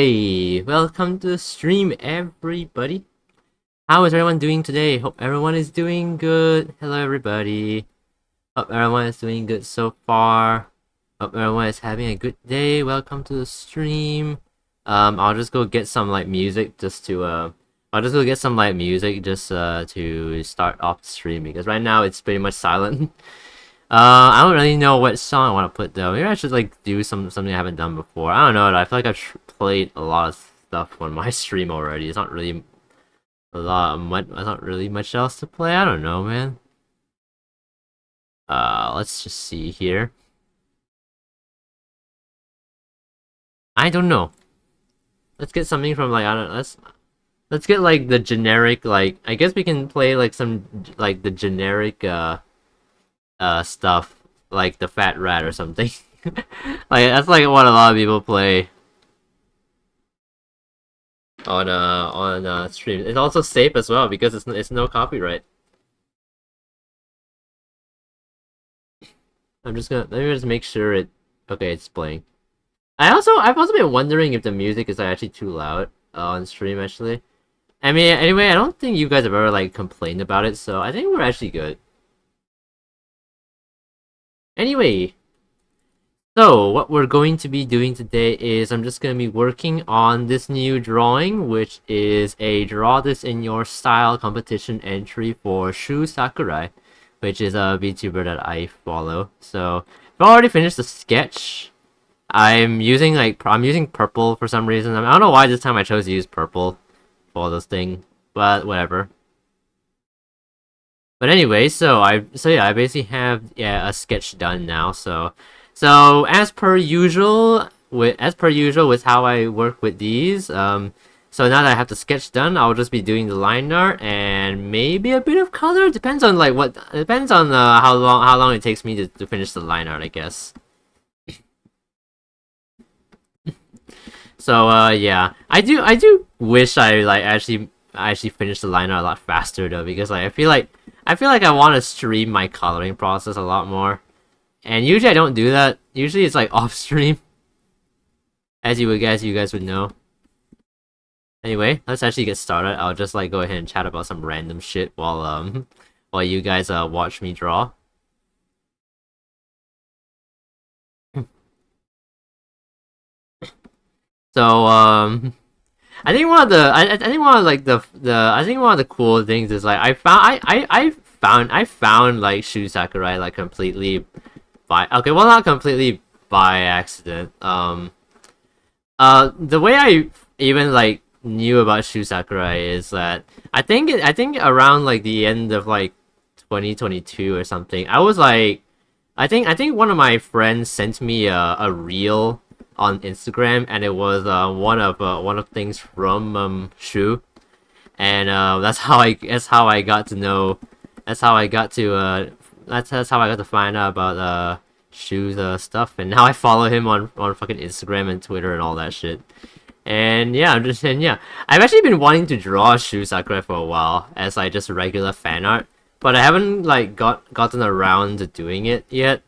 Anyway, welcome to the stream, everybody. How is everyone doing today? Hope everyone is doing good. Hello, everybody. Hope everyone is doing good so far. Hope everyone is having a good day. Welcome to the stream. I'll just go get some music just to to start off the stream because right now it's pretty much silent. I don't really know what song I want to put though. Maybe I should do something I haven't done before. I don't know. I feel like I've played a lot of stuff on my stream already. It's not really There's not really much else to play. I don't know, man. Let's just see here. I don't know. Let's get something from I don't know. Let's get the generic I guess we can play some the generic stuff like the fat rat or something. That's what a lot of people play on stream. It's also safe as well because it's no copyright. Let me just make sure it's playing. I've also been wondering if the music is actually too loud on stream actually. I mean, anyway, I don't think you guys have ever complained about it, so I think we're actually good. Anyway, so what we're going to be doing today is I'm just going to be working on this new drawing, which is a draw this in your style competition entry for Shu Sakurai, which is a VTuber that I follow. So I've already finished the sketch. I'm using purple for some reason. I don't know why this time I chose to use purple for this thing, but whatever. But anyway, I basically have a sketch done now. So as per usual with how I work with these, so now that I have the sketch done, I'll just be doing the line art and maybe a bit of color. Depends on how long it takes me to finish the line art, I guess. So yeah, I do wish I actually finished the line art a lot faster though, because I feel like I want to stream my coloring process a lot more. And usually I don't do that. Usually it's off stream. As you guys would know. Anyway, let's actually get started. I'll just go ahead and chat about some random shit while while you guys watch me draw. So I think one of the cool things is I found Shu Sakurai completely not completely by accident. The way I even knew about Shu Sakurai is that I think around the end of 2022 or something. I was I think one of my friends sent me a reel on Instagram, and it was one of things from Shu, and that's how I got to find out about Shu's stuff, and now I follow him on fucking Instagram and Twitter and all that shit. And yeah, I've actually been wanting to draw Shu Sakurai for a while as just regular fan art, but I haven't gotten around to doing it yet.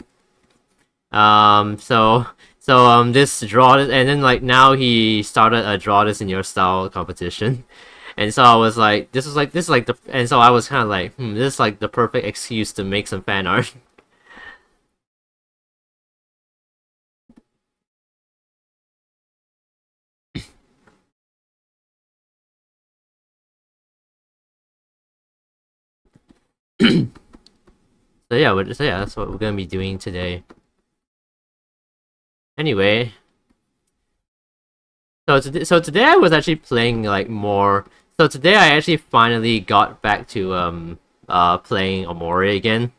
This draw this, and then now he started a draw this in your style competition, and so I was this is the, and so I was kind of this is the perfect excuse to make some fan art. So yeah, that's what we're gonna be doing today. Anyway, so today I was actually playing more. So today I actually finally got back to playing Omori again.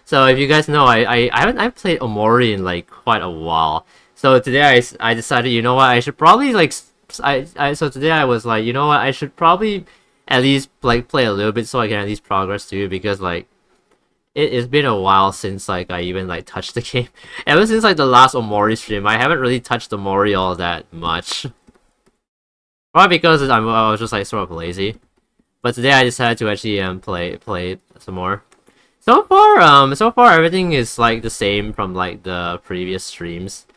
So if you guys know, I've played Omori in quite a while. So today I decided, you know what, I should probably so today I was you know what, I should probably at least play a little bit so I can at least progress too, because it's been a while since I even touched the game. Ever since the last Omori stream, I haven't really touched Omori all that much. Probably because I was just sort of lazy. But today I decided to actually play some more. So far everything is the same from the previous streams.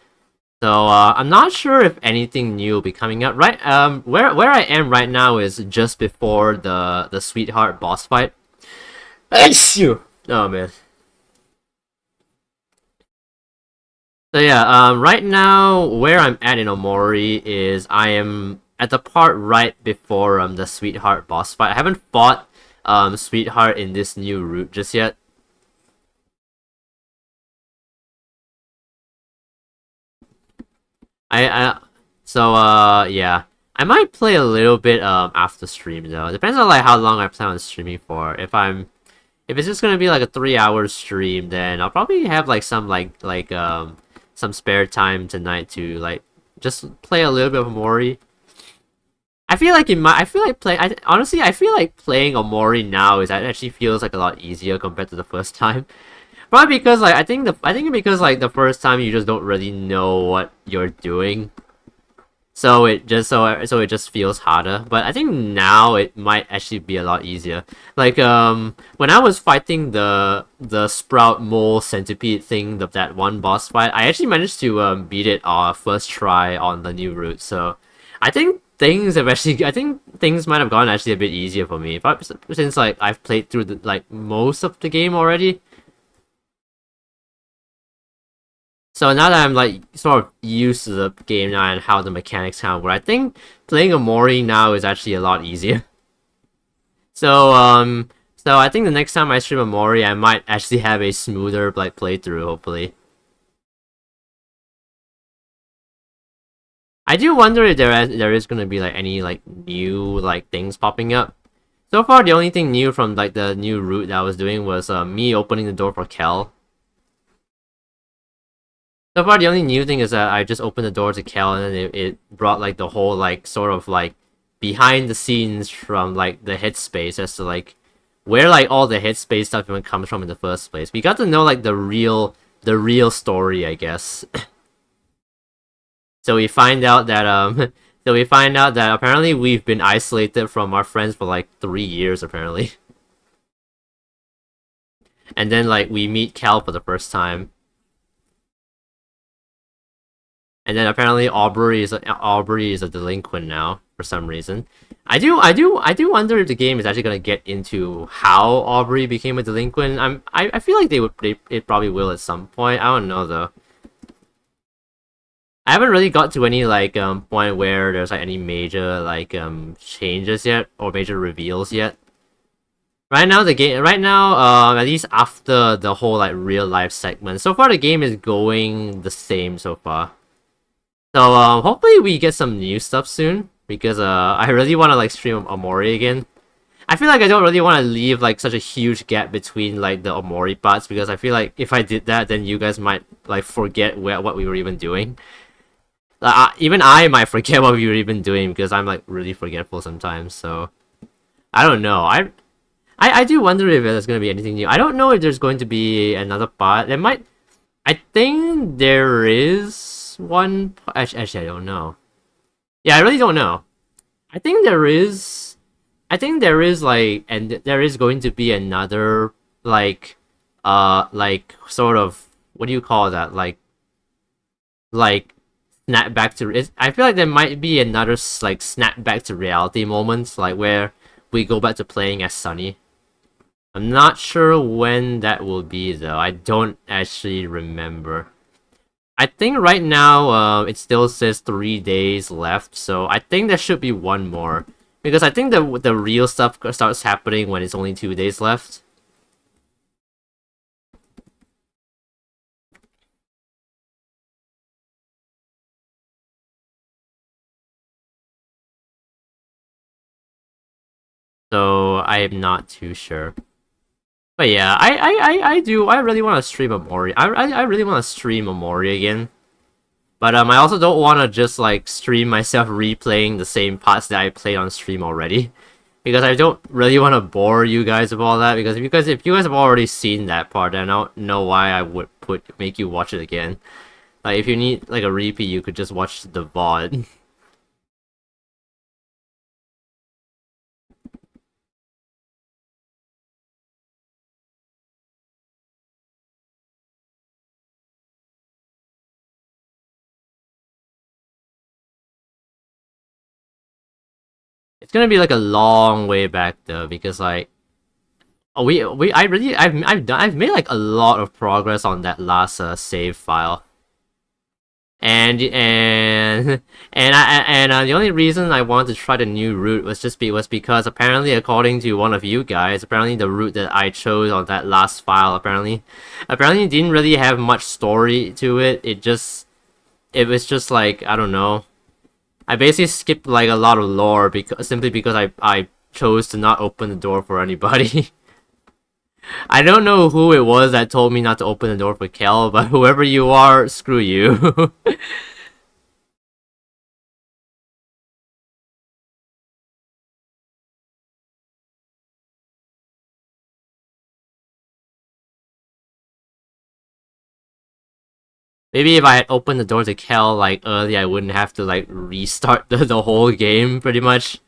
So I'm not sure if anything new will be coming up. Right, where I am right now is just before the sweetheart boss fight. Achoo! Oh man. So yeah, right now where I'm at in Omori is I am at the part right before the sweetheart boss fight. I haven't fought sweetheart in this new route just yet. I so yeah. I might play a little bit after stream though. Depends on like how long I plan on streaming for. If it's just gonna be like a 3 hour stream, then I'll probably have like some spare time tonight to like just play a little bit of Mori. I feel like play I honestly I feel like playing Omori now is actually feels like a lot easier compared to the first time. Probably because like I think because like the first time you just don't really know what you're doing. So it just feels harder. But I think now it might actually be a lot easier. Like when I was fighting the sprout mole centipede thing, that one boss fight, I actually managed to beat it first try on the new route. So I think things might have gone actually a bit easier for me. But since like I've played through like most of the game already. So now that I'm like sort of used to the game now and how the mechanics kind of work, I think playing a Mori now is actually a lot easier. So so I think the next time I stream a Mori, I might actually have a smoother like playthrough. Hopefully, I do wonder if there is gonna be like any like new like things popping up. So far, the only thing new from like the new route that I was doing was me opening the door for Kel. So far, the only new thing is that I just opened the door to Kel, and then it brought like the whole like sort of like behind the scenes from like the headspace as to like where like all the headspace stuff even comes from in the first place. We got to know like the real story, I guess. So we find out that so we find out that apparently we've been isolated from our friends for like 3 years apparently, and then like we meet Cal for the first time. And then apparently Aubrey is a delinquent now for some reason. I do wonder if the game is actually gonna get into how Aubrey became a delinquent. I feel like it probably will at some point. I don't know though. I haven't really got to any like point where there's like any major like changes yet or major reveals yet. Right now at least after the whole like real life segment, so far the game is going the same so far. So hopefully we get some new stuff soon because I really want to like stream Omori again. I feel like I don't really want to leave like such a huge gap between like the Omori parts because I feel like if I did that, then you guys might like forget what we were even doing. Even I might forget what we were even doing because I'm like really forgetful sometimes. So I don't know. I do wonder if there's gonna be anything new. I don't know if there's going to be another part. There might. I think there is one. Actually, I don't know. Yeah, I really don't know. I think there is. I think there is like, and there is going to be another like sort of what do you call that? Like snap back to. I feel like there might be another like snap back to reality moments, like where we go back to playing as Sunny. I'm not sure when that will be though. I don't actually remember. I think right now it still says 3 days left, so I think there should be one more. Because I think the real stuff starts happening when it's only 2 days left. So I am not too sure. But yeah, I really want to stream Amori. I really want to stream Amori again. But I also don't want to just like stream myself replaying the same parts that I played on stream already. Because I don't really want to bore you guys with all that. Because if you guys have already seen that part, then I don't know why I would make you watch it again. Like if you need like a repeat, you could just watch the VOD. It's gonna be like a long way back though, because like I've made like a lot of progress on that last save file. And the only reason I wanted to try the new route was because apparently, according to one of you guys, apparently the route that I chose on that last file apparently didn't really have much story to it. It was just like, I don't know. I basically skipped like a lot of lore simply because I chose to not open the door for anybody. I don't know who it was that told me not to open the door for Kel, but whoever you are, screw you. Maybe if I had opened the door to Kel like early, I wouldn't have to like restart the whole game pretty much.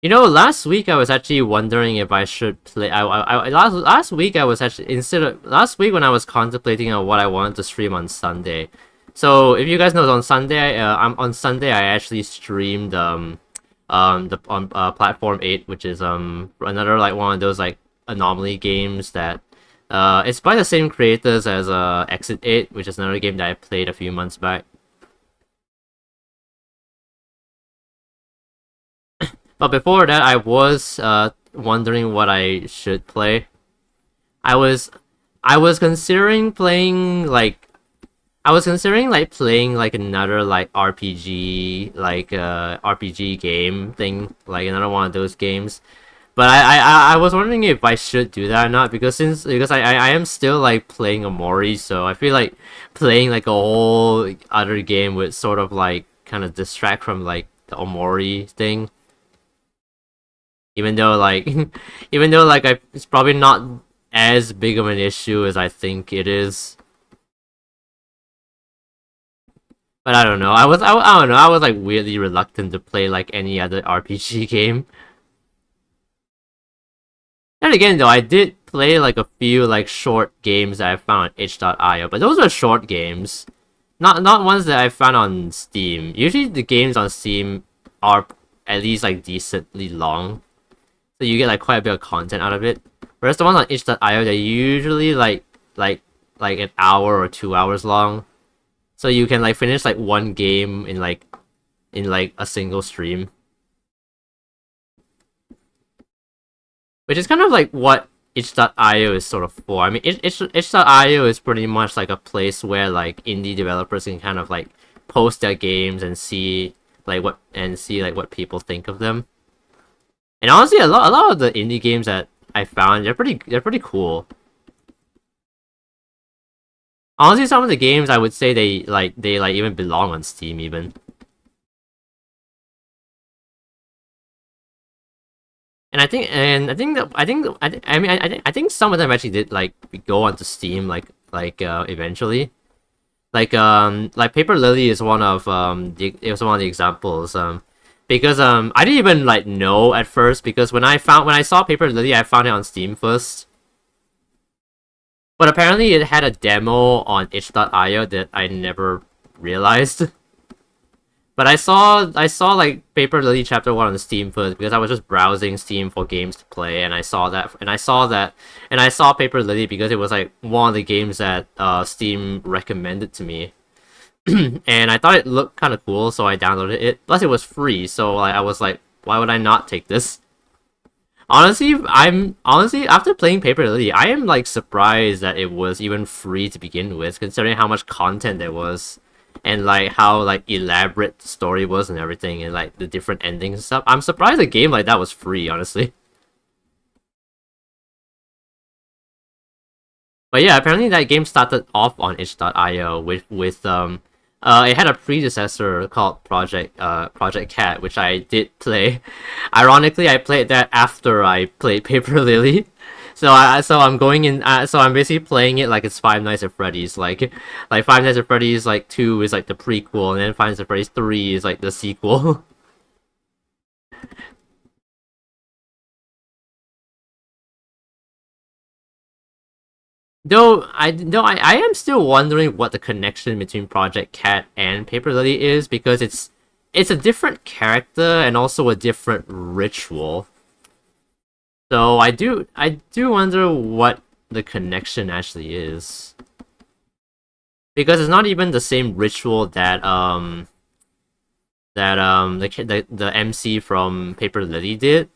You know, last week I was actually wondering if I should play. Last week I was actually last week when I was contemplating on what I wanted to stream on Sunday. So if you guys know, on Sunday, on Sunday I actually streamed the on platform 8, which is another like one of those like anomaly games that it's by the same creators as Exit 8, which is another game that I played a few months back. But before that, I was wondering what I should play. I was I was considering playing like playing like another like RPG RPG game thing, like another one of those games. But I was wondering if I should do that or not, because I am still like playing Omori, so I feel like playing like a whole other game would sort of like kind of distract from like the Omori thing. Even though like even though like it's probably not as big of an issue as I think it is. But I don't know. I don't know. I was like weirdly reluctant to play like any other RPG game. And again though, I did play like a few like short games that I found on itch.io, but those are short games. Not ones that I found on Steam. Usually the games on Steam are at least like decently long. So you get like quite a bit of content out of it. Whereas the ones on itch.io, they're usually like an hour or 2 hours long. So you can like finish like one game in like a single stream. Which is kind of like what itch.io is sort of for. I mean, itch.io is pretty much like a place where like indie developers can kind of like post their games and see what people think of them. And honestly, a lot of the indie games that I found, they're pretty cool. Honestly, some of the games I would say they like even belong on Steam even. I think some of them actually did like go onto Steam eventually. Like Paper Lily is one of it was one of the examples. Because I didn't even like know at first, because when I saw Paper Lily, I found it on Steam first. But apparently it had a demo on itch.io that I never realized. But I saw like Paper Lily Chapter 1 on Steam first, because I was just browsing Steam for games to play, and I saw Paper Lily because it was like one of the games that Steam recommended to me. And I thought it looked kind of cool, so I downloaded it. Plus it was free, so like, I was like, why would I not take this? Honestly after playing Paper Lily, I am like surprised that it was even free to begin with, considering how much content there was. And like how like elaborate the story was and everything, and like the different endings and stuff. I'm surprised a game like that was free, honestly. But yeah, apparently that game started off on itch.io with it had a predecessor called Project Cat, which I did play. Ironically, I played that after I played Paper Lily. So I'm going in. So I'm basically playing it like it's Five Nights at Freddy's. Like Five Nights at Freddy's like 2 is like the prequel, and then Five Nights at Freddy's 3 is like the sequel. I am still wondering what the connection between Project Cat and Paper Lily is, because it's a different character and also a different ritual. So I do wonder what the connection actually is. Because it's not even the same ritual that the MC from Paper Lily did.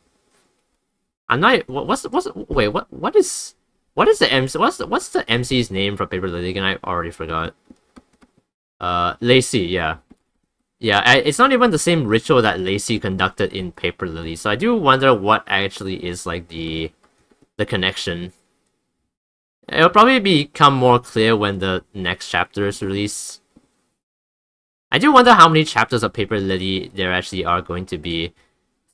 I'm not. Wait, what is the MC? What's the MC's name from Paper Lily again? I already forgot. Lacey. Yeah, yeah. It's not even the same ritual that Lacey conducted in Paper Lily. So I do wonder what actually is like the connection. It'll probably become more clear when the next chapter is released. I do wonder how many chapters of Paper Lily there actually are going to be.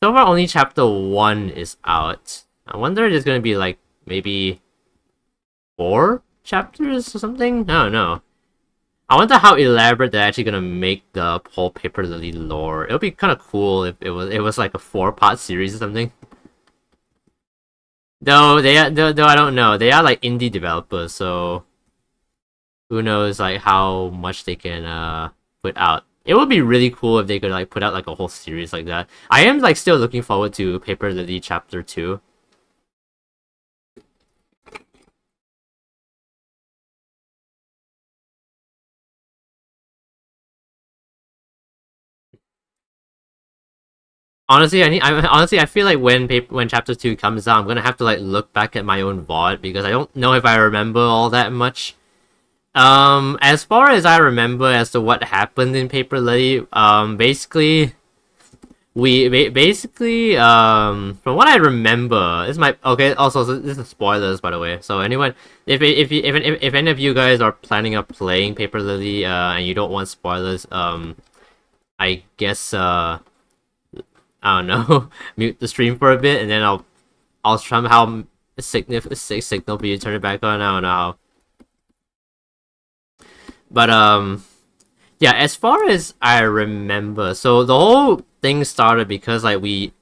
So far, only chapter 1 is out. I wonder if there's going to be like maybe 4 chapters or something? I don't know. I wonder how elaborate they're actually gonna make the whole Paper Lily lore. It would be kind of cool if it was like a 4-part series or something. Though I don't know. They are like indie developers, so who knows like how much they can put out. It would be really cool if they could like put out like a whole series like that. I am like still looking forward to Paper Lily Chapter 2. Honestly, I feel like when Chapter 2 comes out, I'm gonna have to like look back at my own VOD because I don't know if I remember all that much. As far as I remember as to what happened in Paper Lily, basically from what I remember, this might okay. Also, this is spoilers by the way. So anyone, if any of you guys are planning on playing Paper Lily, and you don't want spoilers, I guess I don't know, mute the stream for a bit, and then I'll somehow signal for you to turn it back on. I don't know how. But yeah, as far as I remember, so the whole thing started because like we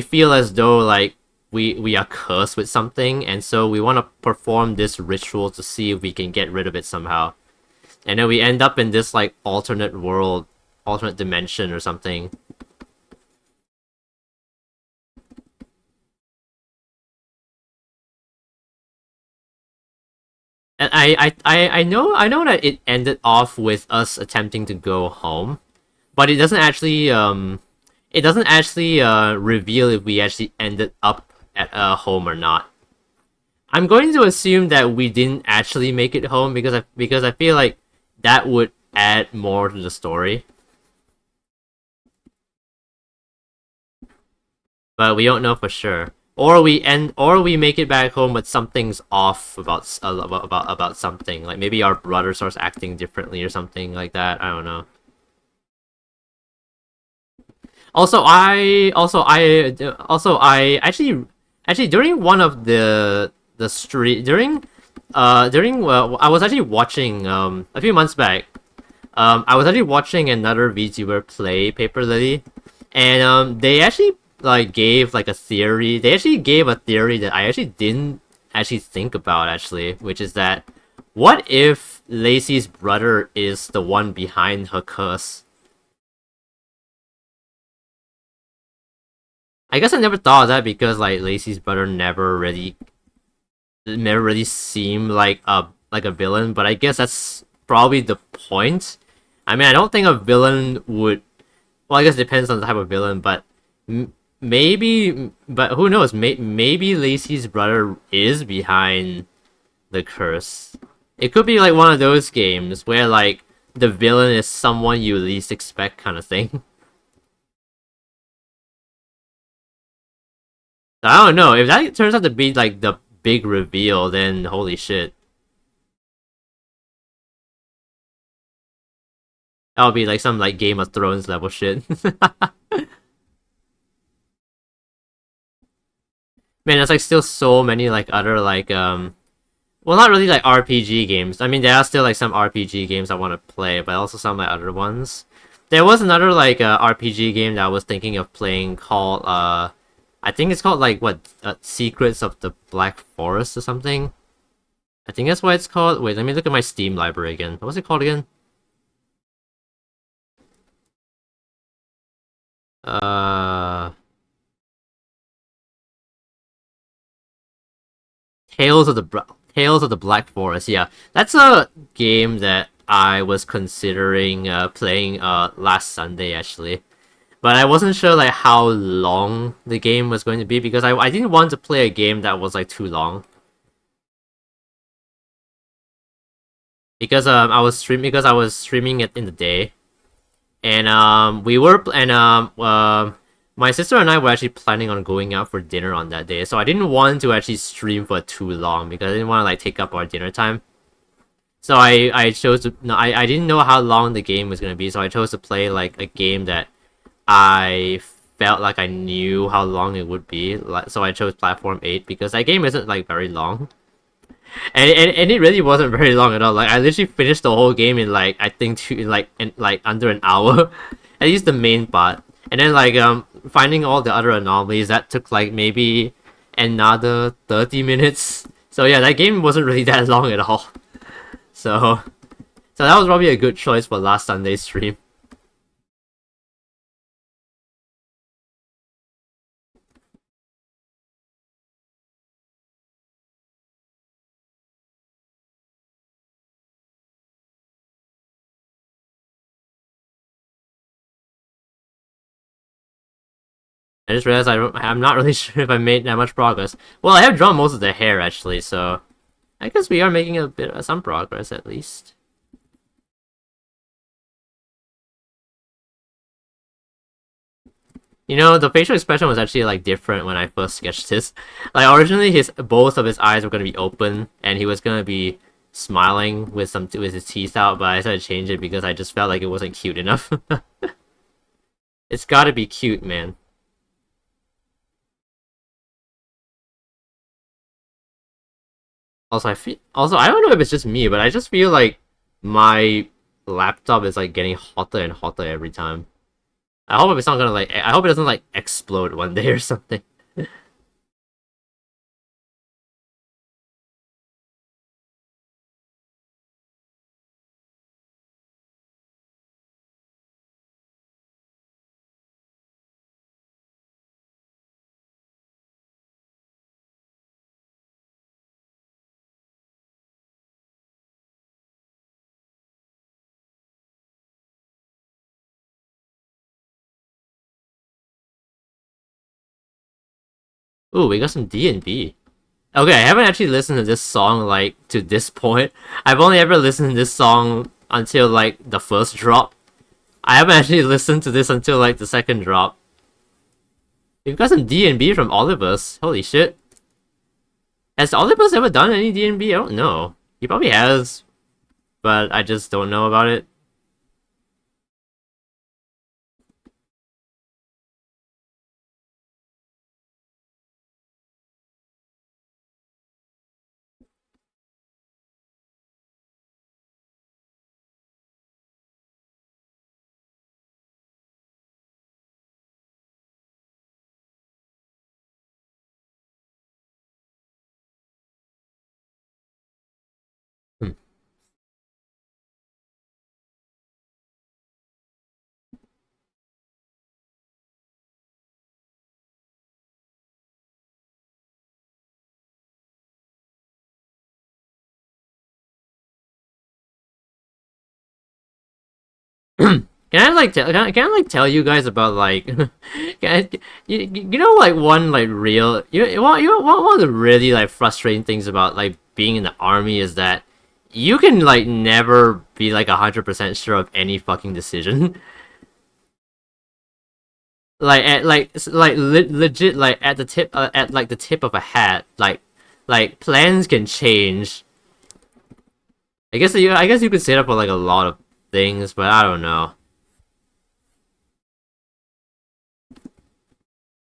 feel as though like we are cursed with something, and so we want to perform this ritual to see if we can get rid of it somehow. And then we end up in this like alternate world, alternate dimension or something. And I know that it ended off with us attempting to go home, but it doesn't actually reveal if we actually ended up at home or not. I'm going to assume that we didn't actually make it home because I feel like that would add more to the story. But we don't know for sure. Or we make it back home, but something's off about something. Like maybe our brother starts acting differently or something like that. I don't know. I actually during one of the street during I was actually watching a few months back. I was actually watching another VTuber play Paper Lily, and they actually like gave like a theory. They actually gave a theory that I actually didn't actually think about actually, which is that what if Lacey's brother is the one behind her curse? I guess I never thought of that because like Lacey's brother never really seemed like a villain, but I guess that's probably the point. I mean, I don't think a villain would. Well, I guess it depends on the type of villain, but maybe. But who knows? Maybe Lacey's brother is behind the curse. It could be like one of those games where like the villain is someone you least expect, kind of thing. I don't know if that turns out to be like the big reveal. Then holy shit, that would be like some like Game of Thrones level shit. Man, there's like still so many like other like well, not really like RPG games. I mean, there are still like some RPG games I want to play, but also some like other ones. There was another like RPG game that I was thinking of playing called I think it's called like what Secrets of the Black Forest or something. I think that's why it's called. Wait, let me look at my Steam library again. What's it called again? Uh, Tales of the Black Forest. Yeah, that's a game that I was considering playing last Sunday actually, but I wasn't sure like how long the game was going to be because I didn't want to play a game that was like too long. Because I was streaming it in the day, and my sister and I were actually planning on going out for dinner on that day, so I didn't want to actually stream for too long because I didn't want to like take up our dinner time. So I chose to no I didn't know how long the game was gonna be, so I chose to play like a game that I felt like I knew how long it would be. So I chose Platform 8 because that game isn't like very long. And it really wasn't very long at all. Like I literally finished the whole game in like I think like under an hour, at least the main part. And then like finding all the other anomalies that took like maybe another 30 minutes. So yeah, that game wasn't really that long at all. So that was probably a good choice for last Sunday's stream. I just realized I'm not really sure if I made that much progress. Well, I have drawn most of the hair actually, so I guess we are making a bit of some progress at least. You know, the facial expression was actually like different when I first sketched this. Like originally, both of his eyes were gonna be open, and he was gonna be smiling with his teeth out. But I decided to change it because I just felt like it wasn't cute enough. It's gotta be cute, man. Also I don't know if it's just me, but I just feel like my laptop is like getting hotter and hotter every time. I hope it's not gonna like I hope it doesn't like explode one day or something. Ooh, we got some D&B. Okay, I haven't actually listened to this song like to this point. I've only ever listened to this song until like the first drop. I haven't actually listened to this until like the second drop. We've got some D&B from Olivus. Holy shit. Has Olivus ever done any D&B? I don't know. He probably has, but I just don't know about it. Hmm. Can I like tell you guys about like you know like one like real one of the really like frustrating things about like being in the army is that you can like never be like 100% sure of any fucking decision. Like legit like at the tip at like the tip of a hat, like plans can change. I guess you could say that for like a lot of things, but I don't know.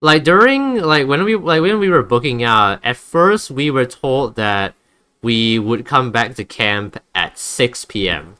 Like during when we were booking out, at first we were told that we would come back to camp at 6 p.m.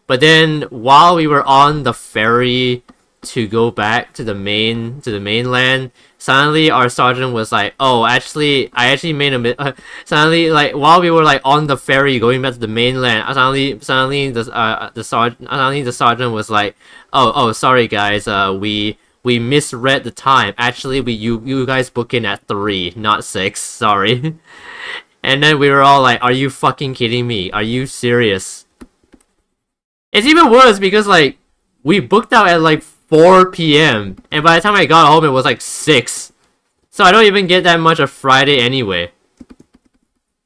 But then while we were on the ferry to go back to the mainland, suddenly our sergeant was like, "Oh, actually, I actually made a suddenly like while we were like on the ferry going back to the mainland, suddenly the sergeant was like, "Oh, sorry guys, we misread the time. Actually, you guys book in at 3, not 6. Sorry." And then we were all like, "Are you fucking kidding me? Are you serious?" It's even worse because like we booked out at like 4 p.m. and by the time I got home it was like 6. So I don't even get that much of Friday anyway.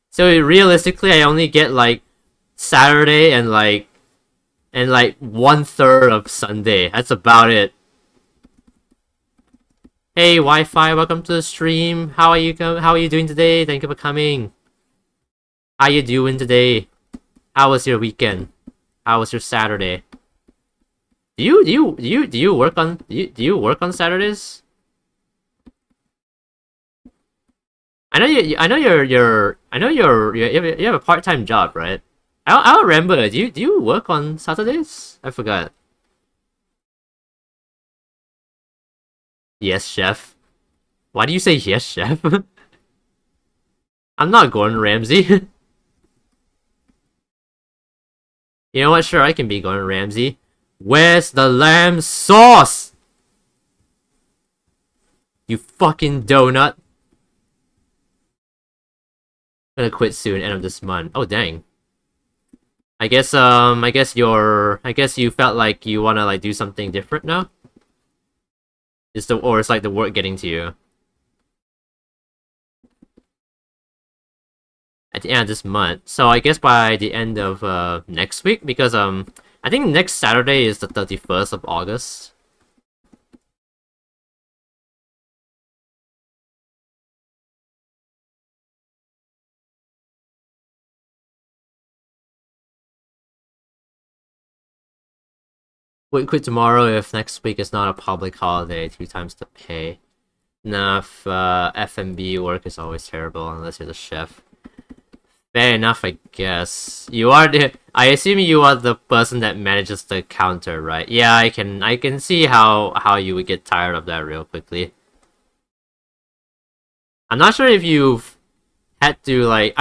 So realistically I only get like Saturday and like 1/3 of Sunday. That's about it. Hey Wi-Fi, welcome to the stream. How are you doing today? Thank you for coming. How you doing today? How was your weekend? How was your Saturday? Do you work on Saturdays? I know you have a part-time job, right? I don't remember. Do you work on Saturdays? I forgot. Yes, chef. Why do you say yes, chef? I'm not Gordon Ramsay. You know what? Sure, I can be Gordon Ramsay. Where's the lamb sauce? You fucking donut. Gonna quit soon, end of this month. Oh dang. I guess you felt like you wanna like do something different now? Or it's like the work getting to you? At the end of this month. So I guess by the end of next week, because I think next Saturday is the 31st of August. We quit tomorrow if next week is not a public holiday, 2 times the pay. Nah, F&B work is always terrible unless you're the chef. Fair enough, I guess. I assume you are the person that manages the counter, right? Yeah, I can see how you would get tired of that real quickly. I'm not sure if you've had to like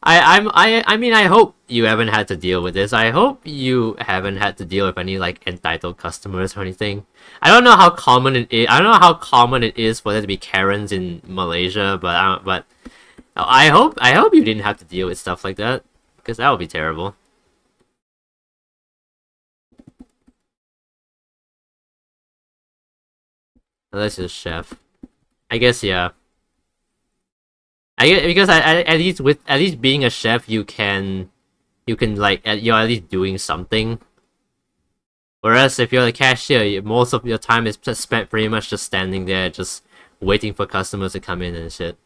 I mean I hope you haven't had to deal with this. I hope you haven't had to deal with any like entitled customers or anything. I don't know how common it is. I don't know how common it is for there to be Karens in Malaysia, but I hope you didn't have to deal with stuff like that, because that would be terrible. Unless you're a chef. I guess yeah. I guess because at least being a chef you can like you're at least doing something. Whereas if you're the cashier, most of your time is just spent pretty much just standing there, just waiting for customers to come in and shit.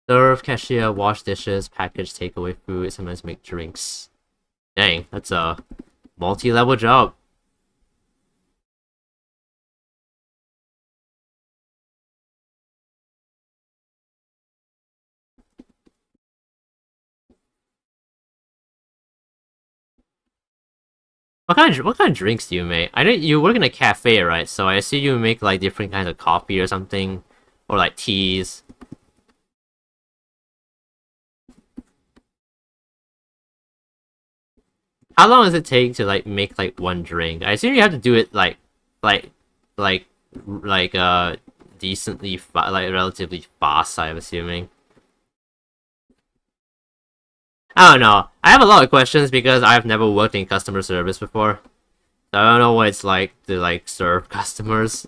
Serve, cashier, wash dishes, package, takeaway food, sometimes make drinks. Dang, that's a multi-level job. What kind of drinks do you make? I know you work in a cafe, right? So I assume you make like different kinds of coffee or something, or like teas. How long does it take to like make like one drink? I assume you have to do it like like decently like relatively fast. I'm assuming. I don't know. I have a lot of questions because I've never worked in customer service before. So I don't know what it's like to like serve customers.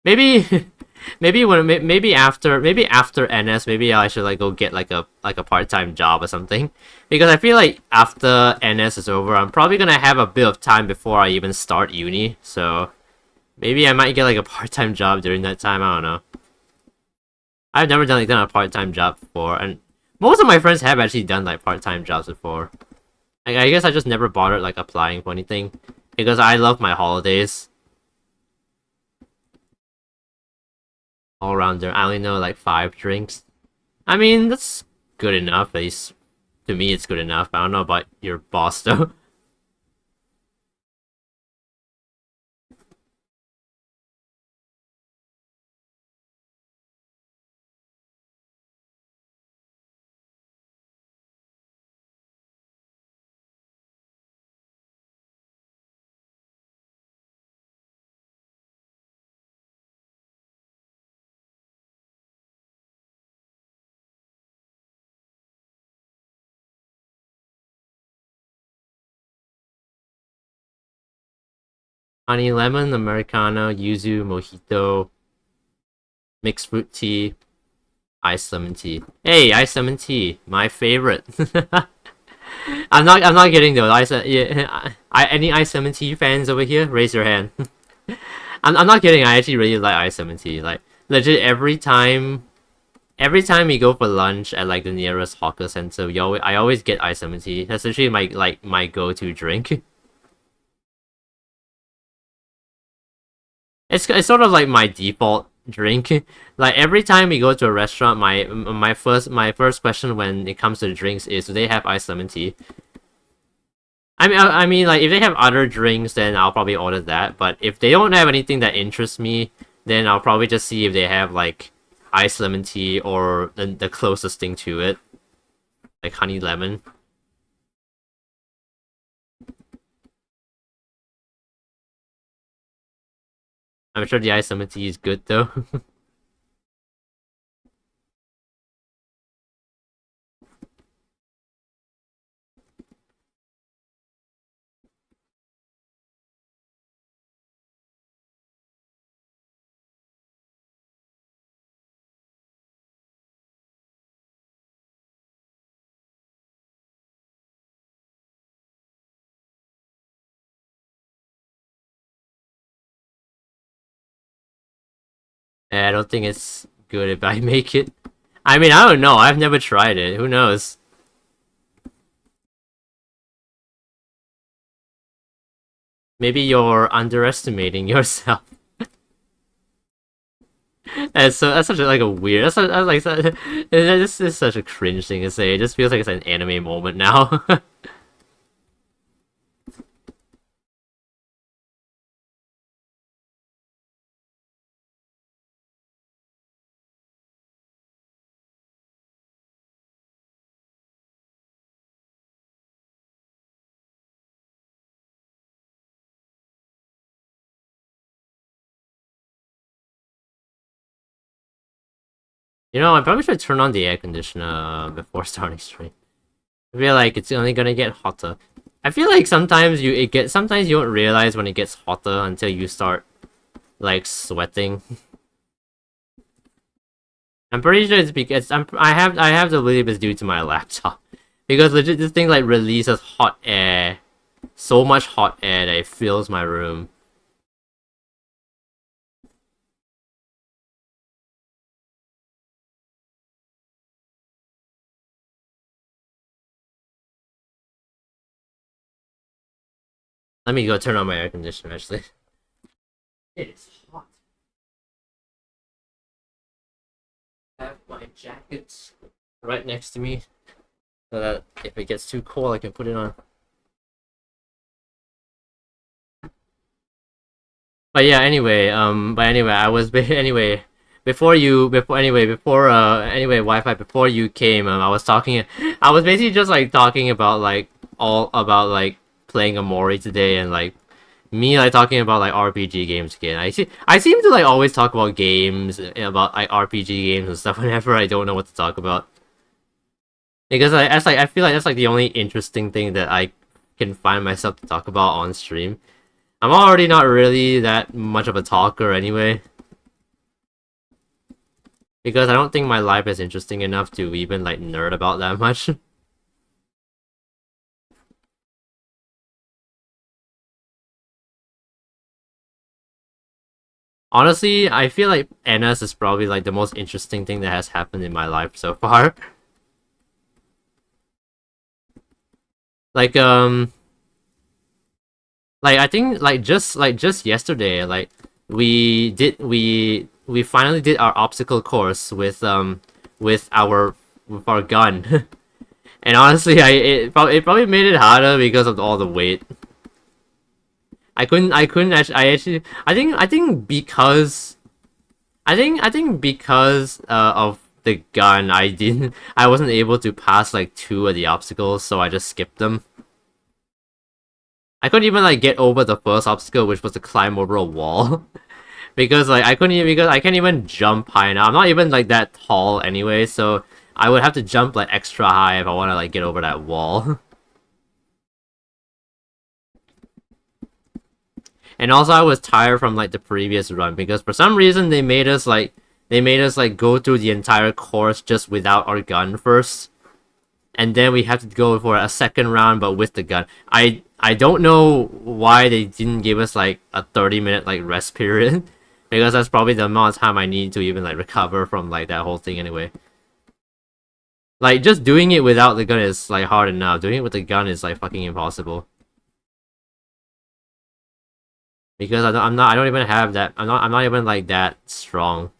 Maybe maybe after NS maybe I should like go get like a part-time job or something, because I feel like after NS is over I'm probably gonna have a bit of time before I even start uni, so maybe I might get like a part-time job during that time. I don't know. I've never done a part-time job before, and most of my friends have actually done like part-time jobs before. I guess I just never bothered like applying for anything. because I love my holidays. All rounder. I only know like 5 drinks. I mean, that's good enough. At least to me, it's good enough. I don't know about your boss though. Honey lemon, americano, yuzu, mojito, mixed fruit tea, iced lemon tea. Hey, iced lemon tea, my favorite. I'm not kidding though. Yeah, any iced lemon tea fans over here? Raise your hand. I'm not kidding. I actually really like iced lemon tea. Like legit, every time we go for lunch at like the nearest hawker center, I always get iced lemon tea. That's actually my go-to drink. It's sort of like my default drink. Like every time we go to a restaurant, my first question when it comes to drinks is, do they have iced lemon tea? I mean, like if they have other drinks, then I'll probably order that. But if they don't have anything that interests me, then I'll probably just see if they have like iced lemon tea or the closest thing to it, like honey lemon. I'm sure the iced lemon tea is good though. I don't think it's good if I make it. I mean, I don't know. I've never tried it. Who knows? Maybe you're underestimating yourself. That's such a, like a weird. That's like this is such a cringe thing to say. It just feels like it's an anime moment now. You know, I probably should turn on the air conditioner before starting stream. I feel like it's only gonna get hotter. I feel like sometimes you don't realize when it gets hotter until you start like sweating. I'm pretty sure it's because I have to believe it's due to my laptop. Because legit this thing like releases hot air. So much hot air that it fills my room. Let me go turn on my air conditioner actually. It is hot. I have my jacket right next to me so that if it gets too cold I can put it on. But yeah, anyway, I was anyway before Wi-Fi before you came, I was basically just like talking about like all about like playing Amori today and like me like talking about like RPG games again. I seem to like always talk about games about like RPG games and stuff whenever I don't know what to talk about because I feel like that's like the only interesting thing that I can find myself to talk about on stream. I'm already not really that much of a talker anyway. Because I don't think my life is interesting enough to even like nerd about that much. Honestly, I feel like NS is probably like the most interesting thing that has happened in my life so far. Like Like I think just yesterday, like we finally did our obstacle course with our gun. And honestly, it probably made it harder because of all the weight. I couldn't actually I think because I think because of the gun I wasn't able to pass like two of the obstacles, so I just skipped them. I couldn't even like get over the first obstacle, which was to climb over a wall. Because like I couldn't even because I can't even jump high enough. I'm not even like that tall anyway, so I would have to jump like extra high if I want to like get over that wall. And also I was tired from like the previous run because for some reason they made us like go through the entire course just without our gun first. And then we have to go for a second round but with the gun. I don't know why they didn't give us like a 30-minute like rest period because that's probably the amount of time I need to even like recover from like that whole thing anyway. Like just doing it without the gun is like hard enough. Doing it with the gun is like fucking impossible. Because I don't even have that. I'm not even like that strong.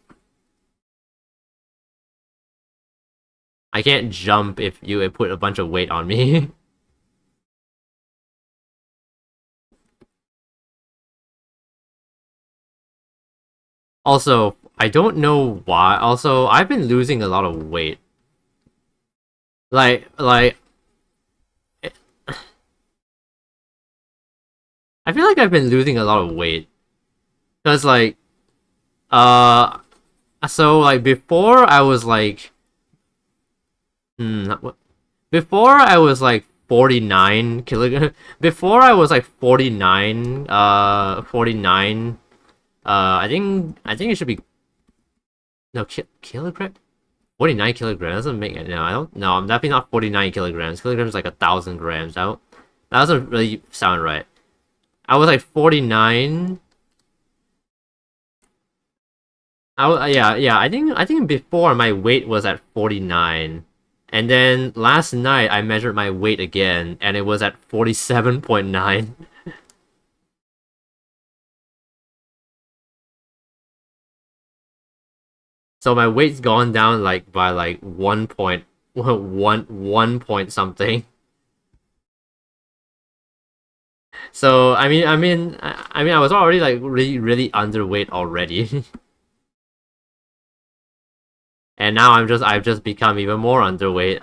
I can't jump if you put a bunch of weight on me. Also, I don't know why. Also, I've been losing a lot of weight. Like I feel like I've been losing a lot of weight because uh so like before I was like what before I was like 49 kilograms. Before I was like 49 I think it should be no kilogram 49 kilograms doesn't make it. No, I don't. No, I'm definitely not 49 kilograms. Kilograms is like 1,000 grams. That doesn't really sound right. I was like 49. Yeah. I think before my weight was at 49, and then last night I measured my weight again, and it was at 47.9. So my weight's gone down like by like 1 point something. So I mean I was already like really underweight already. And now I've just become even more underweight.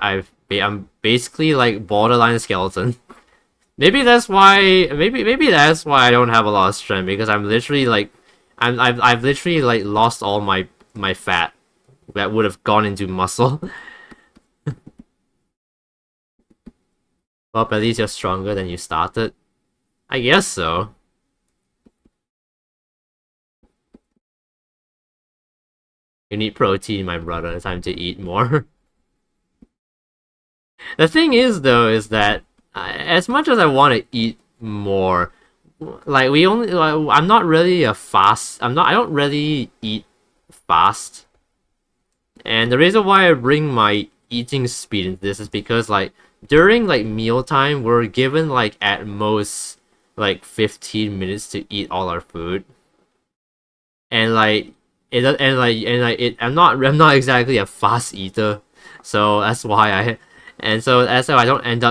I'm basically like borderline skeleton. Maybe that's why I don't have a lot of strength because I'm literally like I've literally like lost all my fat that would have gone into muscle. Well, at least you're stronger than you started. I guess so. You need protein, my brother. It's time to eat more. The thing is, though, is that as much as I want to eat more, like we only, like, I'm not really a fast. I'm not. I don't really eat fast, and the reason why I bring my eating speed into this is because like during like mealtime, we're given like at most like 15 minutes to eat all our food, and like I'm not exactly a fast eater, so that's why I don't end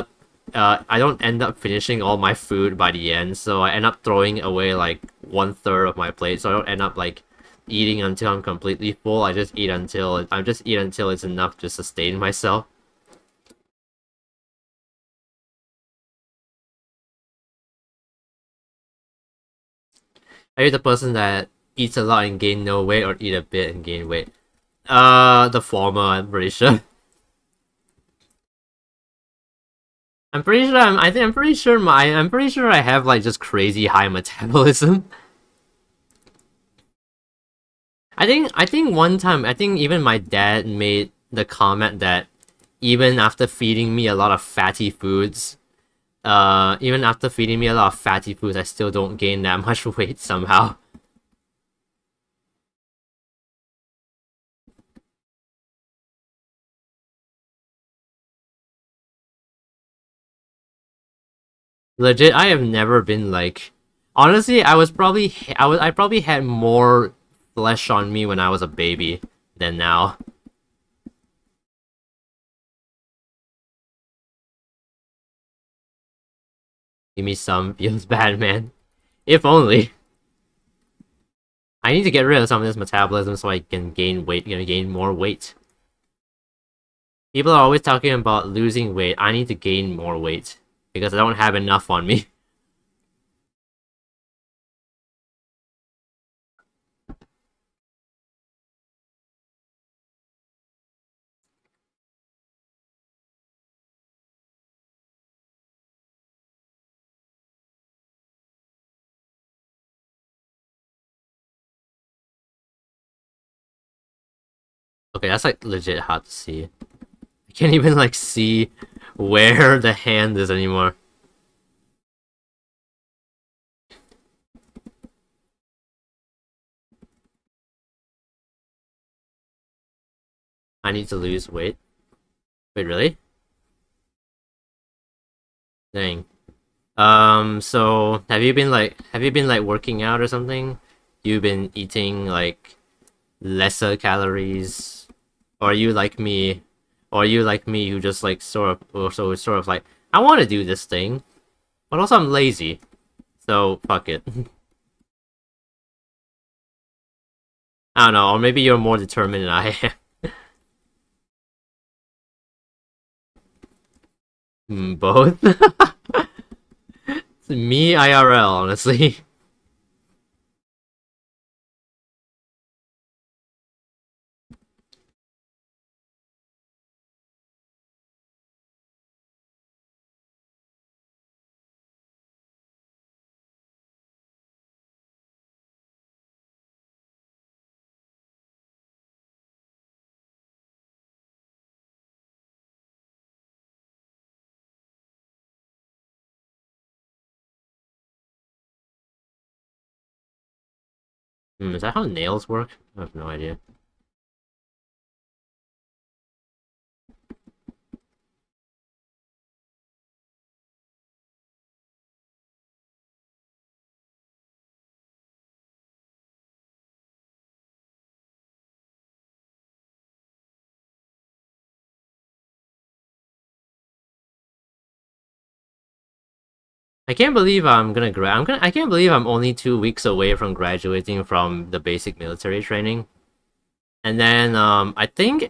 up finishing all my food by the end, so I end up throwing away like 1/3 of my plate, so I don't end up like eating until I'm completely full. I just eat until it's enough to sustain myself. Are you the person that eats a lot and gain no weight, or eat a bit and gain weight? The former, I'm pretty sure. I'm pretty sure I have like just crazy high metabolism. I think one time I think even my dad made the comment that even after feeding me a lot of fatty foods, even after feeding me a lot of fatty foods, I still don't gain that much weight somehow. Legit, I have never been like. Honestly, I probably had more flesh on me when I was a baby than now. Give me some feels bad, man. If only. I need to get rid of some of this metabolism so I can gain weight, gain more weight. People are always talking about losing weight. I need to gain more weight because I don't have enough on me. Okay, that's like legit hard to see. I can't even like see where the hand is anymore. I need to lose weight. Wait, really? Dang. So have you been like working out or something? You've been eating like lesser calories, or are you like me, or are you like me who just like sort of like I want to do this thing, but also I'm lazy, so fuck it. I don't know, or maybe you're more determined than I am. Both. It's me IRL, honestly. Is that how nails work? I have no idea. I can't believe I can't believe I'm only 2 weeks away from graduating from the basic military training. And then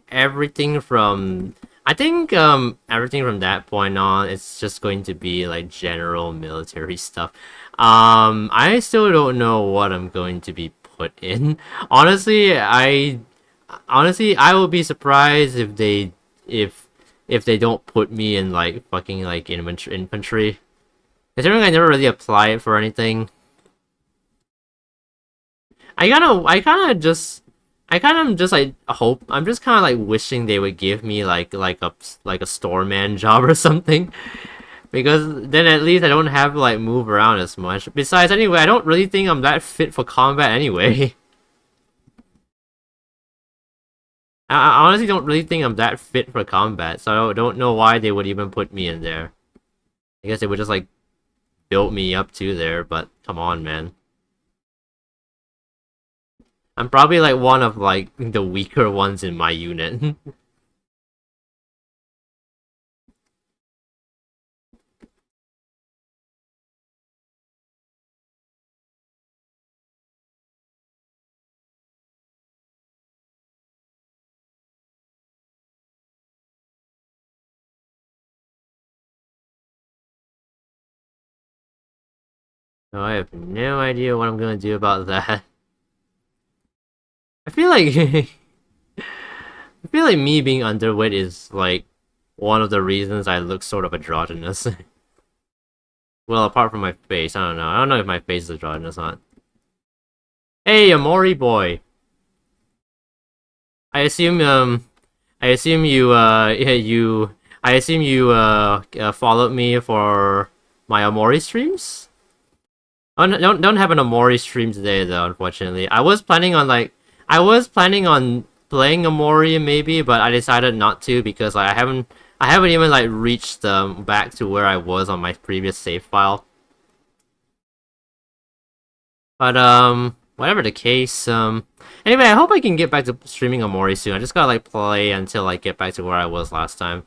everything from that point on it's just going to be like general military stuff. I still don't know what I'm going to be put in. Honestly, I will be surprised if if they don't put me in like fucking like infantry. Considering I never really applied for anything. I kind of just like hope I'm just kind of like wishing they would give me like a storeman job or something, because then at least I don't have to like move around as much. Besides, anyway, I don't really think I'm that fit for combat anyway. I honestly don't really think I'm that fit for combat, so I don't know why they would even put me in there. I guess they would just like build me up to there, but come on, man. I'm probably like one of like the weaker ones in my unit. So I have no idea what I'm gonna do about that. I feel like I feel like me being underweight is like one of the reasons I look sort of androgynous. Well, apart from my face, I don't know. I don't know if my face is androgynous or not. Hey, Amori boy. I assume I assume you yeah, I assume you followed me for my Amori streams? Oh, no, don't have an Amori stream today though, unfortunately. I was planning on playing Amori maybe, but I decided not to because like, I I haven't even like reached back to where I was on my previous save file. But whatever the case, anyway, I hope I can get back to streaming Omori soon. I just gotta like play until I get back to where I was last time,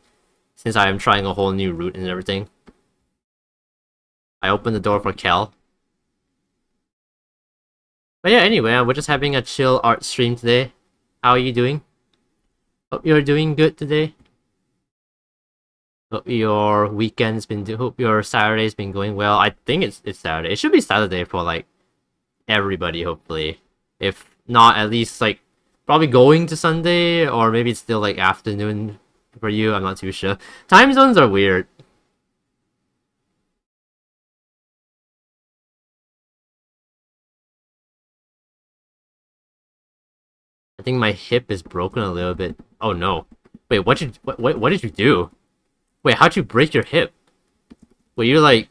since I am trying a whole new route and everything. I opened the door for Kel. But yeah, anyway, we're just having a chill art stream today. How are you doing? Hope you're doing good today. Hope your weekend's been hope your Saturday's been going well. I think it's Saturday. It should be Saturday for like everybody, hopefully. If not, at least like probably going to Sunday, or maybe it's still like afternoon for you. I'm not too sure. Time zones are weird. I think my hip is broken a little bit. Oh no. Wait, what did you do? Wait, how'd you break your hip? Were you like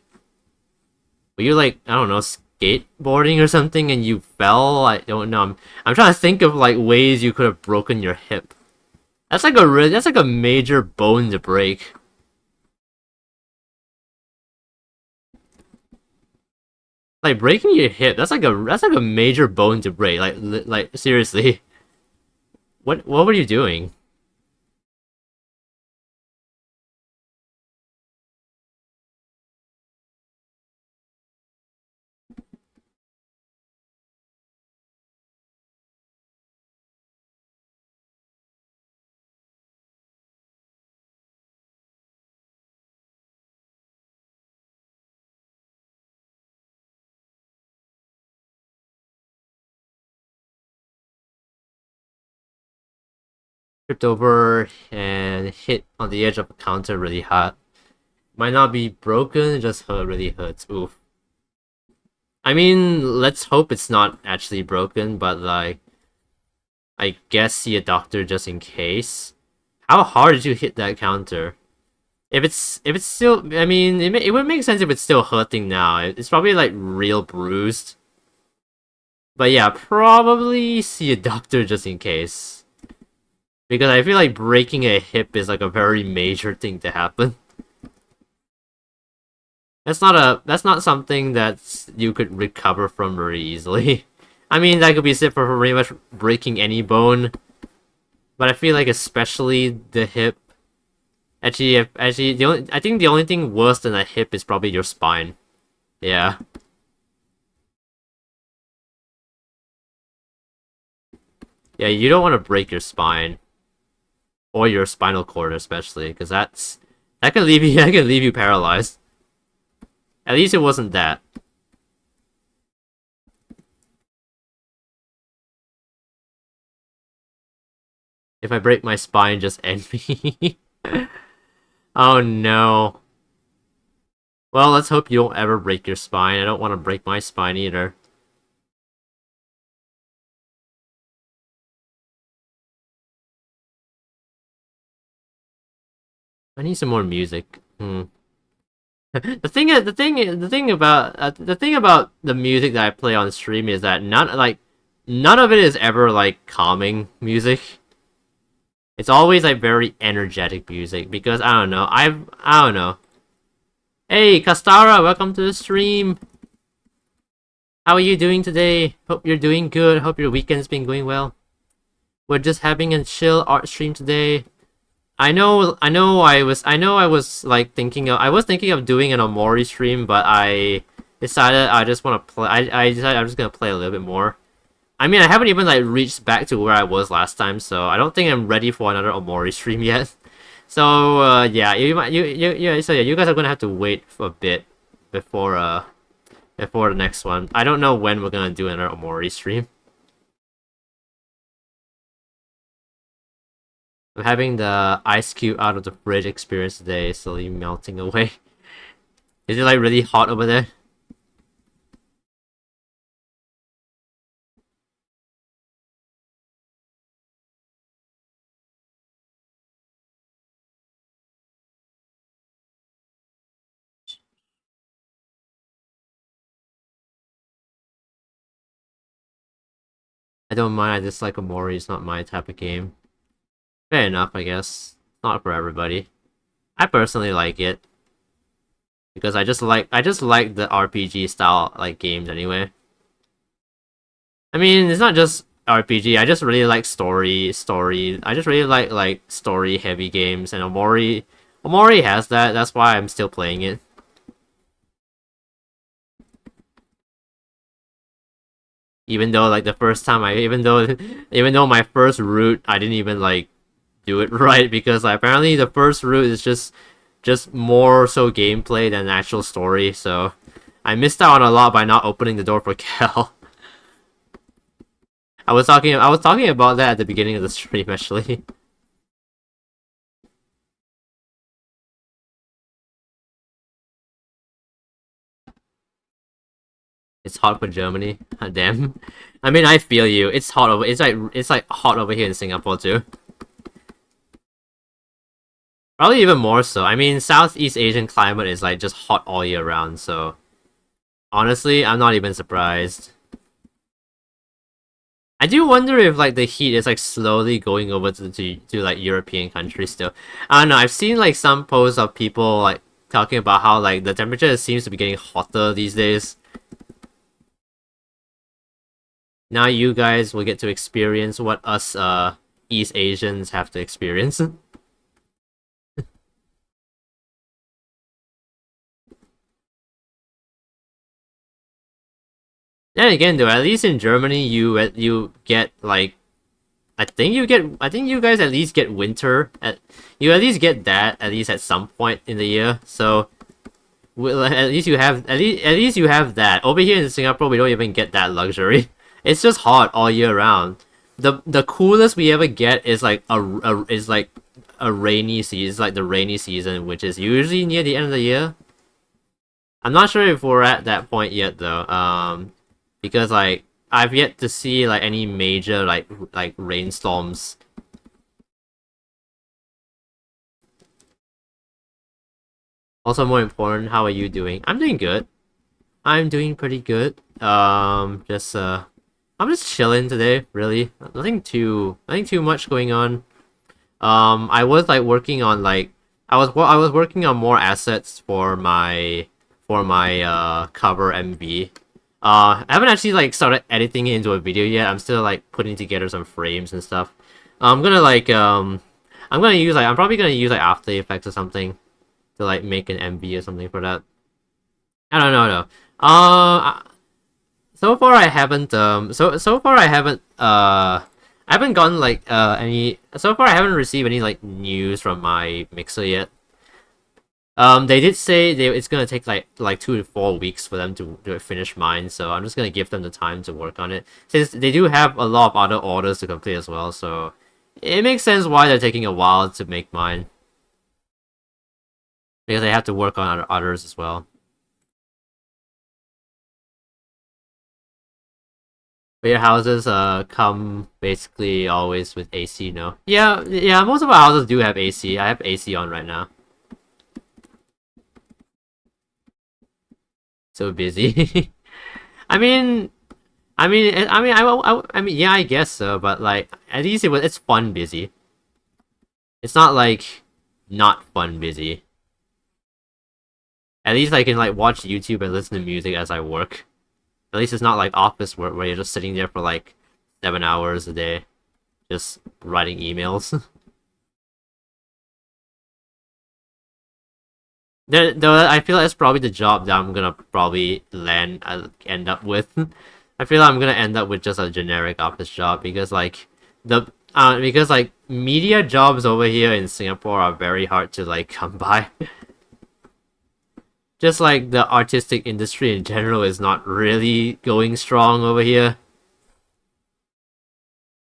I don't know, skateboarding or something and you fell? I don't know. I'm trying to think of like ways you could have broken your hip. That's like a major bone to break. Like breaking your hip, that's like a major bone to break. Like seriously. What were you doing? Tripped over and hit on the edge of a counter really hard. Might not be broken, it just really hurts. Oof. I mean, let's hope it's not actually broken, but like, I guess see a doctor just in case. How hard did you hit that counter? If it's still, I mean, it would make sense if it's still hurting now. It's probably like real bruised. But yeah, probably see a doctor just in case. Because I feel like breaking a hip is like a very major thing to happen. That's not something that you could recover from very easily. I mean, that could be said for pretty much breaking any bone. But I feel like especially the hip. Actually, I think the only thing worse than a hip is probably your spine. Yeah. Yeah, you don't want to break your spine. Or your spinal cord especially, because that can leave you that can leave you paralyzed. At least it wasn't that. If I break my spine, just end me. Oh no. Well, let's hope you don't ever break your spine. I don't want to break my spine either. I need some more music. The thing about the music that I play on stream is that none of it is ever like calming music. It's always like very energetic music because I don't know. I don't know. Hey, Kastara, welcome to the stream. How are you doing today? Hope you're doing good. Hope your weekend's been going well. We're just having a chill art stream today. I know I was like I was thinking of doing an Omori stream, but I decided I just want to play. I decided I'm just gonna play a little bit more. I mean, I haven't even like reached back to where I was last time, so I don't think I'm ready for another Omori stream yet. So yeah, so yeah, you guys are gonna have to wait for a bit before before the next one. I don't know when we're gonna do another Omori stream. I'm having the ice cube out of the fridge experience today, slowly melting away. Is it like really hot over there? I don't mind, I dislike Omori, it's not my type of game. Fair enough, I guess. Not for everybody. I personally like it because I just like the RPG style like games anyway. I mean, it's not just RPG. I just really like story. I just really like story heavy games, and Omori has that. That's why I'm still playing it. Even though like the first time even though my first route I didn't even like do it right because like, apparently the first route is just more so gameplay than actual story. So I missed out on a lot by not opening the door for Kel. I was talking about that at the beginning of the stream actually. It's hot for Germany. Damn. I mean, I feel you. It's hot over. It's like hot over here in Singapore too. Probably even more so. I mean, Southeast Asian climate is like just hot all year round. So honestly, I'm not even surprised. I do wonder if like the heat is like slowly going over to like European countries still. I don't know. I've seen like some posts of people like talking about how like the temperature seems to be getting hotter these days. Now you guys will get to experience what us East Asians have to experience. Then again, though, at least in Germany, you get like I think you guys at least get winter you at least get that at least at some point in the year. So well, at least you have that. Over here in Singapore, we don't even get that luxury. It's just hot all year round. The coolest we ever get is like a rainy season. It's like the rainy season, which is usually near the end of the year. I'm not sure if we're at that point yet though. Because like I've yet to see like any major like rainstorms. Also, more important, how are you doing? I'm doing good. I'm doing pretty good. I'm just chilling today. Really, nothing too much going on. I was like working on like I was working on more assets for my cover MV. I haven't actually like started editing it into a video yet. I'm still like putting together some frames and stuff. I'm gonna like I'm probably gonna use like After Effects or something to like make an MV or something for that. I don't know though. So far I haven't so far I haven't gotten like any so far I haven't received any like news from my mixer yet. They did say it's gonna take like 2 to 4 weeks for them to finish mine, so I'm just gonna give them the time to work on it. Since they do have a lot of other orders to complete as well, so it makes sense why they're taking a while to make mine. Because they have to work on others as well. But your houses come basically always with AC, no? Yeah, most of our houses do have AC. I have AC on right now. So busy. I mean, yeah, I guess so. But like, at least it's fun busy. It's not like not fun busy. At least I can like watch YouTube and listen to music as I work. At least it's not like office work where you're just sitting there for like 7 hours a day, just writing emails. Though I feel that's probably the job that I'm gonna probably end up with. I feel like I'm gonna end up with just a generic office job because like because like media jobs over here in Singapore are very hard to like come by. Just like the artistic industry in general is not really going strong over here.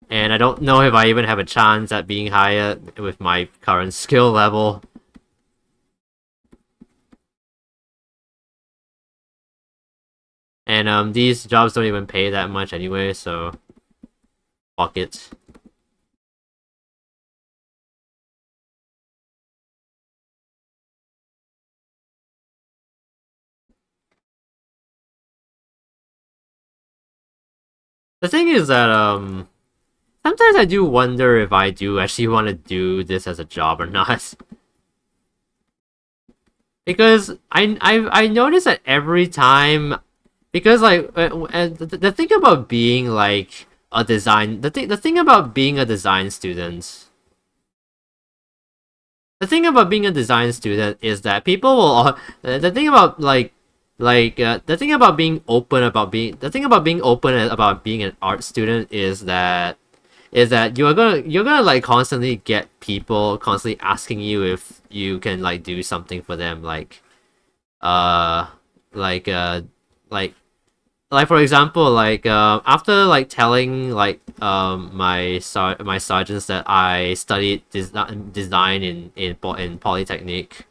And I don't know if I even have a chance at being hired with my current skill level. And these jobs don't even pay that much anyway, so fuck it. The thing is that sometimes I do wonder if I do actually want to do this as a job or not. because I noticed that every time, because like the thing about being like a design the thing about being a design student, the thing about being a design student is that people will the thing about the thing about being open about being the thing about being open about being an art student is that you're gonna like constantly get people constantly asking you if you can like do something for them, uh like uh like like for example, after like telling my sergeants that I studied design in polytechnic,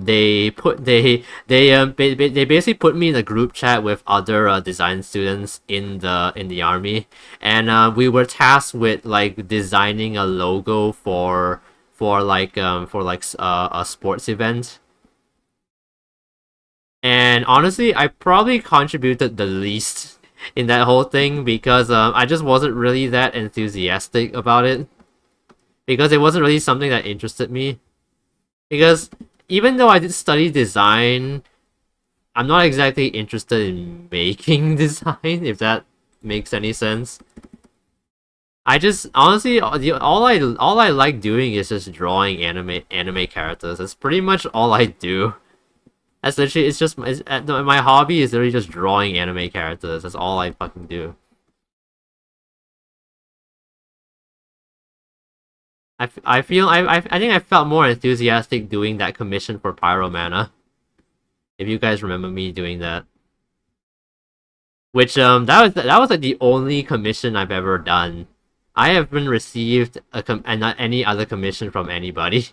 they basically put me in a group chat with other design students in the army, and we were tasked with like designing a logo a sports event. And honestly, I probably contributed the least in that whole thing because I just wasn't really that enthusiastic about it, because it wasn't really something that interested me. Because even though I did study design, I'm not exactly interested in making design, if that makes any sense. I just honestly all I like doing is just drawing anime characters. That's pretty much all I do. That's literally, no, my hobby is literally just drawing anime characters. That's all I fucking do. I feel I think I felt more enthusiastic doing that commission for Pyromana. If you guys remember me doing that, which that was like the only commission I've ever done. I haven't received and not any other commission from anybody.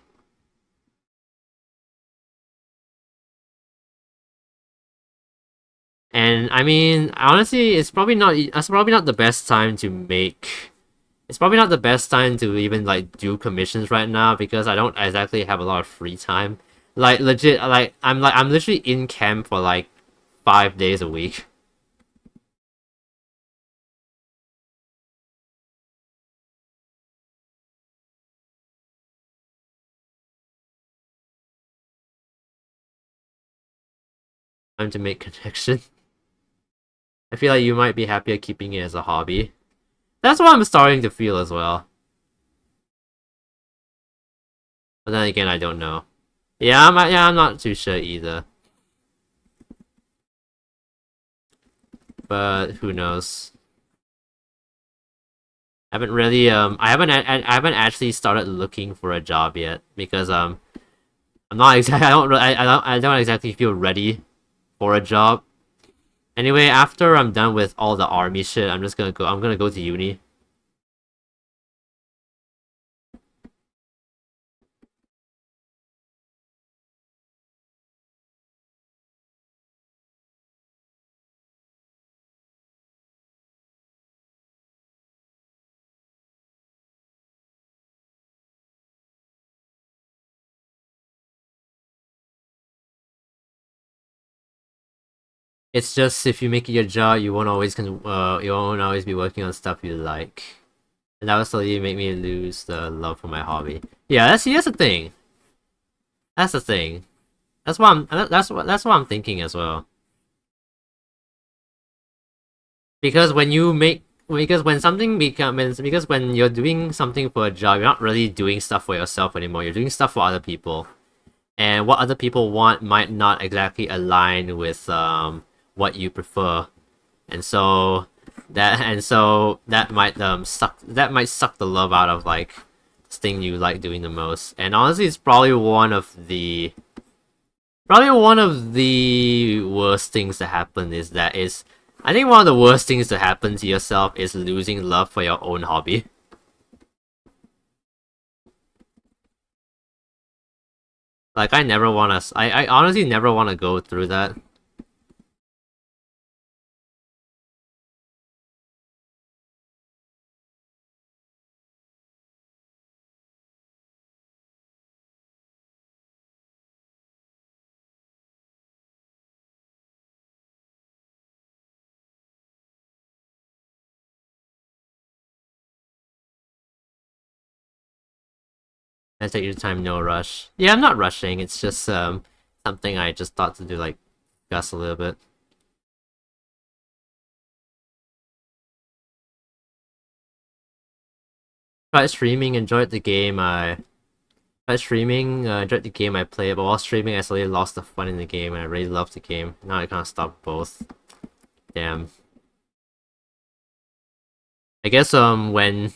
And I mean, honestly, it's probably not the best time to make it's probably not the best time to even like do commissions right now because I don't exactly have a lot of free time. Like legit, I'm literally in camp for like 5 days a week. Time to make connection. I feel like you might be happier keeping it as a hobby. That's what I'm starting to feel as well. But then again, I don't know. I'm not too sure either. But who knows? I haven't actually started looking for a job yet because I'm not exactly I don't exactly feel ready for a job. Anyway, after I'm done with all the army shit, I'm gonna go to uni. It's just if you make it your job, you won't always be working on stuff you like. And that will slowly make me lose the love for my hobby. Yeah, that's the thing. That's the thing. That's what I'm thinking as well. Because when you make because when something becomes because when you're doing something for a job, you're not really doing stuff for yourself anymore. You're doing stuff for other people. And what other people want might not exactly align with what you prefer, and so that might suck the love out of like this thing you like doing the most. And honestly, it's probably one of the worst things to happen is I think one of the worst things to happen to yourself is losing love for your own hobby. Like I honestly never want to go through that. I take your time, no rush. Yeah, I'm not rushing. It's just something I just thought to do, like, discuss a little bit. Tried streaming, enjoyed the game. I tried streaming, enjoyed the game I played, but while streaming, I suddenly lost the fun in the game, and I really loved the game. Now I kind of stopped both. Damn. I guess when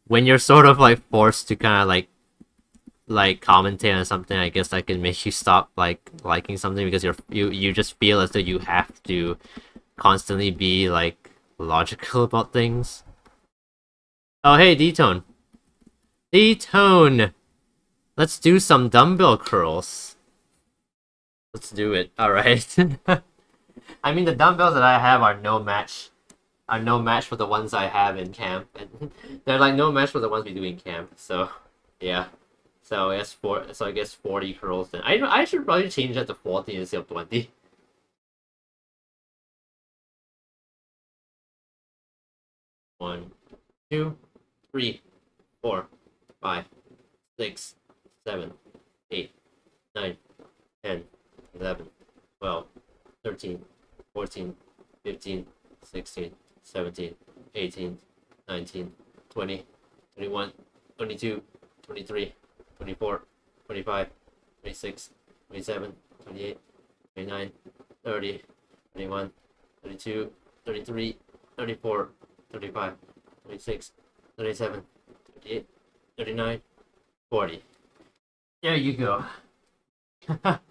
you're sort of like forced to kind of like commentate on something, I guess that can make you stop like liking something because you just feel as though you have to constantly be like logical about things. Oh hey, D-Tone. D-Tone! Let's do some dumbbell curls. Let's do it. Alright. I mean the dumbbells that I have are no match for the ones I have in camp, and they're like no match for the ones we do in camp. So yeah. So I guess 40 curls then. I should probably change that to 40 instead of 20. One, two, 3, 4, 5, 6, 7, 8, 9, 10, 11, 12, 13, 14, 15, 16, 17, 18, 19, 20, 21, 22, 23, 24, 25, 26, 27, 28, 29, 30, 31, 32, 33, 34, 35, 36, 37, 38, 39, 40. There you go.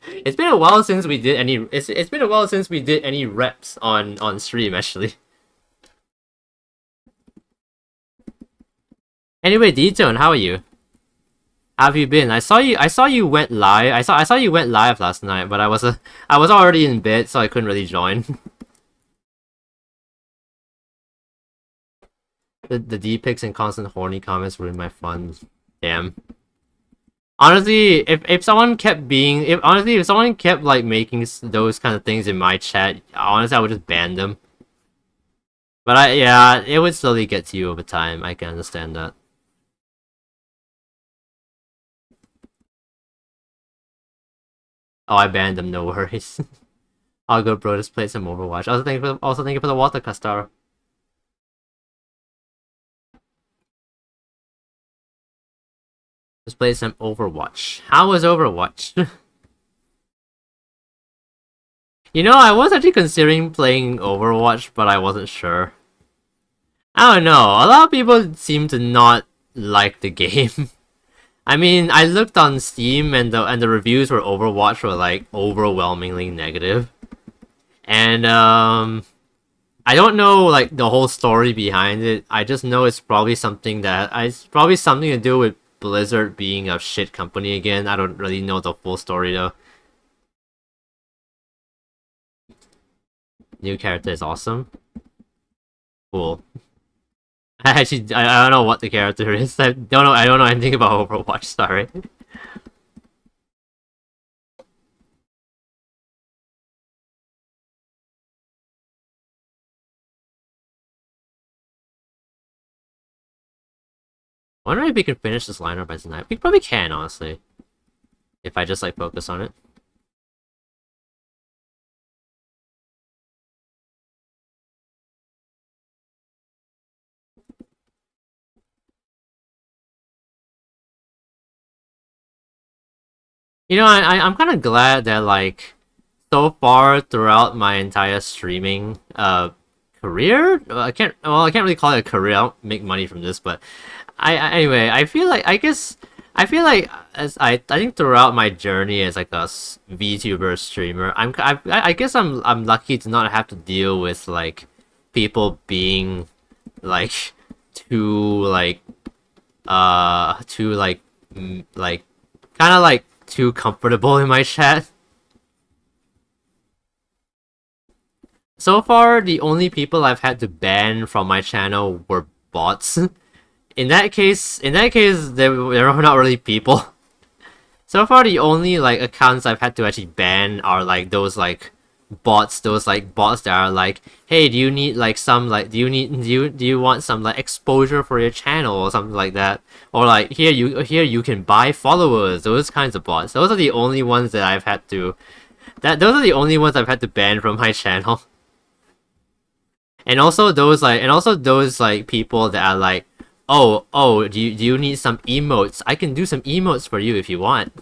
It's been a while since we did any. It's been a while since we did any reps on stream actually. Anyway, D-Tone, how are you? How have you been? I saw you went live. I saw you went live last night, but I was already in bed, so I couldn't really join. The D-pics and constant horny comments ruined my fun. Damn. Honestly, if someone kept if someone kept like making those kind of things in my chat, honestly, I would just ban them. But yeah, it would slowly get to you over time. I can understand that. Oh, I banned them. No worries. I'll go, bro. Just play some Overwatch. Also thank you for the water, Castar. Just play some Overwatch. How was Overwatch? You know, I was actually considering playing Overwatch, but I wasn't sure. I don't know. A lot of people seem to not like the game. I mean, I looked on Steam and the reviews for Overwatch were like overwhelmingly negative. And I don't know like the whole story behind it. I just know it's probably something to do with Blizzard being a shit company again. I don't really know the full story though. New character is awesome. Cool. I don't know what the character is. I don't know anything about Overwatch, sorry. I wonder if we can finish this lineup by tonight. We probably can, honestly. If I just like focus on it. You know, I'm kind of glad that like so far throughout my entire streaming career, I can't really call it a career. I don't make money from this, but anyway, I feel like I think throughout my journey as like a VTuber streamer, I guess I'm lucky to not have to deal with like people being like too like like kind of like too comfortable in my chat. So far, the only people I've had to ban from my channel were bots. In that case, they're not really people. So far, the only like accounts I've had to actually ban are like those bots that are like, hey, do you need like some like do you want some like exposure for your channel or something like that, or like here you can buy followers. Those kinds of bots. Those are the only ones that I've had to those are the only ones I've had to ban from my channel. And also those like people that are like, oh, do you need some emotes? I can do some emotes for you if you want.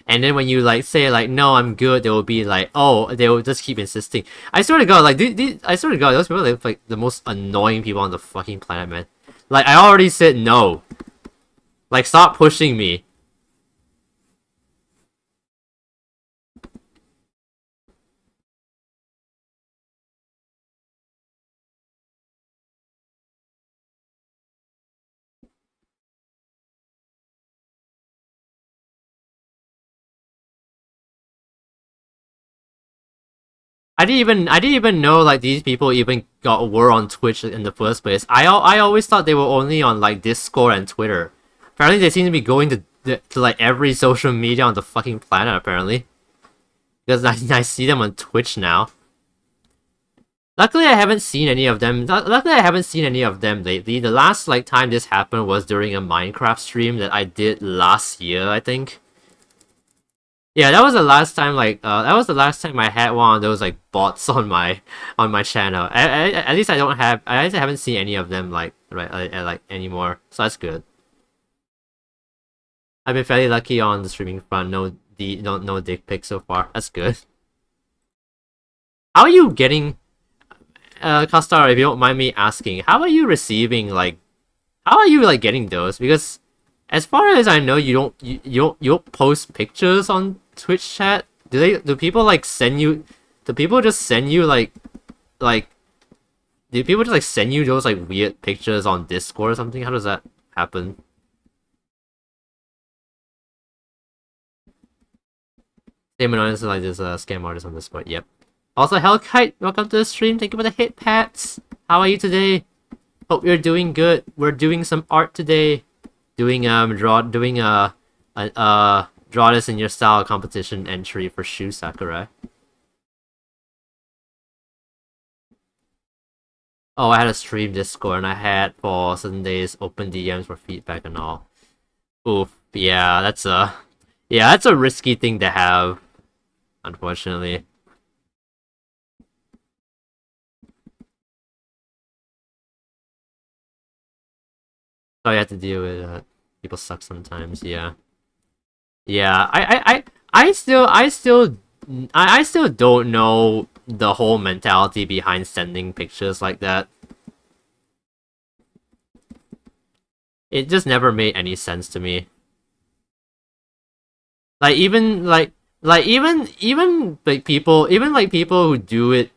And then when you like say like no, I'm good, they will be like, oh, they will just keep insisting. I swear to God, like I swear to God, those people are like the most annoying people on the fucking planet, man. Like I already said no. Like stop pushing me. I didn't even know like these people even were on Twitch in the first place. I always thought they were only on like Discord and Twitter. Apparently they seem to be going to like every social media on the fucking planet apparently. Because I see them on Twitch now. Luckily I haven't seen any of them. Luckily I haven't seen any of them lately. The last like time this happened was during a Minecraft stream that I did last year, I think. Yeah, that was the last time. That was the last time I had one of those like bots on my channel. At least I don't have. I haven't seen any of them like anymore. So that's good. I've been fairly lucky on the streaming front. No dick pics so far. That's good. How are you getting, Kastar? If you don't mind me asking, how are you receiving like? How are you like getting those? Because as far as I know, you don't post pictures on Twitch chat. Do people like send you? Do people just send you like? Do people just like send you those like weird pictures on Discord or something? How does that happen? Same annoyance like this scam artist on Discord. Yep. Also, Hellkite, welcome to the stream. Thank you for the hit pats. How are you today? Hope you're doing good. We're doing some art today. Doing draw this in your style competition entry for Shu Sakurai. Oh, I had a stream Discord and I had for certain days open DMs for feedback and all. Oof, yeah, that's a risky thing to have, unfortunately. So you have to deal with people suck sometimes, yeah. Yeah, I still don't know the whole mentality behind sending pictures like that. It just never made any sense to me. Like even people who do it,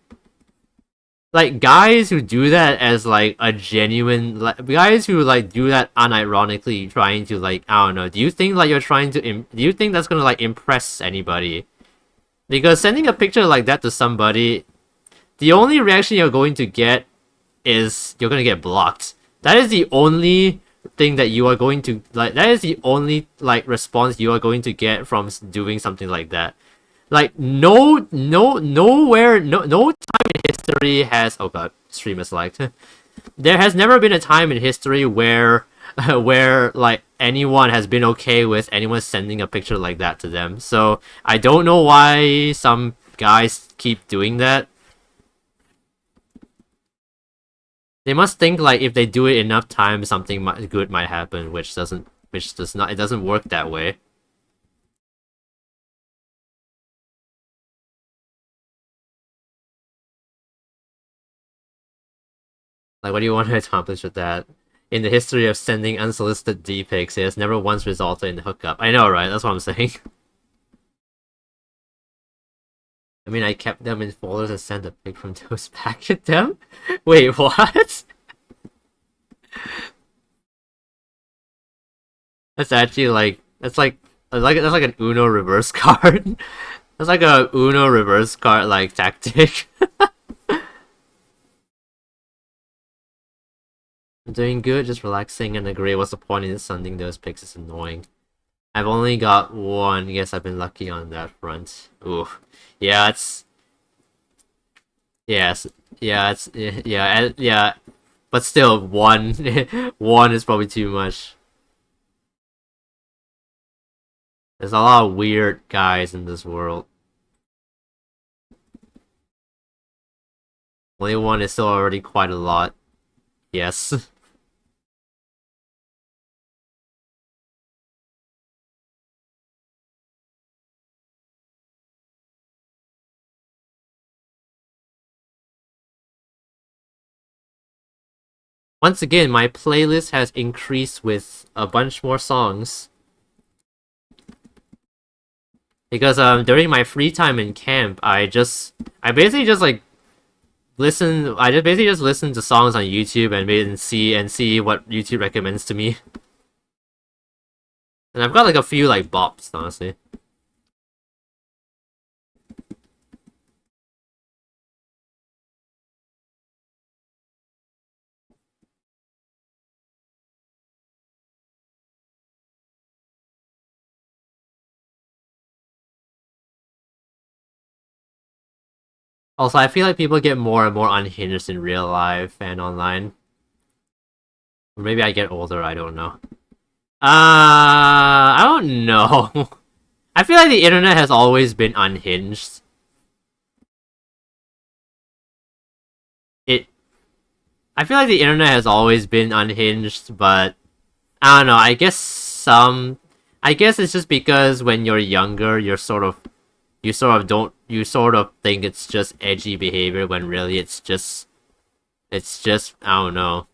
like guys who do that as like a genuine, like guys who like do that unironically trying to like, I don't know, do you think like you're trying to do you think that's gonna like impress anybody? Because sending a picture like that to somebody, the only reaction you're going to get is you're gonna get blocked. That is the only thing that you are going to like. That is the only like response you are going to get from doing something like that. Like nowhere, no time in history has. Oh god, stream is liked. There has never been a time in history where where like anyone has been okay with anyone sending a picture like that to them. So I don't know why some guys keep doing that. They must think like if they do it enough times, something good might happen, which does not. It doesn't work that way. Like, what do you want to accomplish with that? In the history of sending unsolicited D-pics, it has never once resulted in a hookup. I know, right? That's what I'm saying. I mean, I kept them in folders and sent a pic from those back at them? Wait, what? That's actually like... That's like an Uno reverse card. That's like a Uno reverse card, like, tactic. I'm doing good, just relaxing and agree. What's the point in sending those pics? It's annoying. I've only got one. Yes, I've been lucky on that front. Ooh. Yeah, it's... Yes. Yeah, it's... Yeah, yeah. But still, one... one is probably too much. There's a lot of weird guys in this world. Only one is still already quite a lot. Yes. Once again, my playlist has increased with a bunch more songs. Because during my free time in camp, I basically just like listen to songs on YouTube and see what YouTube recommends to me. And I've got like a few like bops, honestly. Also, I feel like people get more and more unhinged in real life and online. Or maybe I get older, I don't know. I don't know. I feel like the internet has always been unhinged. It I feel like the internet has always been unhinged, but I don't know, I guess it's just because when you're younger, you sort of think it's just edgy behavior when really it's just I don't know.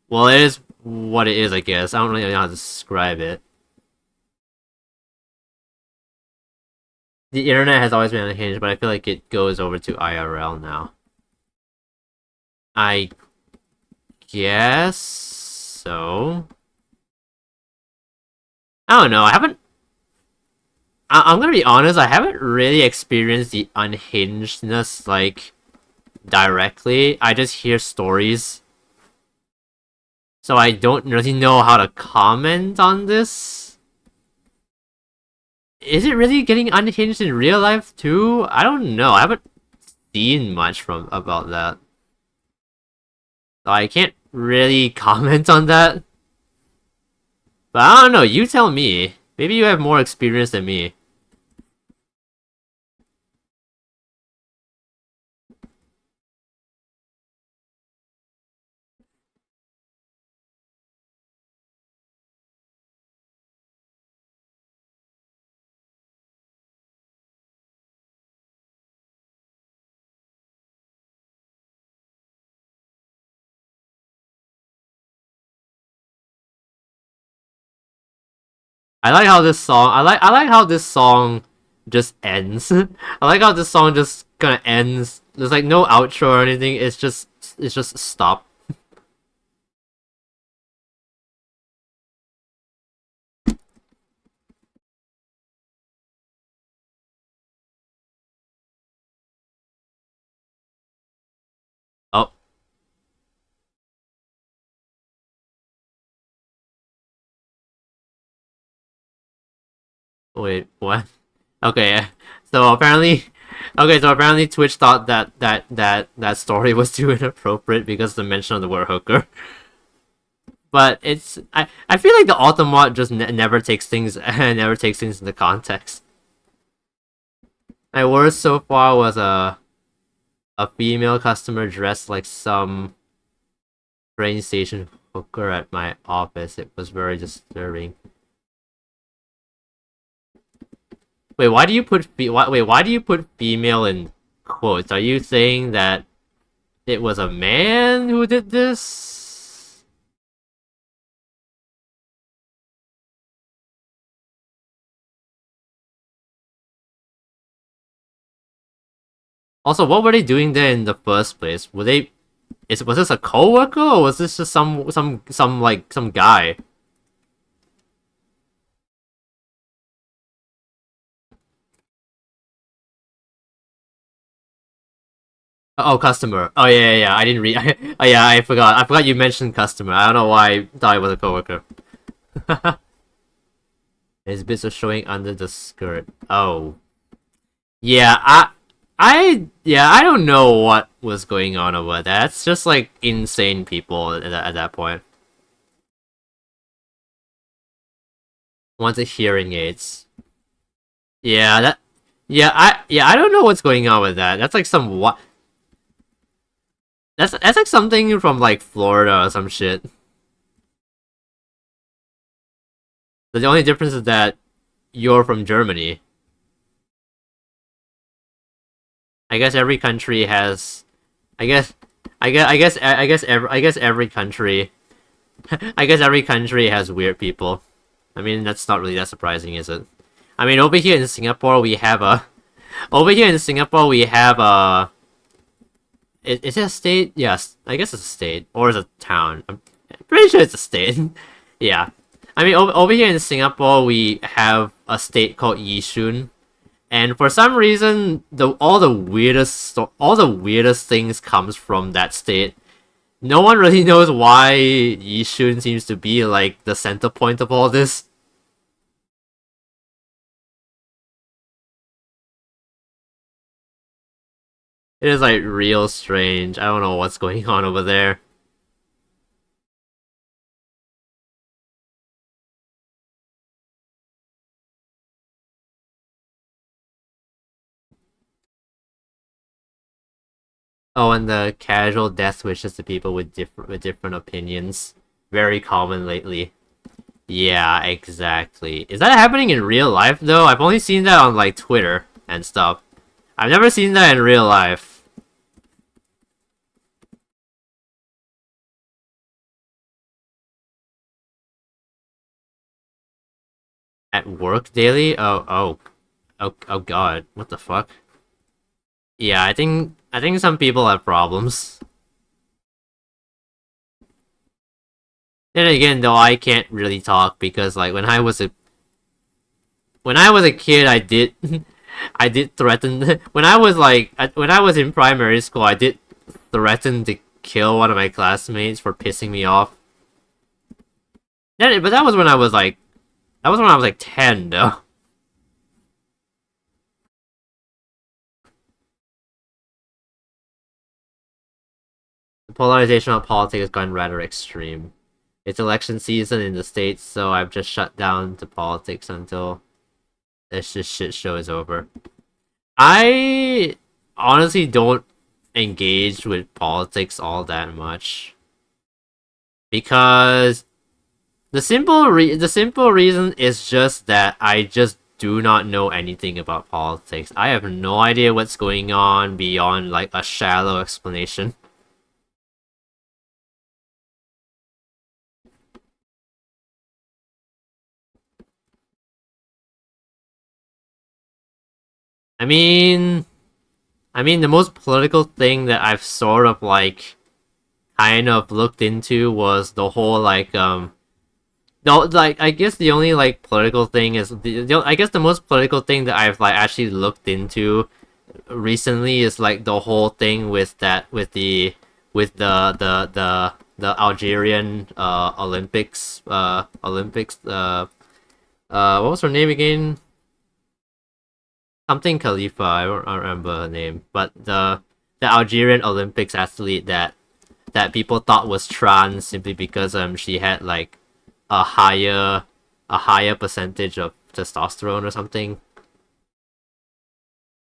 Well, it is what it is, I guess. I don't really know how to describe it. The internet has always been unhinged, but I feel like it goes over to IRL now. I guess so. I don't know. I'm gonna be honest. I haven't really experienced the unhingedness like directly. I just hear stories, so I don't really know how to comment on this. Is it really getting unhinged in real life too? I don't know. I haven't seen much from about that. So I can't really comment on that. But I don't know, you tell me. Maybe you have more experience than me. I like how this song just ends. I like how this song just kinda ends. There's like no outro or anything, it's just stop. Oh, wait, what? Okay, so apparently Twitch thought that story was too inappropriate because of the mention of the word hooker. But I feel like the Automod just never takes things never takes things into context. My worst so far was a female customer dressed like some train station hooker at my office. It was very disturbing. Wait, why do you put why do you put female in quotes? Are you saying that it was a man who did this? Also, what were they doing there in the first place? Was this a coworker or was this just some guy? Oh, customer. Oh yeah. I didn't read. Oh yeah, I forgot. I forgot you mentioned customer. I don't know why I thought it was a coworker. His bits are showing under the skirt. Oh. Yeah, I don't know what was going on over that. It's just like insane people at that point. Wanted hearing aids. Yeah, I don't know what's going on with that. That's like some what That's like something from like Florida or some shit. The only difference is that you're from Germany. I guess every country has. I guess. I guess every country. I guess every country has weird people. I mean, that's not really that surprising, is it? I mean, over here in Singapore, we have a. Over here in Singapore, we have a. Is it a state? Yes, I guess it's a state or it's a town. I'm pretty sure it's a state. Yeah, I mean, over here in Singapore, we have a state called Yishun, and for some reason, all the weirdest things comes from that state. No one really knows why Yishun seems to be like the center point of all this. It is like real strange. I don't know what's going on over there. Oh, and the casual death wishes to people with different opinions. Very common lately. Yeah, exactly. Is that happening in real life though? I've only seen that on like Twitter and stuff. I've never seen that in real life. At work daily? Oh god. What the fuck? Yeah, I think some people have problems. Then again though, I can't really talk because like when I was a kid I did I did threaten when I was in primary school I did threaten to kill one of my classmates for pissing me off. But that was when I was like 10 though. The polarization of politics has gone rather extreme. It's election season in the States, so I've just shut down to politics until this shit show is over. I honestly don't engage with politics all that much because the simple reason is just that I just do not know anything about politics. I have no idea what's going on beyond like a shallow explanation. I mean, the most political thing that I've sort of like kind of looked into was the whole like no, like I guess the only like political thing is I guess the most political thing that I've like actually looked into recently is like the whole thing with that with the Algerian Olympics what was her name again? Something Khalifa. I don't remember her name, but the Algerian Olympics athlete that people thought was trans simply because she had like a higher a higher percentage of testosterone or something.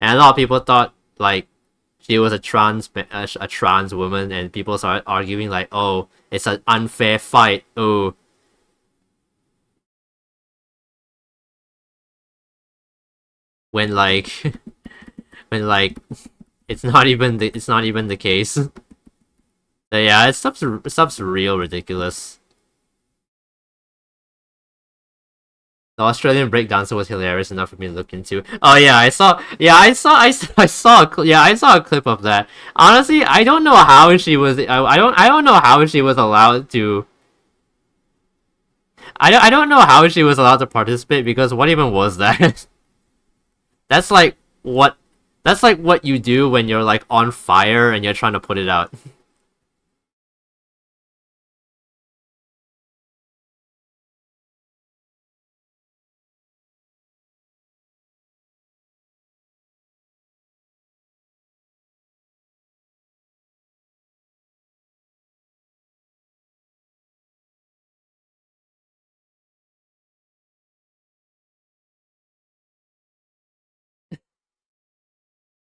And a lot of people thought like she was a trans woman, and people started arguing like, "Oh, it's an unfair fight." Oh, when like when like it's not even the case. So yeah, stuff's real ridiculous. The Australian breakdancer was hilarious enough for me to look into. Oh yeah, I saw a clip of that. Honestly, I don't know how she was. I don't know how she was allowed to. I don't know how she was allowed to participate because what even was that? That's like what that's like what you do when you're like on fire and you're trying to put it out.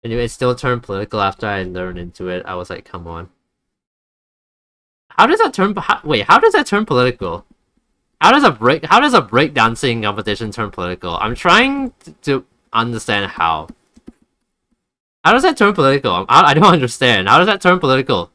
Anyway, it still turned political after I learned into it. I was like, come on. How does that turn? Wait, how does that turn political? How does a breakdancing competition turn political? I'm trying to understand how. How does that turn political? I don't understand. How does that turn political?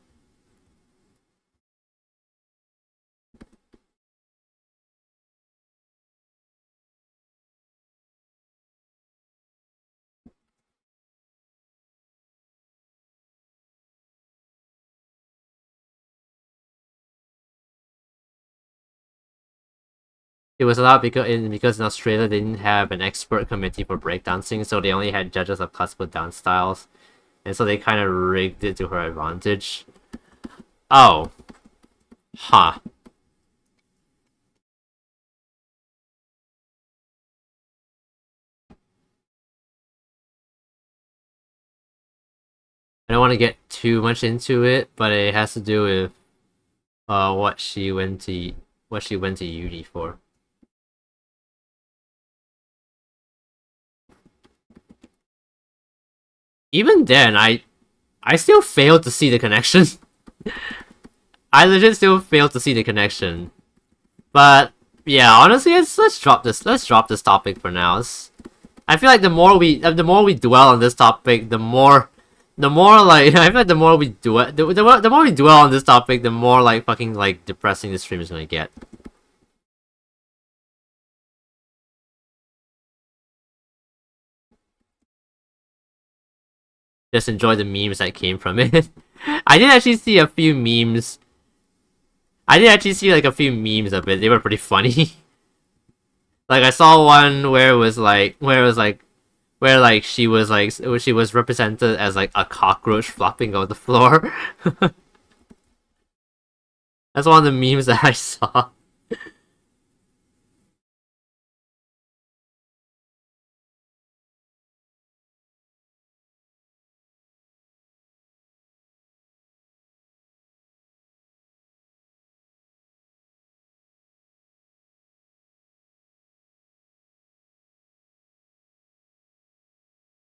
It was allowed because in Australia they didn't have an expert committee for breakdancing, so they only had judges of classical dance styles, and so they kind of rigged it to her advantage. Oh. Huh. I don't want to get too much into it, but it has to do with what she went to uni for. Even then, I still failed to see the connection. I legit still failed to see the connection. But yeah, honestly, let's drop this. Let's drop this topic for now. I feel like the more we dwell on this topic, the more like I feel like the more we do it, the more we dwell on this topic, the more like fucking like depressing the stream is gonna get. Just enjoy the memes that came from it. I did actually see a few memes. I did actually see like a few memes of it. They were pretty funny. Like I saw one where it was like she was represented as like a cockroach flopping on the floor. That's one of the memes that I saw.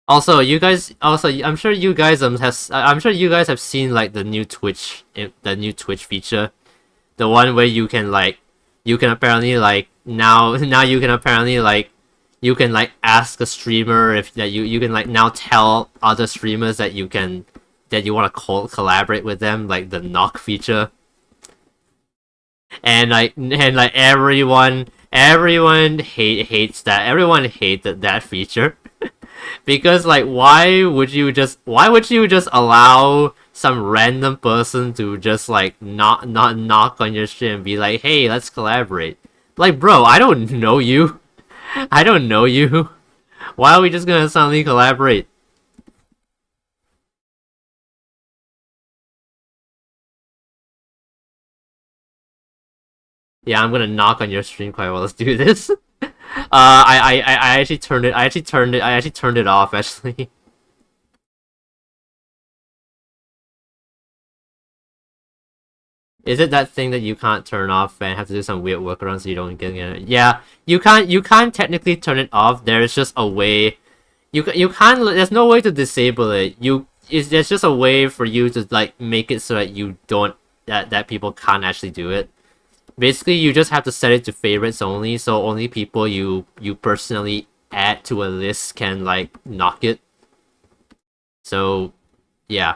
Also, I'm sure you guys have seen like the new Twitch feature, the one where you can apparently like now you can apparently like ask a streamer if that you can like now tell other streamers that you want to collaborate with them, like the knock feature, and everyone hates that. Everyone hated that feature. Because like why would you just allow some random person to just like not knock on your stream and be like, hey, let's collaborate? Like, bro, I don't know you. I don't know you. Why are we just gonna suddenly collaborate? Yeah, I'm gonna knock on your stream quite well. Let's do this. I actually turned it off actually. Is it that thing that you can't turn off and have to do some weird workaround so you don't get it? Yeah, you can't technically turn it off. There's just a way. You can't. There's no way to disable it. There's just a way for you to like make it so that you don't that people can't actually do it. Basically, you just have to set it to favorites only, so only people you personally add to a list can like knock it. So, yeah.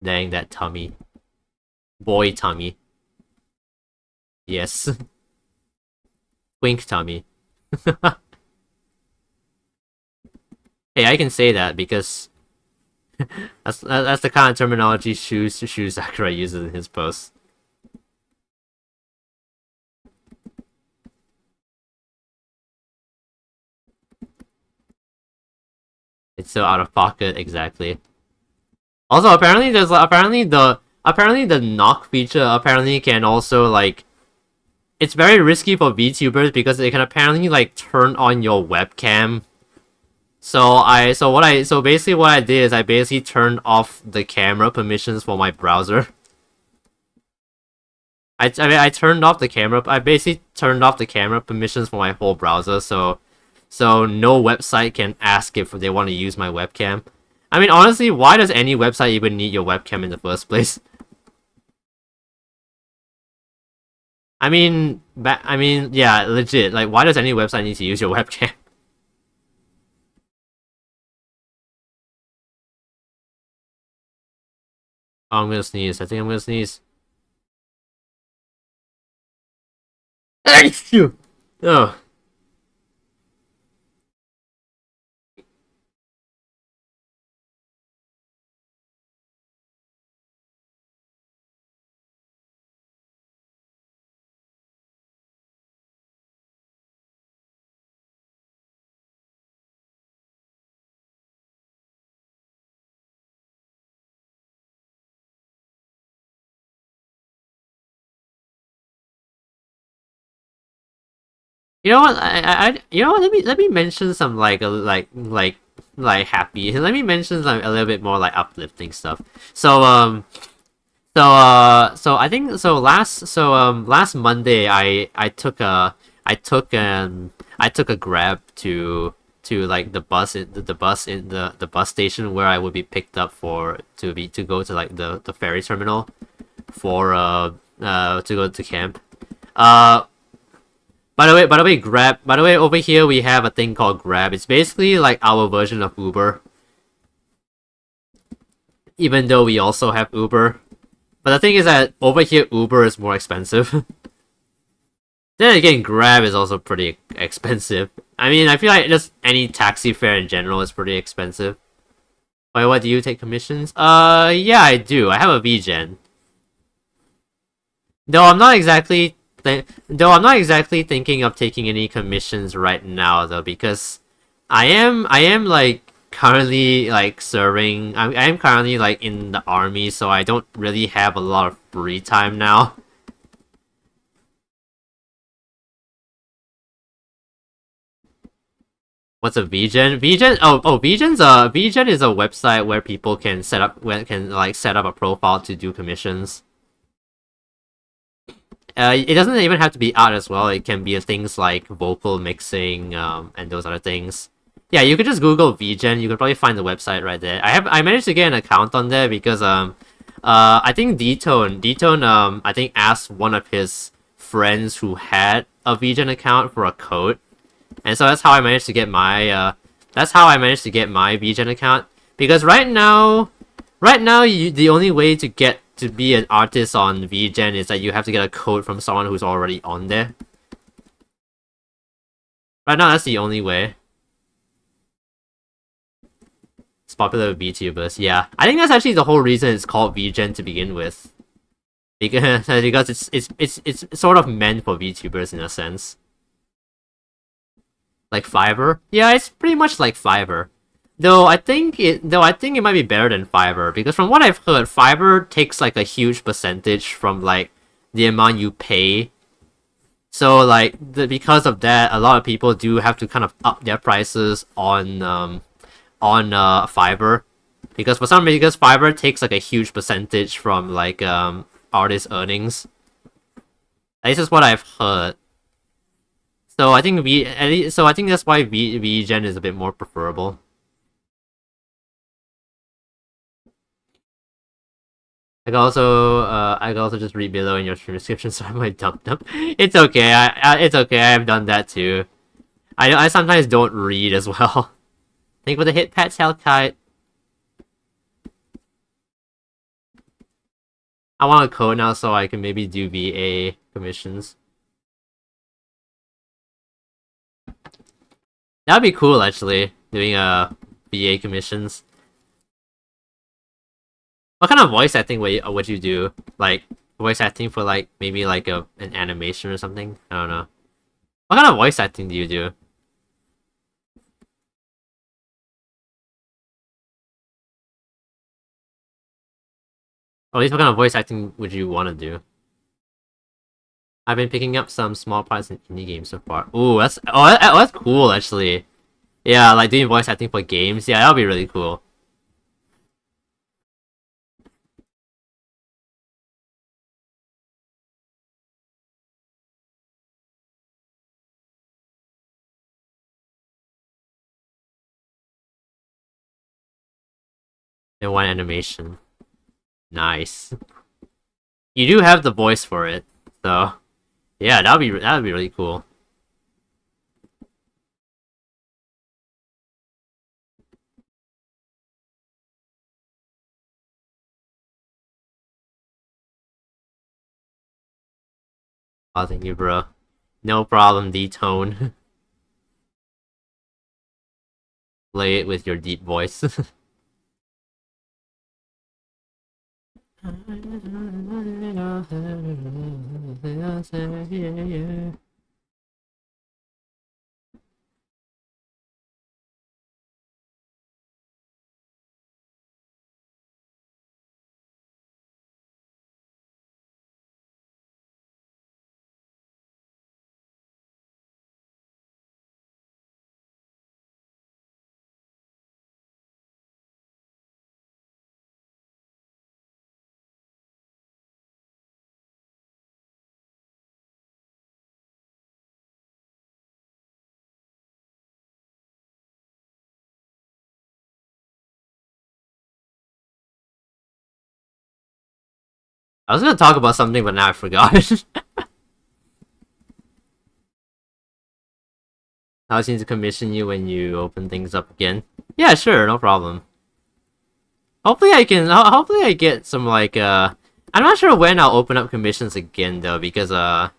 Dang, that tummy. Boy tummy. Yes. Twink tummy. Hey, I can say that because that's the kind of terminology Shu Sakurai uses in his posts. It's so out of pocket, exactly. Also, apparently the knock feature apparently can also like, it's very risky for VTubers because it can apparently like turn on your webcam. So basically what I did is I basically turned off the camera permissions for my browser. I basically turned off the camera permissions for my whole browser, so so no website can ask if they want to use my webcam. I mean, honestly, why does any website even need your webcam in the first place? Yeah, legit. Like, why does any website need to use your webcam? Oh, I'm gonna sneeze. I think I'm gonna sneeze. Achoo! Oh. You know what? you know what? Let me mention some like happy. Let me mention some a little bit more like uplifting stuff. So I think last Monday I took a grab to like the bus in the bus station where I would be picked up for to go to like the ferry terminal for to go to camp. Uh by the way, over here we have a thing called Grab. It's basically like our version of Uber, even though we also have Uber. But the thing is that over here Uber is more expensive. Then again, Grab is also pretty expensive. I mean, I feel like just any taxi fare in general is pretty expensive. Why, what do you take commissions? Yeah, I do. I have a VGen. Though I'm not exactly though I'm not exactly thinking of taking any commissions right now though, because I am like currently like serving. I am currently like in the army, so I don't really have a lot of free time now. What's a VGen? VGen? VGen is a website where people can set up a profile to do commissions. It doesn't even have to be art as well. It can be things like vocal mixing, and those other things. Yeah, you could just Google VGen. You could probably find the website right there. I managed to get an account on there because I think D-Tone I think asked one of his friends who had a VGen account for a code, and so that's how I managed to get my VGen account. Because right now the only way to get to be an artist on VGen is that you have to get a code from someone who's already on there. Right now that's the only way. It's popular with VTubers, yeah. I think that's actually the whole reason it's called VGen to begin with. Because it's sort of meant for VTubers in a sense. Like Fiverr? Yeah, it's pretty much like Fiverr. Though I think it might be better than Fiverr, because from what I've heard, Fiverr takes like a huge percentage from like the amount you pay. So like because of that, a lot of people do have to kind of up their prices on Fiverr. Because Fiverr takes like a huge percentage from like artist earnings. This is what I've heard. So I think that's why VGen is a bit more preferable. I can also just read below in your stream description, so I might dump them. It's okay. It's okay. I've done that too. I sometimes don't read as well. Think with a hit Pat Kite. I want a code now so I can maybe do VA commissions. That'd be cool actually, doing VA commissions. What kind of voice acting would you do? Like voice acting for like maybe like an animation or something? I don't know. What kind of voice acting do you do? Or at least what kind of voice acting would you want to do? I've been picking up some small parts in indie games so far. Ooh, that's cool actually. Yeah, like doing voice acting for games. Yeah, that'll be really cool. and one animation. Nice. You do have the voice for it, so yeah, that'd be really cool. Oh, thank you, bro. No problem, D-Tone. Play it with your deep voice. I was gonna talk about something, but now I forgot. I was going to commission you when you open things up again. Yeah, sure, no problem. Hopefully I can. Hopefully I get some like. I'm not sure when I'll open up commissions again though, because I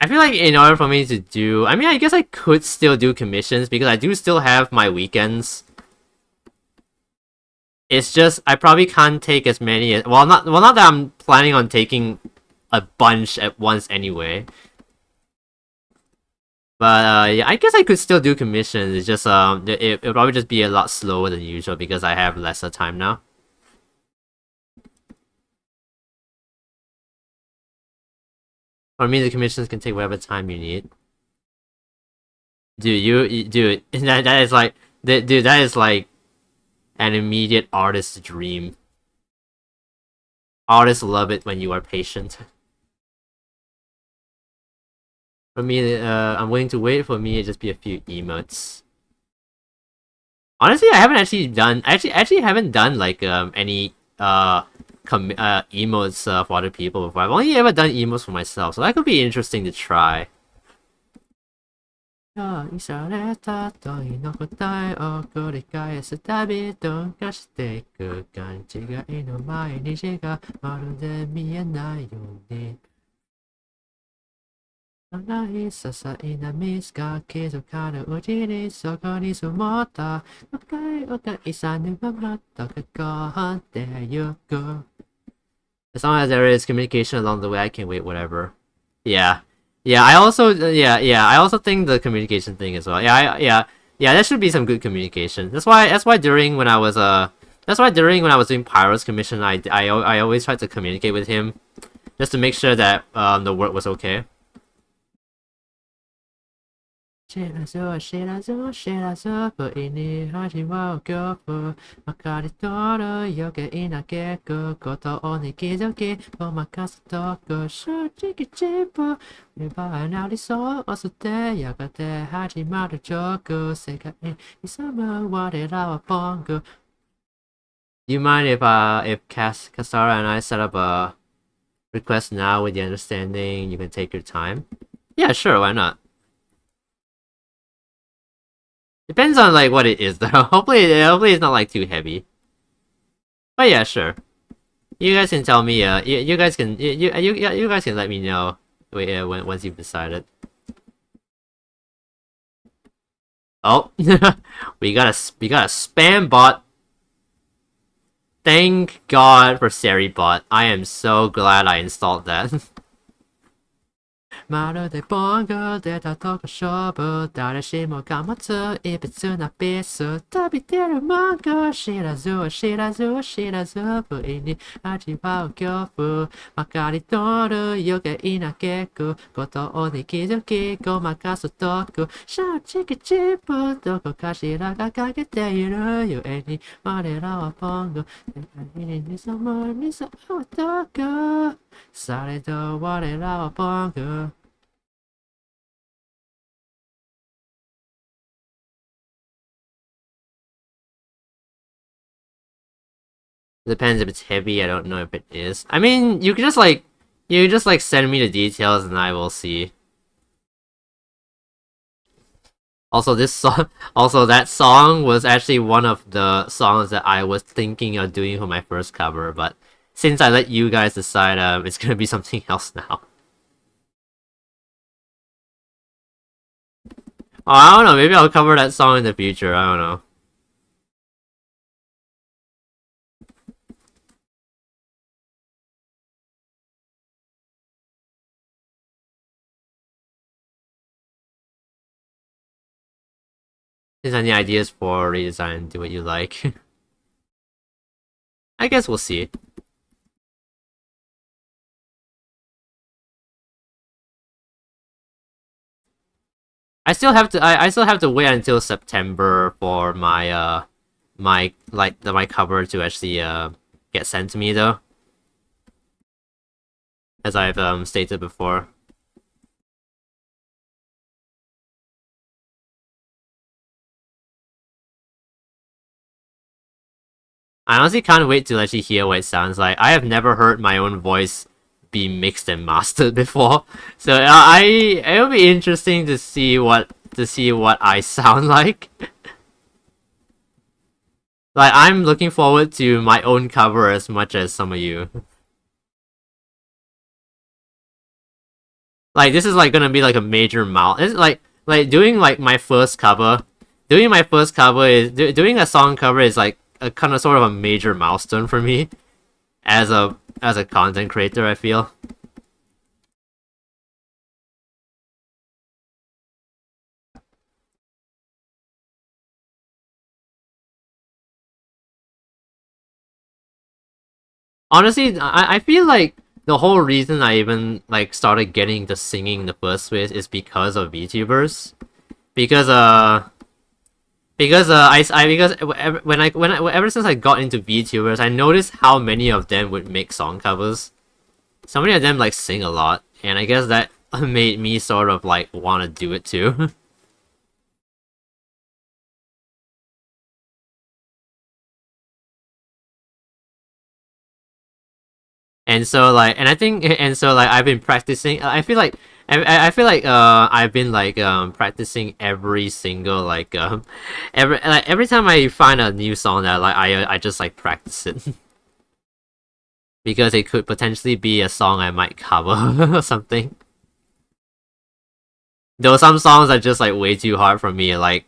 feel like in order for me to do, I mean, I guess I could still do commissions because I do still have my weekends. It's just I probably can't take as many as not that I'm planning on taking a bunch at once anyway. But yeah, I guess I could still do commissions. It's just it'll probably just be a lot slower than usual because I have lesser time now. For me, the commissions can take whatever time you need. Dude, that is like, dude, that is like an immediate artist's dream. Artists love it when you are patient. For me, I'm willing to wait. For me, it just be a few emotes. Honestly, I haven't actually done. Actually haven't done like any emotes for other people before. I've only ever done emotes for myself, so that could be interesting to try. 愛された問いの答えを繰り返すたび鈍化していく勘違いの毎日がまるで見えないように長い些細なミスが気づかぬうちにそこに積もった深い深いさぬままと関わってゆく As long as there is communication along the way, I can wait whatever. Yeah. Yeah, I also I also think the communication thing as well. Yeah, there should be some good communication. That's why during when I was doing Pyro's commission, I always tried to communicate with him just to make sure that the work was okay. 知らずは知らずは知らず不意に始まる恐怖まかり通る余計な結果ことに気づきごまかすとく正直自分見栄えなりそうを捨てやがて始まるジョーク世界に潜む我らはポング Do you mind if Kasara and I set up a request now with the understanding you can take your time? Yeah, sure, why not? Depends on like what it is though. Hopefully it's not like too heavy. But yeah, sure. You guys can tell me. You guys can you guys can let me know when once you've decided. Oh, we got a spam bot. Thank God for Seribot. I am so glad I installed that. まるでボンゴ出たとこ勝負誰しもが持ついびつなピース飛び出るモンゴ知らずは知らずは知らず不意に味わう恐怖まかり通る余計な結果ことに気づきごまかすとく正直自分どこかしらが欠けているゆえに我らはボンゴ世界に染む水をとくされど我らはボンゴ Depends if it's heavy. I don't know if it is. I mean, you just like send me the details and I will see. Also, this song, also that song was actually one of the songs that I was thinking of doing for my first cover, but since I let you guys decide, it's gonna be something else now. Oh, I don't know. Maybe I'll cover that song in the future. I don't know. If there's any ideas for redesign, do what you like. I guess we'll see. I still have to wait until September for my cover to actually get sent to me though, as I've stated before. I honestly can't wait to actually hear what it sounds like. I have never heard my own voice be mixed and mastered before, so it'll be interesting to see what I sound like. Like I'm looking forward to my own cover as much as some of you. Like this is like gonna be like a major mile. It's like doing like my first cover. Doing my first cover is doing a song cover is like a kind of sort of a major milestone for me as a content creator. I feel. Honestly, I feel like the whole reason I even like started getting the singing in the first place is because of VTubers. Because ever since I got into VTubers, I noticed how many of them would make song covers. So many of them like sing a lot, and I guess that made me sort of like want to do it too. And I think, and so like I've been practicing. I feel like I feel like I've been like practicing every single every time I find a new song that like I just like practice it because it could potentially be a song I might cover or something. Though some songs are just like way too hard for me, like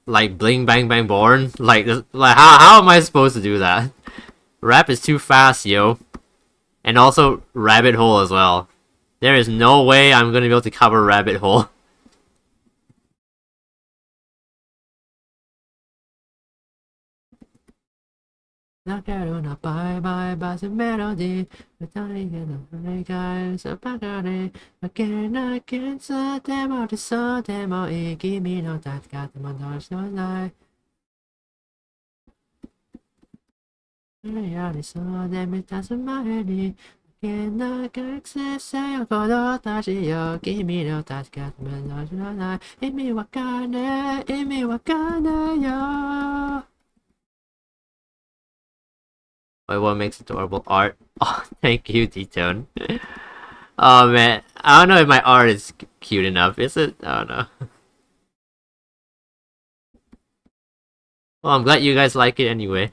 Bling Bang Bang Born. Like how am I supposed to do that? Rap is too fast, yo. And also Rabbit Hole as well. There is no way I'm gonna be able to cover Rabbit Hole. Bye bye bye melody. Wait, what makes adorable art? Oh, thank you, D-Tone. Oh man, I don't know if my art is cute enough. Is it? I don't know. Well, I'm glad you guys like it anyway.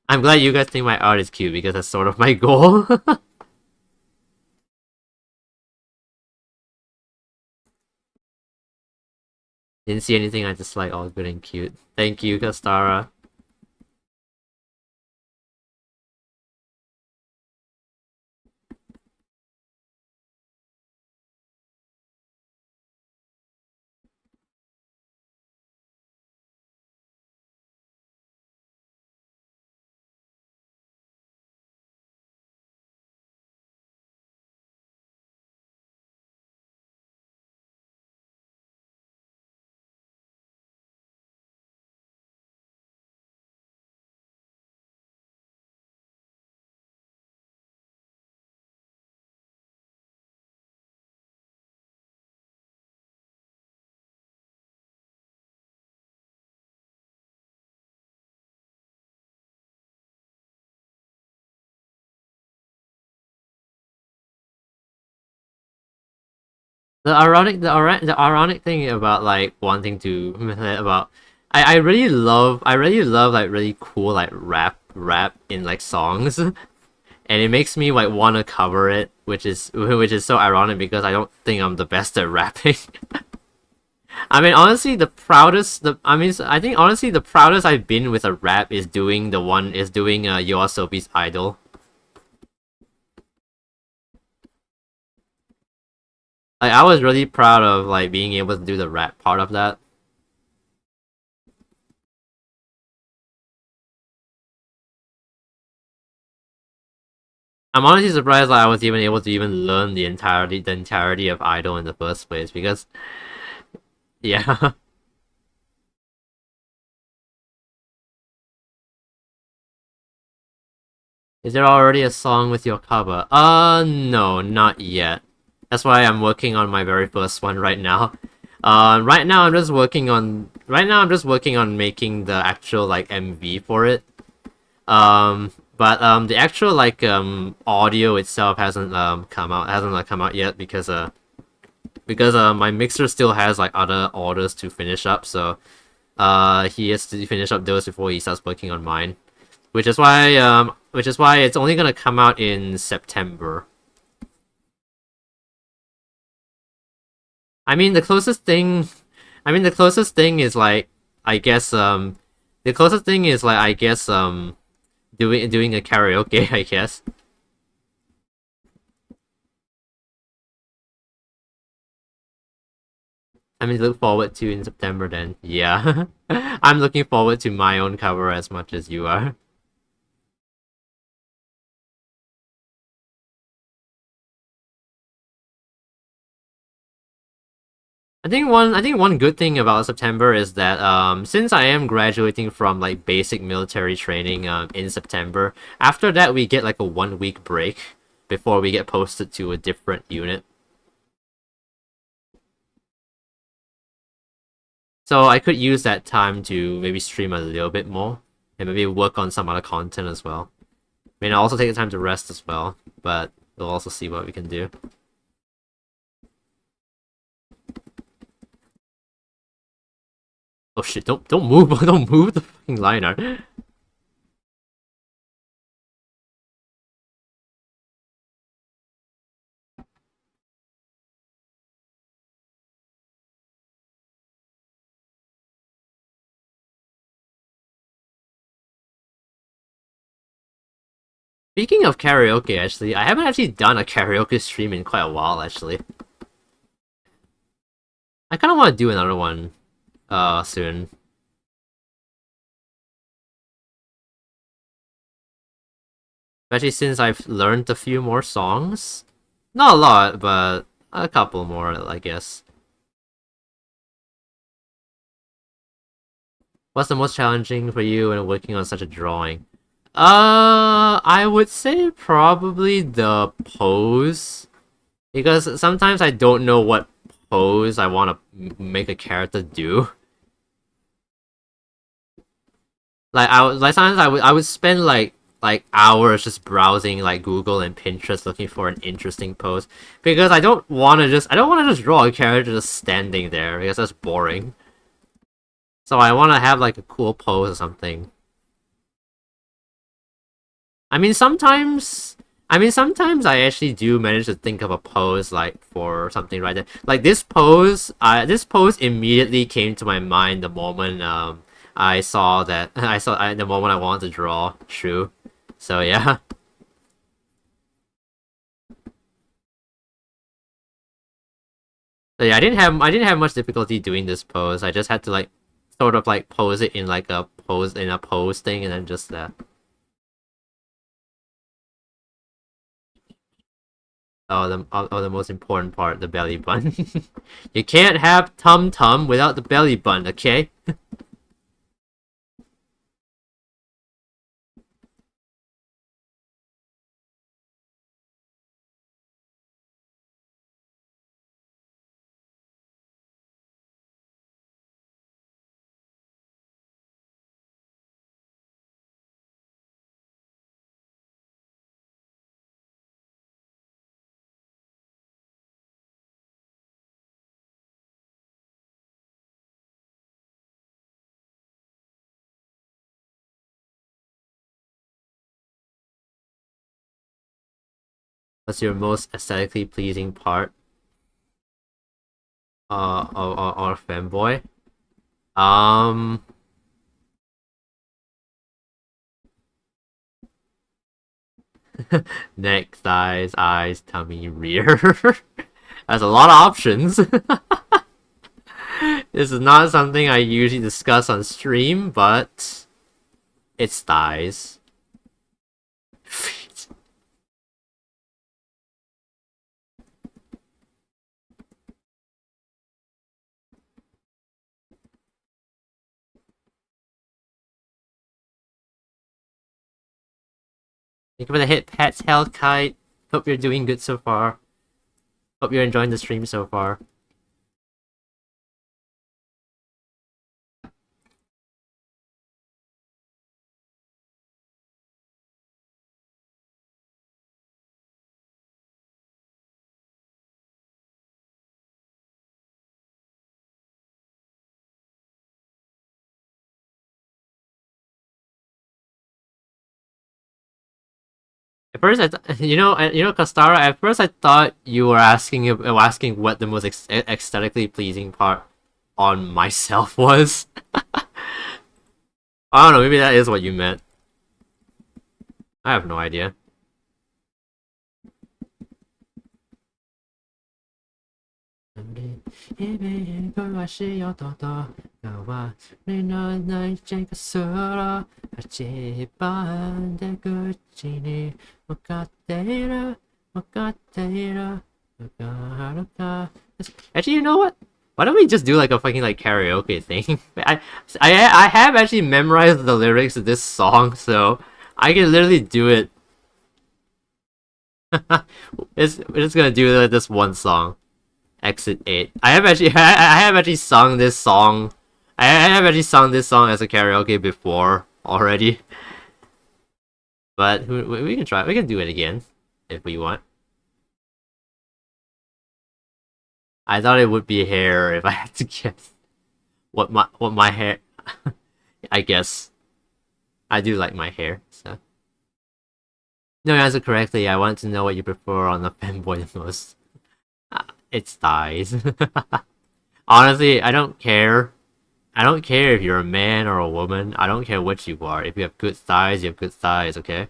I'm glad you guys think my art is cute because that's sort of my goal. Didn't see anything I just like all good and cute. Thank you, Kastara. The ironic thing about like wanting to about I really love like really cool like rap in like songs, and it makes me like want to cover it, which is so ironic because I don't think I'm the best at rapping. I mean, honestly, I think honestly the proudest I've been with a rap is doing Yoasobi's Idol. Like I was really proud of like being able to do the rap part of that. I'm honestly surprised that I was even able to even learn the entirety of Idol in the first place because yeah. Is there already a song with your cover? No, not yet. That's why I'm working on my very first one right now. Right now I'm just working on making the actual like MV for it. But the actual like audio itself hasn't like come out yet because my mixer still has like other orders to finish up, so he has to finish up those before he starts working on mine. Which is why it's only gonna come out in September. I mean the closest thing the closest thing is like I guess the closest thing is like I guess doing a karaoke, I guess. I mean look forward to in September then. Yeah. I'm looking forward to my own cover as much as you are. I think one good thing about September is that since I am graduating from like basic military training in September, after that we get like a 1 week break before we get posted to a different unit. So I could use that time to maybe stream a little bit more and maybe work on some other content as well. I mean, I'll also take the time to rest as well, but we'll also see what we can do. Oh shit, don't move, don't move the fucking liner. Speaking of karaoke, actually, I haven't actually done a karaoke stream in quite a while, actually. I kind of want to do another one, soon. Especially since I've learned a few more songs. Not a lot, but a couple more, I guess. What's the most challenging for you when working on such a drawing? I would say probably the pose. Because sometimes I don't know what pose I want to make a character do. Like sometimes I would spend like hours just browsing like Google and Pinterest looking for an interesting pose because I don't want to just draw a character just standing there because that's boring. So I want to have like a cool pose or something. I mean sometimes I actually do manage to think of a pose like for something right there. Like this pose immediately came to my mind the moment I saw that the moment I wanted to draw Shu. So yeah. So yeah, I didn't have much difficulty doing this pose. I just had to like sort of like pose it in like a pose thing and then just the most important part, the belly button. You can't have tum tum without the belly button, okay? What's your most aesthetically pleasing part? Or fanboy? Um, neck, thighs, eyes, tummy, rear. That's a lot of options. This is not something I usually discuss on stream, but it's thighs. Feet. Think about the hit Pat's held kite. Hope you're doing good so far. Hope you're enjoying the stream so far. At first, Kastara. At first, I thought you were asking what the most aesthetically pleasing part on myself was. I don't know. Maybe that is what you meant. I have no idea. Actually, you know what? Why don't we just do like a fucking like karaoke thing? I have actually memorized the lyrics of this song, so I can literally do it. We're just gonna do this one song. Exit 8. I have actually sung this song. I have actually sung this song as a karaoke before already. But we can try. We can do it again if we want. I thought it would be hair if I had to guess what my hair. I guess I do like my hair. So no, you answered correctly. I want to know what you prefer on the fanboy the most. It's thighs. Honestly, I don't care. I don't care if you're a man or a woman. I don't care what you are. If you have good thighs, you have good thighs, okay?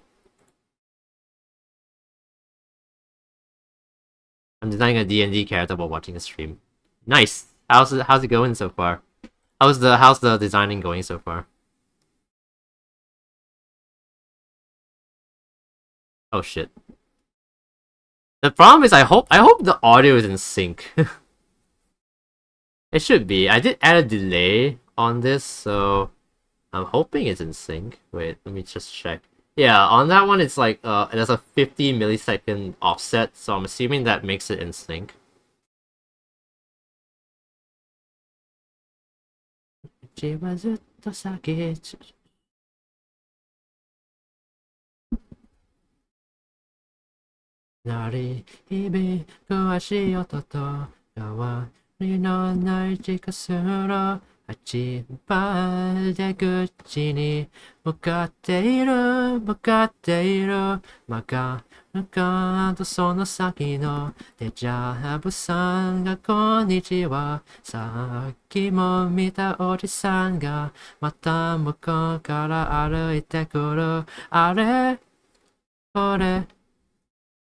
I'm designing a D&D character while watching a stream. Nice. How's it going so far? How's the designing going so far? Oh shit. The problem is I hope the audio is in sync. It should be. I did add a delay on this, so I'm hoping it's in sync. Wait, let me just check. Yeah, on that one it's like there's a 50 millisecond offset, so I'm assuming that makes it in sync. Nari hibi kuashi ototo Gawari no nai chikasuro Hachi ba de guchi ni Mukatte iru Maka to sono saki no Dejabu-san ga konnichiwa Saki mo mita oji-san ga Mata mukou kara aruite kuru Are kore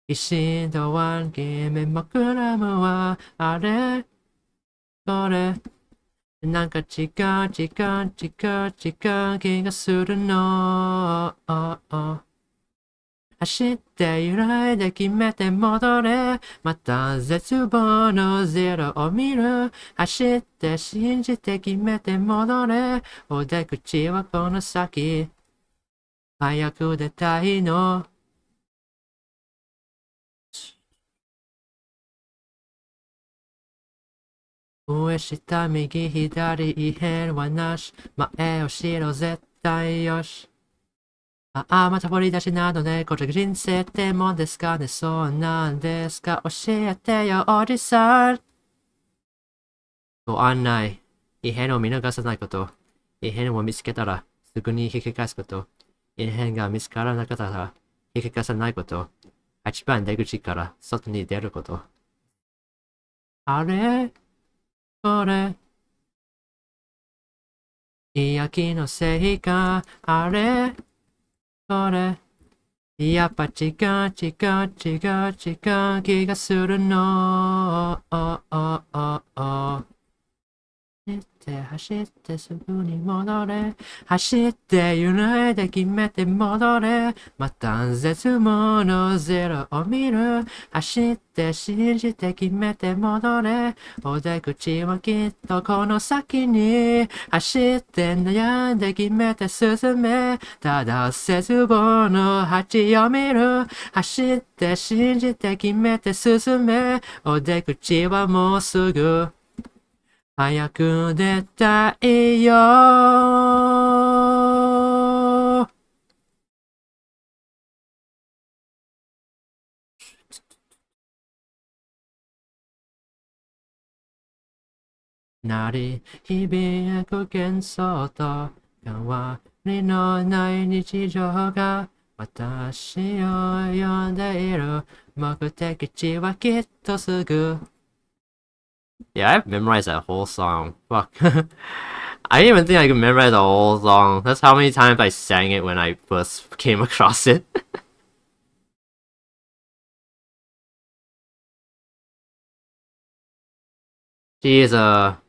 一心とワンゲーム枕もはあれこれなんか違う気がするの走って揺らいで決めて戻れまた絶望のゼロを見る走って信じて決めて戻れお出口はこの先早く出たいの上下右左異変はなし前後ろ絶対よしまた掘り出しなのねこれ人生ってもんですかねそうなんですか教えてよおじさんご案内異変を見逃さないこと異変を見つけたらすぐに引き返すこと異変が見つからなかったら引き返さないこと8番出口から外に出ること。あれこれ。嫌気のせいか。あれこれ。やっぱ違う違う違う違う気がするの。走ってすぐに戻れ。走って揺らいで決めて戻れ。また絶望のゼロを見る。走って信じて決めて戻れ。お出口はきっとこの先に。走って悩んで決めて進め。ただ絶望の鉢を見る。走って信じて決めて進め。お出口はもうすぐ。早く出たいよー。鳴り響く幻想と変わりのない日常が私を呼んでいる。目的地はきっとすぐ。Yeah, I've memorized that whole song. Fuck. I didn't even think I could memorize the whole song. That's how many times I sang it when I first came across it. She is a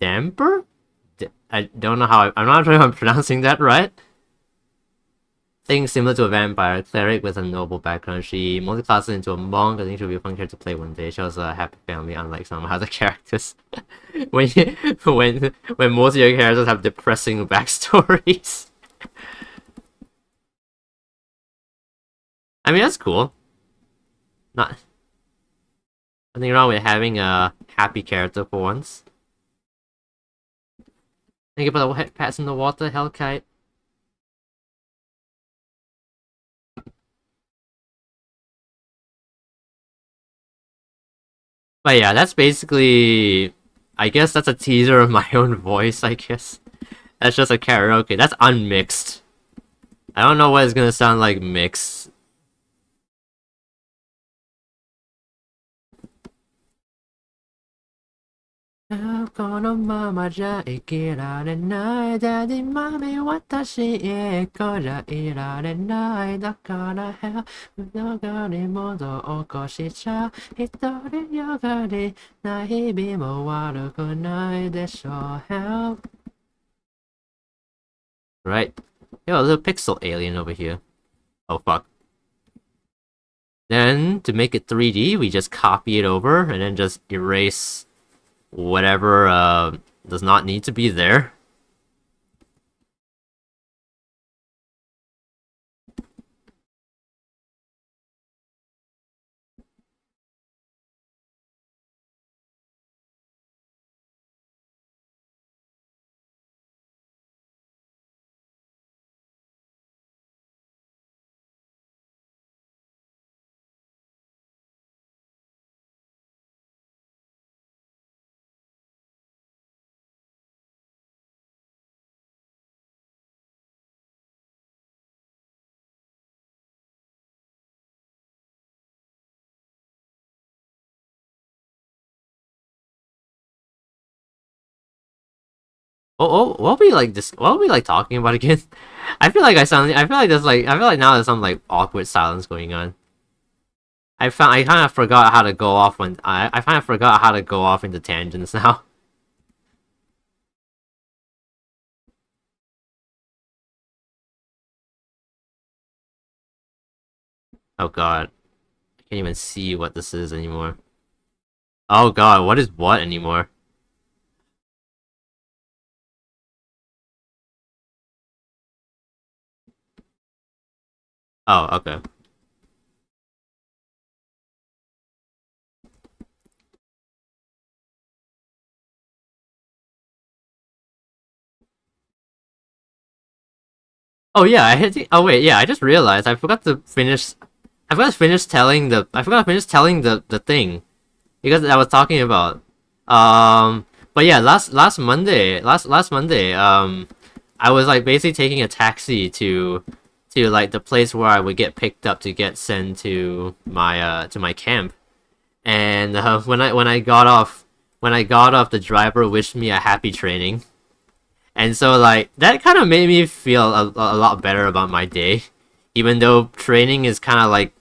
damper? I don't know how I'm not sure if I'm pronouncing that right. Thing similar to a vampire, cleric with a noble background. She multiclasses into a monk. I think she'll be a fun character to play one day. She has a happy family, unlike some other characters. when most of your characters have depressing backstories. I mean, that's cool. Not nothing wrong with having a happy character for once. Think about the pats in the water, Hellkite. But yeah, that's basically... I guess that's a teaser of my own voice, I guess. That's just a karaoke. That's unmixed. I don't know what it's gonna sound like mixed. Daddy, mommy, 私一個じゃいられないだから部屋に戻起こしちゃ一人よがりな日々も悪くないでしょう Help Right. Yo, a little pixel alien over here. Oh fuck. Then, to make it 3D, we just copy it over and then just erase whatever does not need to be there. What we like this? What are we like talking about again? I feel like I feel like now there's some like awkward silence going on. I kind of forgot how to go off when I kind of forgot how to go off into tangents now. Oh god, I can't even see what this is anymore. Oh god, what is what anymore? Oh, okay. Oh yeah, oh wait, yeah, I just realized I forgot to finish telling the thing because I was talking about but yeah, last Monday, I was like basically taking a taxi to to like the place where I would get picked up to get sent to my camp. And when I got off, the driver wished me a happy training. And so like that kind of made me feel a lot better about my day, even though training is kind of like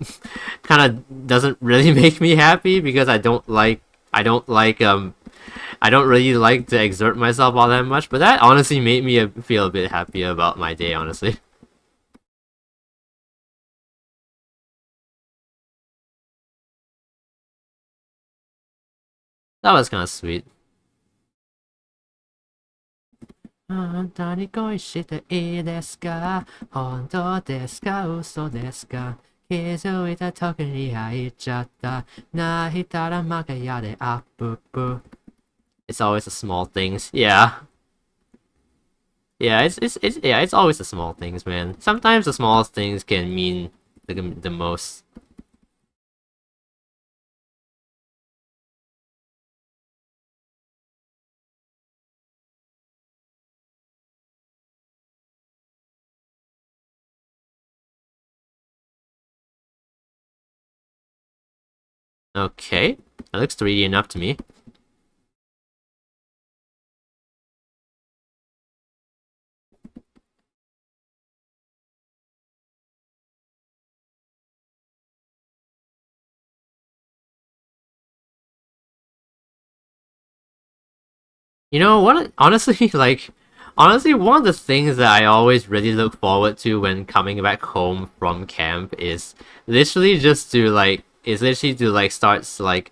kind of doesn't really make me happy because I don't really like to exert myself all that much. But that honestly made me feel a bit happier about my day, honestly. That was kind of sweet. 本当に恋していいですか本当ですか嘘ですか気づいた時に入っちゃった泣いたら負けやでアッププ It's always the small things. Yeah. Yeah, it's always the small things, man. Sometimes the smallest things can mean the most. Okay. That looks 3D enough to me. You know what? Honestly, honestly, one of the things that I always really look forward to when coming back home from camp is literally to like start like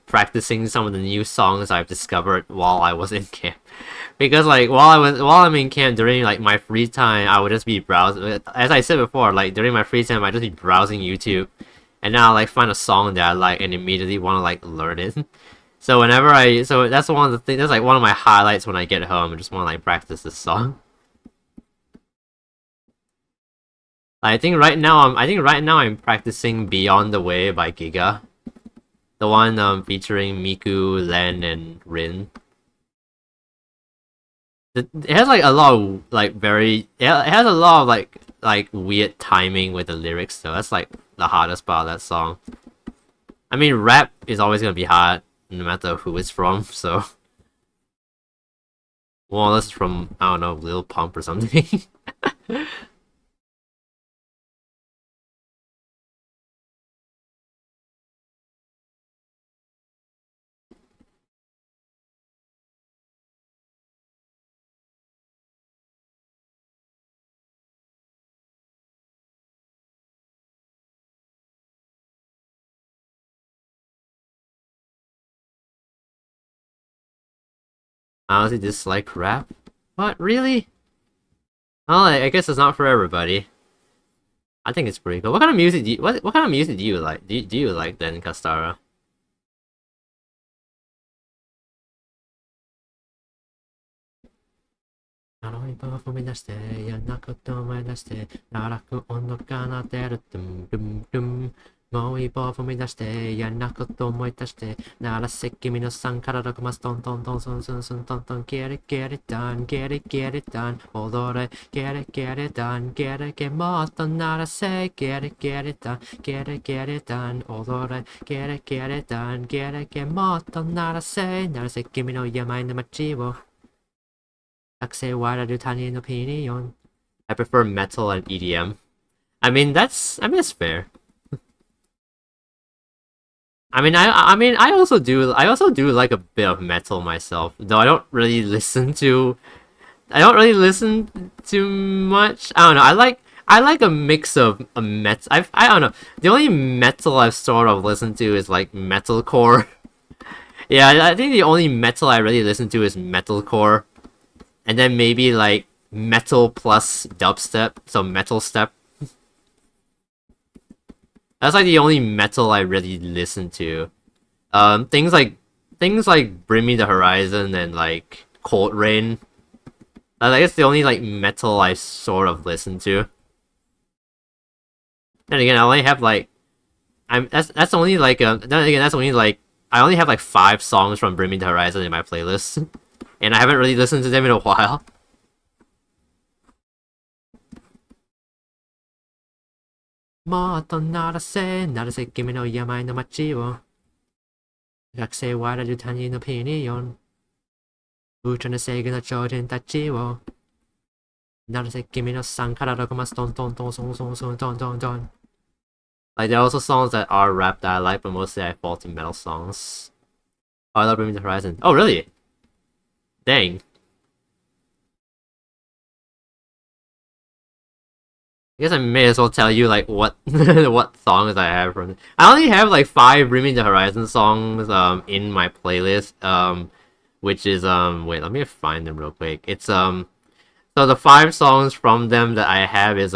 practicing some of the new songs I've discovered while I was in camp. Because like while I'm in camp during like my free time, I would just be browsing. As I said before, like during my free time, I just be browsing YouTube, and now I like find a song that I like and immediately want to like learn it. So that's one of the things. That's like one of my highlights when I get home. I just want to like practice this song. I think right now I'm practicing Beyond the Way by Giga. The one featuring Miku, Len, and Rin. It has like a lot of like it has a lot of like weird timing with the lyrics, so that's like the hardest part of that song. I mean, rap is always gonna be hard, no matter who it's from, so. Well, unless it's from, I don't know, Lil Pump or something. I honestly dislike rap. What, really? Well, I guess it's not for everybody. I think it's pretty cool. What kind of music what kind of music do you like? Do you like then, Kastara? 青い棒を踏み出して嫌なこと思い出して奈落温度がなってるドゥンドゥンドゥンもう一歩踏み出して嫌なこと思い出して鳴らせ君の3から6マストントントンスンスンスントントン Get it get it done get it get it done 踊れ Get it get it done get it get もっと鳴らせ Get it get it done get it get it done 踊れ Get it get it done get it get もっと鳴らせ鳴らせ君の病の街を I prefer metal and EDM. I mean that's fair. I also do like a bit of metal myself, though I don't really listen too much. I don't know. I like a mix of a metal. I don't know. The only metal I've sort of listened to is like metalcore. Yeah, I think the only metal I really listen to is metalcore. And then maybe like metal plus dubstep, so metal step. That's like the only metal I really listen to. Things like Bring Me the Horizon and like Cold Rain. I guess the only like metal I sort of listen to. Then again, I only have like that's only like then again that's only like I only have like 5 songs from Bring Me the Horizon in my playlist. And I haven't really listened to them in a while. もっと鳴らせ君の病の街を学生はられる他人のピニオン宇宙の正義の超人たちを鳴らせ君の3から6マストントントンソンソンソントントントン Like there are also songs that are rap that I like, but mostly I fall to metal songs. Oh, I love Bring Me the Horizon. Oh, really? Dang. I guess I may as well tell you like what what songs I have from. I only have like 5 Bring Me the Horizon songs in my playlist which is wait, let me find them real quick. It's so the 5 songs from them that I have is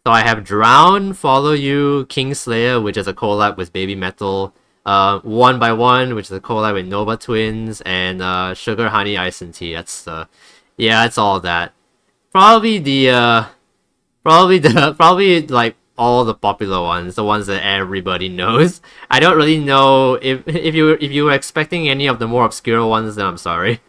so I have Drown, Follow You, Kingslayer, which is a collab with Baby Metal, One by One, which is a collab with Nova Twins, and Sugar, Honey, Ice and Tea. That's yeah, that's all of that. Probably the probably like all the popular ones, the ones that everybody knows. I don't really know if you were expecting any of the more obscure ones, then I'm sorry.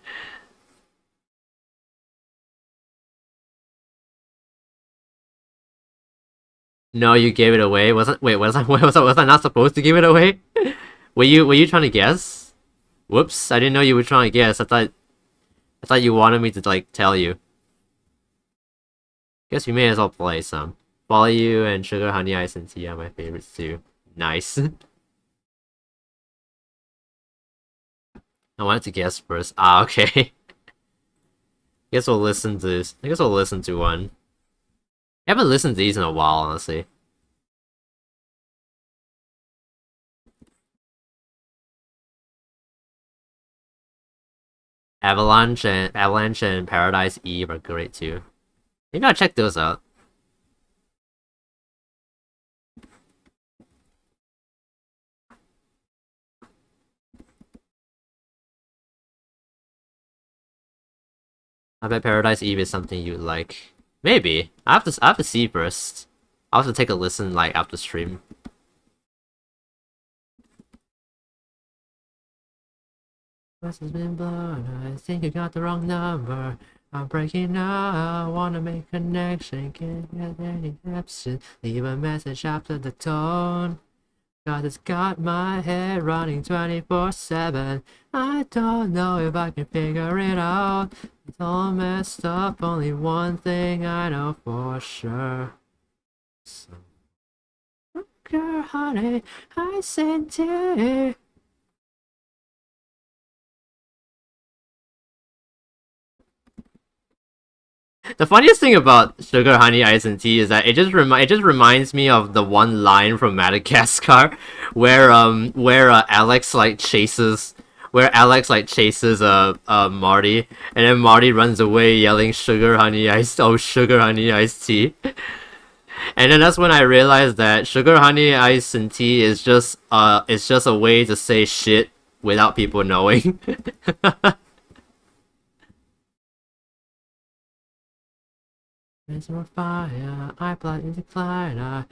No, you gave it away. Wasn't wait, was I not supposed to give it away? Were you trying to guess? Whoops, I didn't know you were trying to guess. I thought you wanted me to like tell you. Guess we may as well play some. Follow You and Sugar, Honey, Ice and Tea are my favorites too. Nice. I wanted to guess first. Ah, okay. Guess we'll listen to this. I guess we'll listen to one. I haven't listened to these in a while, honestly. Avalanche and Paradise Eve are great too. Maybe I'll check those out. I bet Paradise Eve is something you'd like. Maybe. I have to see first. I'll have to take a listen like after stream. West has been blown. I think you got the wrong number. I'm breaking up. I wanna make a connection. Can't get any absent. Leave a message after the tone. God has got my head running 24/7. I don't know if I can figure it out. It's all messed up. Only one thing I know for sure. So, girl, honey, I sent it. The funniest thing about Sugar, Honey, Ice and Tea is that it just reminds me of the one line from Madagascar, where Alex like chases Marty, and then Marty runs away yelling sugar, honey, ice, oh sugar, honey, iced tea. And then that's when I realized that sugar, honey, ice, and tea is just it's just a way to say shit without people knowing. It's on fire, I blood in decline, I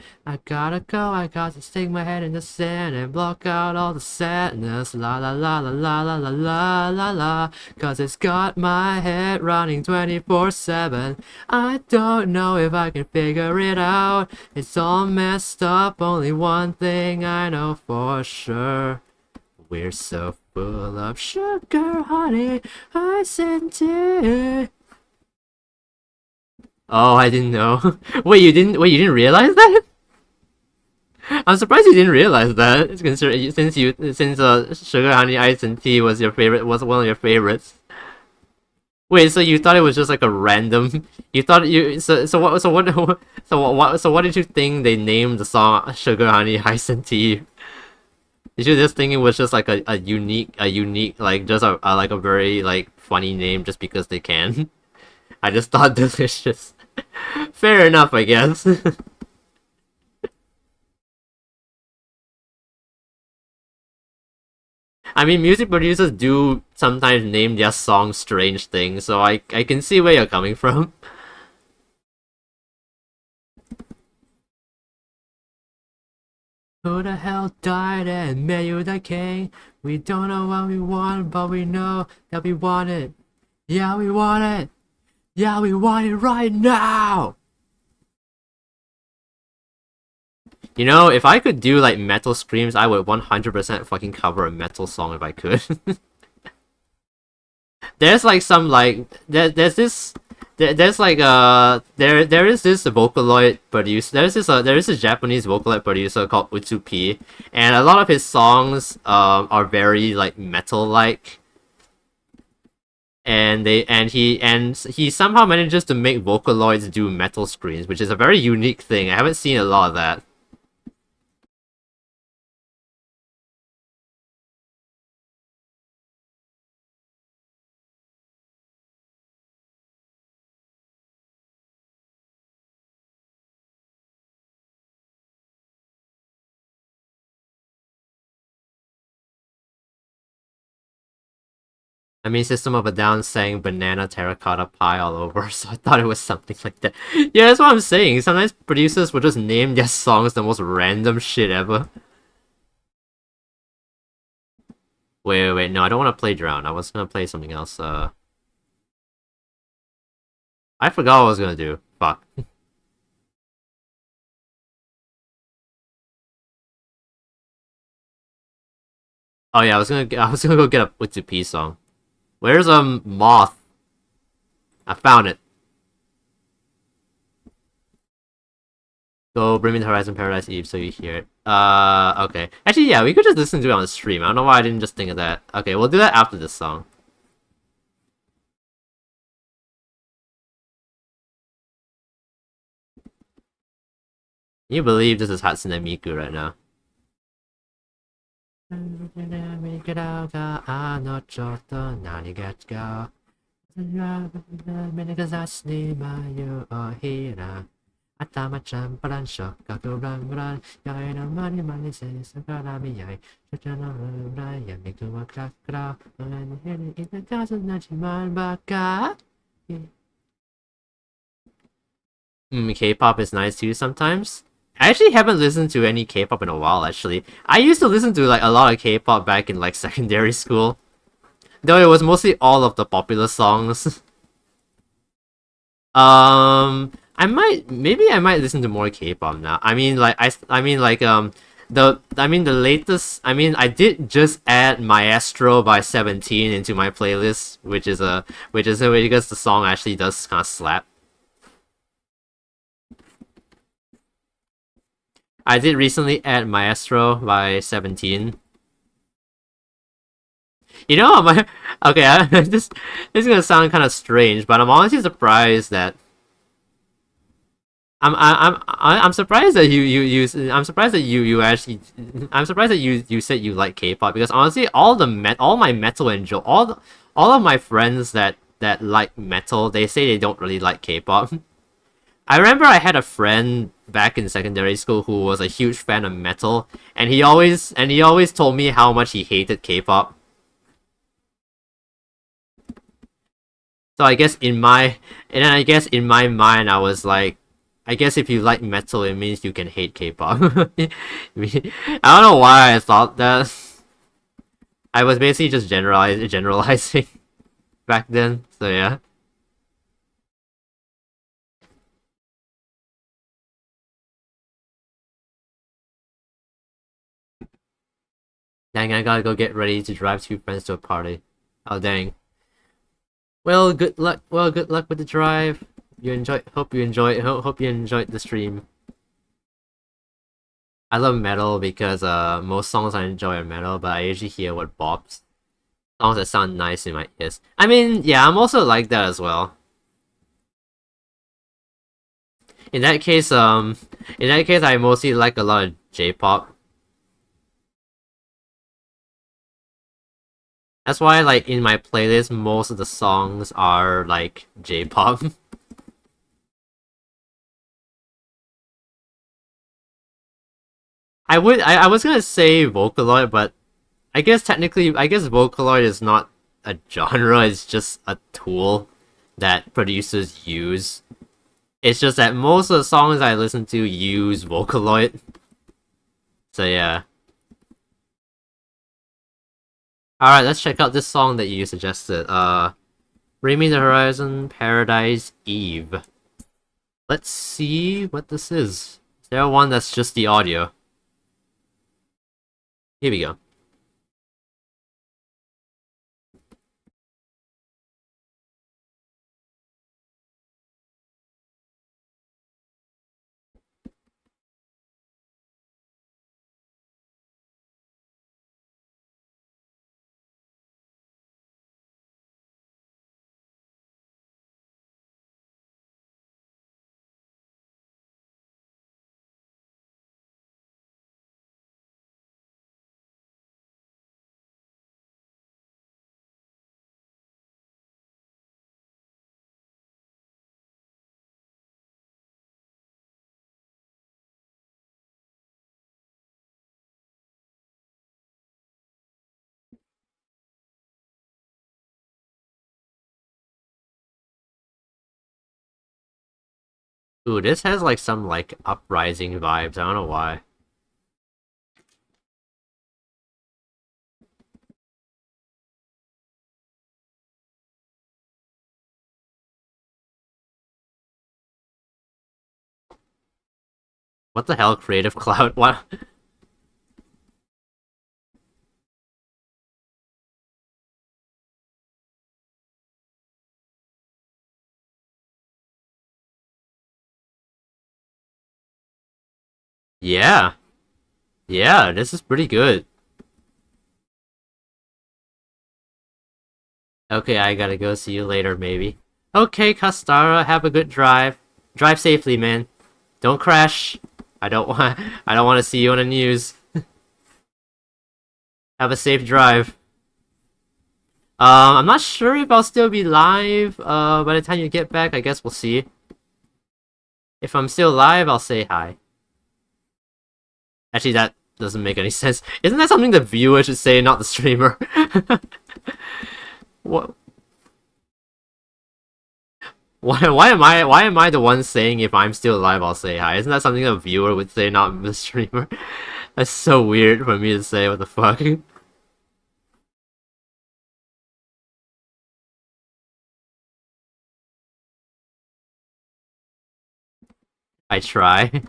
gotta go, I got to stick my head in the sand and block out all the sadness, la la la la la la la la la la, cause it's got my head running 24/7, I don't know if I can figure it out, it's all messed up, only one thing I know for sure, we're so full of sugar, honey, ice and tea. Oh, I didn't know. Wait, you didn't realize that? I'm surprised you didn't realize that. It's considered since Sugar Honey Ice and Tea was one of your favorites. Wait, so you thought it was just like a random? You thought you what did you think they named the song Sugar Honey Ice and Tea? Did you just think it was just like a unique like just a very like funny name just because they can? I just thought delicious. Fair enough, I guess. I mean, music producers do sometimes name their songs strange things, so I can see where you're coming from. Who the hell died and made you the king? We don't know what we want, but we know that we want it. Yeah, we want it. Yeah, we want it right now! You know, if I could do like metal screams, I would 100% fucking cover a metal song if I could. There's like some like there's this there's like there is this Vocaloid producer. There is a Japanese Vocaloid producer called Utsupi, and a lot of his songs are very like metal like, and he somehow manages to make Vocaloids do metal screams, which is a very unique thing. I haven't seen a lot of that. I mean, System of a Down sang banana terracotta pie all over, so I thought it was something like that. Yeah, that's what I'm saying. Sometimes producers will just name their songs the most random shit ever. Wait, no, I don't want to play Drown. I was gonna play something else. I forgot what I was gonna do. Fuck. Oh yeah, I was gonna go get a Utsupi song. Where's Moth? I found it. Go Bring Me the Horizon Paradise Eve so you hear it. Okay. Actually, yeah, we could just listen to it on the stream. I don't know why I didn't just think of that. Okay, we'll do that after this song. Can you believe this is Hatsune Miku right now? K-pop is nice too sometimes. I actually haven't listened to any K-pop in a while, actually. I used to listen to like a lot of K-pop back in like secondary school. Though it was mostly all of the popular songs. Maybe I might listen to more K-pop now. I mean like the latest, I did just add Maestro by 17 into my playlist, which is because the song actually does kind of slap. I did recently add Maestro by 17. You know, okay, this is gonna sound kind of strange, but I'm honestly surprised that I'm surprised that I'm surprised that you actually I'm surprised that you said you like K-pop, because honestly all my metal all of my friends that like metal, they say they don't really like K-pop. I remember I had a friend back in secondary school who was a huge fan of metal, and he always told me how much he hated K-pop. So I guess in my mind I was like, I guess if you like metal, it means you can hate K-pop. I don't know why I thought that. I was basically just generalizing back then. So yeah. Dang, I gotta go get ready to drive two friends to a party. Oh dang. Well, good luck. Well, good luck with the drive. Hope you enjoyed the stream. I love metal because most songs I enjoy are metal, but I usually hear what bops. Songs that sound nice in my ears. I mean, yeah, I'm also like that as well. In that case, I mostly like a lot of J-pop. That's why, like, in my playlist, most of the songs are, like, J-pop. I was gonna say Vocaloid, but I guess Vocaloid is not a genre, it's just a tool that producers use. It's just that most of the songs I listen to use Vocaloid. So yeah. Alright, let's check out this song that you suggested. Bring Me the Horizon Paradise Eve. Let's see what this is. there one that's just the audio? Here we go. Ooh, this has like some like uprising vibes. I don't know why. What the hell, Creative Cloud? What? Yeah. Yeah, this is pretty good. Okay, I gotta go. See you later, maybe. Okay, Kastara, have a good drive. Drive safely, man. Don't crash. I don't want. I don't want to see you on the news. Have a safe drive. I'm not sure if I'll still be live. By the time you get back, I guess we'll see. If I'm still live, I'll say hi. Actually, that doesn't make any sense. Isn't that something the viewer should say, not the streamer? What? Why am I the one saying if I'm still alive I'll say hi? Isn't that something a viewer would say, not the streamer? That's so weird for me to say, what the fuck? I try.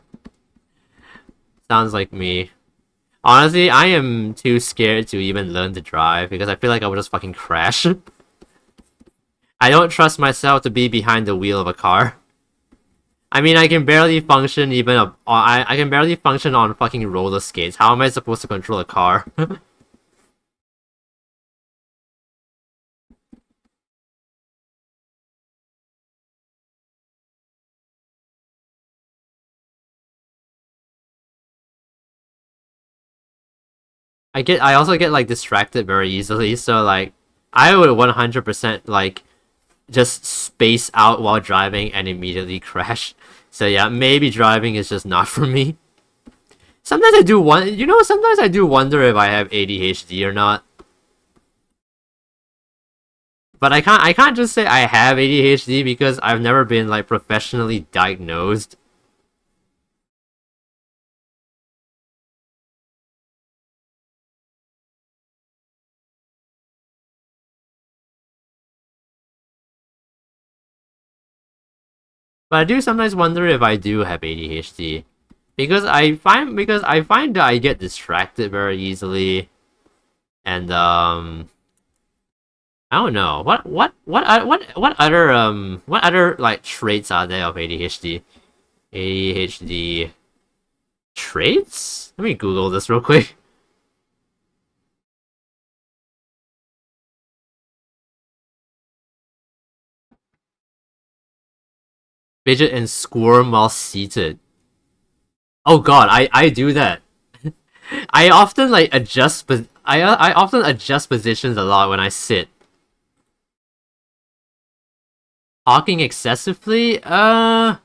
Sounds like me. Honestly, I am too scared to even learn to drive because I feel like I would just fucking crash. I don't trust myself to be behind the wheel of a car. I mean, I can barely function even I can barely function on fucking roller skates. How am I supposed to control a car? I also get like distracted very easily, so like I would 100% like just space out while driving and immediately crash. So yeah, maybe driving is just not for me. Sometimes I do sometimes I do wonder if I have ADHD or not. But I can't just say I have ADHD because I've never been like professionally diagnosed. But I do sometimes wonder if I do have ADHD. Because I find that I get distracted very easily. And I don't know. What other like traits are there of ADHD? ADHD traits? Let me Google this real quick. Fidget and squirm while seated. Oh god, I do that. I often like adjust, but I often adjust positions a lot when I sit. Talking excessively? I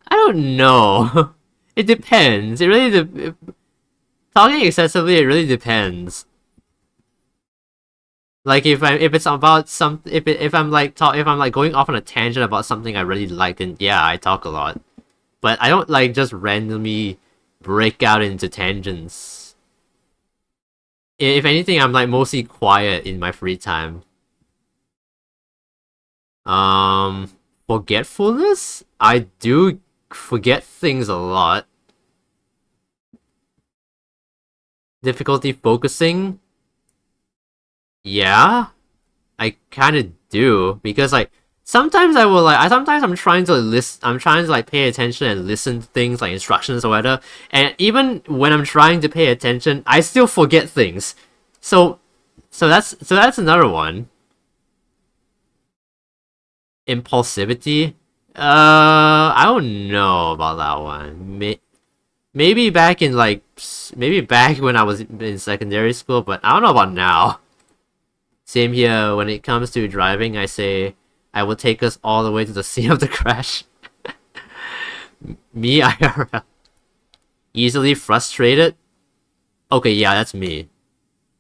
don't know. It depends. It really talking excessively. It really depends. Like if it's about some if I'm like if I'm like going off on a tangent about something I really like, then yeah, I talk a lot. But I don't like just randomly break out into tangents. If anything, I'm like mostly quiet in my free time. Um, Forgetfulness? I do forget things a lot. difficulty focusing, yeah, I kind of do, because like sometimes I will like sometimes I'm trying to pay attention and listen to things like instructions or whatever, and even when I'm trying to pay attention, I still forget things. So that's another one. Impulsivity. I don't know about that one. Maybe back in maybe back when I was in secondary school, but I don't know about now. Same here. When it comes to driving, I say I will take us all the way to the scene of the crash. Me IRL. Easily frustrated. Okay, yeah, that's me.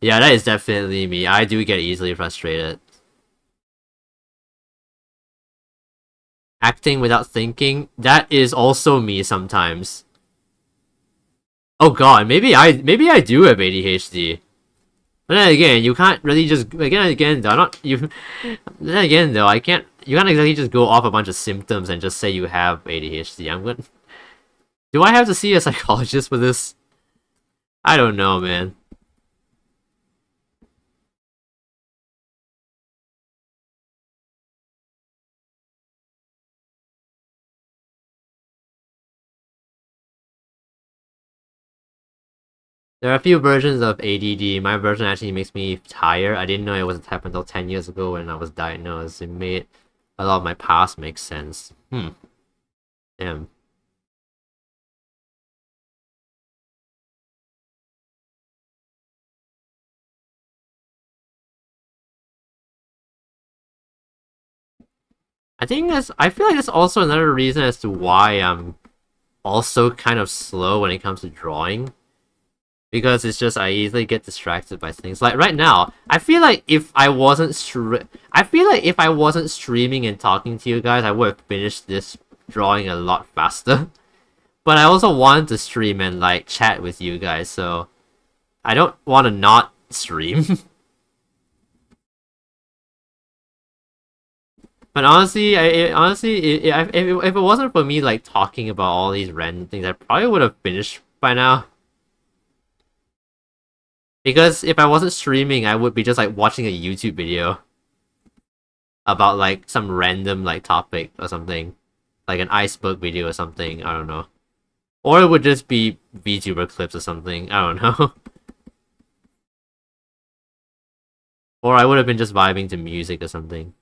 Yeah, that is definitely me. I do get easily frustrated. Acting without thinking, that is also me sometimes. Oh god, maybe I do have ADHD. But then again, you can't really just again though not you then again though I can't you can't exactly just go off a bunch of symptoms and just say you have ADHD. I'm going Do I have to see a psychologist for this? I don't know, man. There are a few versions of ADD. My version actually makes me tired. I didn't know it was a type until 10 years ago when I was diagnosed. It made a lot of my past make sense. Damn. I feel like that's also another reason as to why I'm also kind of slow when it comes to drawing. Because it's just I easily get distracted by things. Like right now, I feel like if I wasn't streaming and talking to you guys, I would have finished this drawing a lot faster. But I also want to stream and like chat with you guys, so I don't want to not stream. But honestly, if it wasn't for me like talking about all these random things, I probably would have finished by now. Because if I wasn't streaming, I would be just like watching a YouTube video about like some random like topic or something, like an iceberg video or something. I don't know, or it would just be VTuber clips or something. I don't know. Or I would have been just vibing to music or something.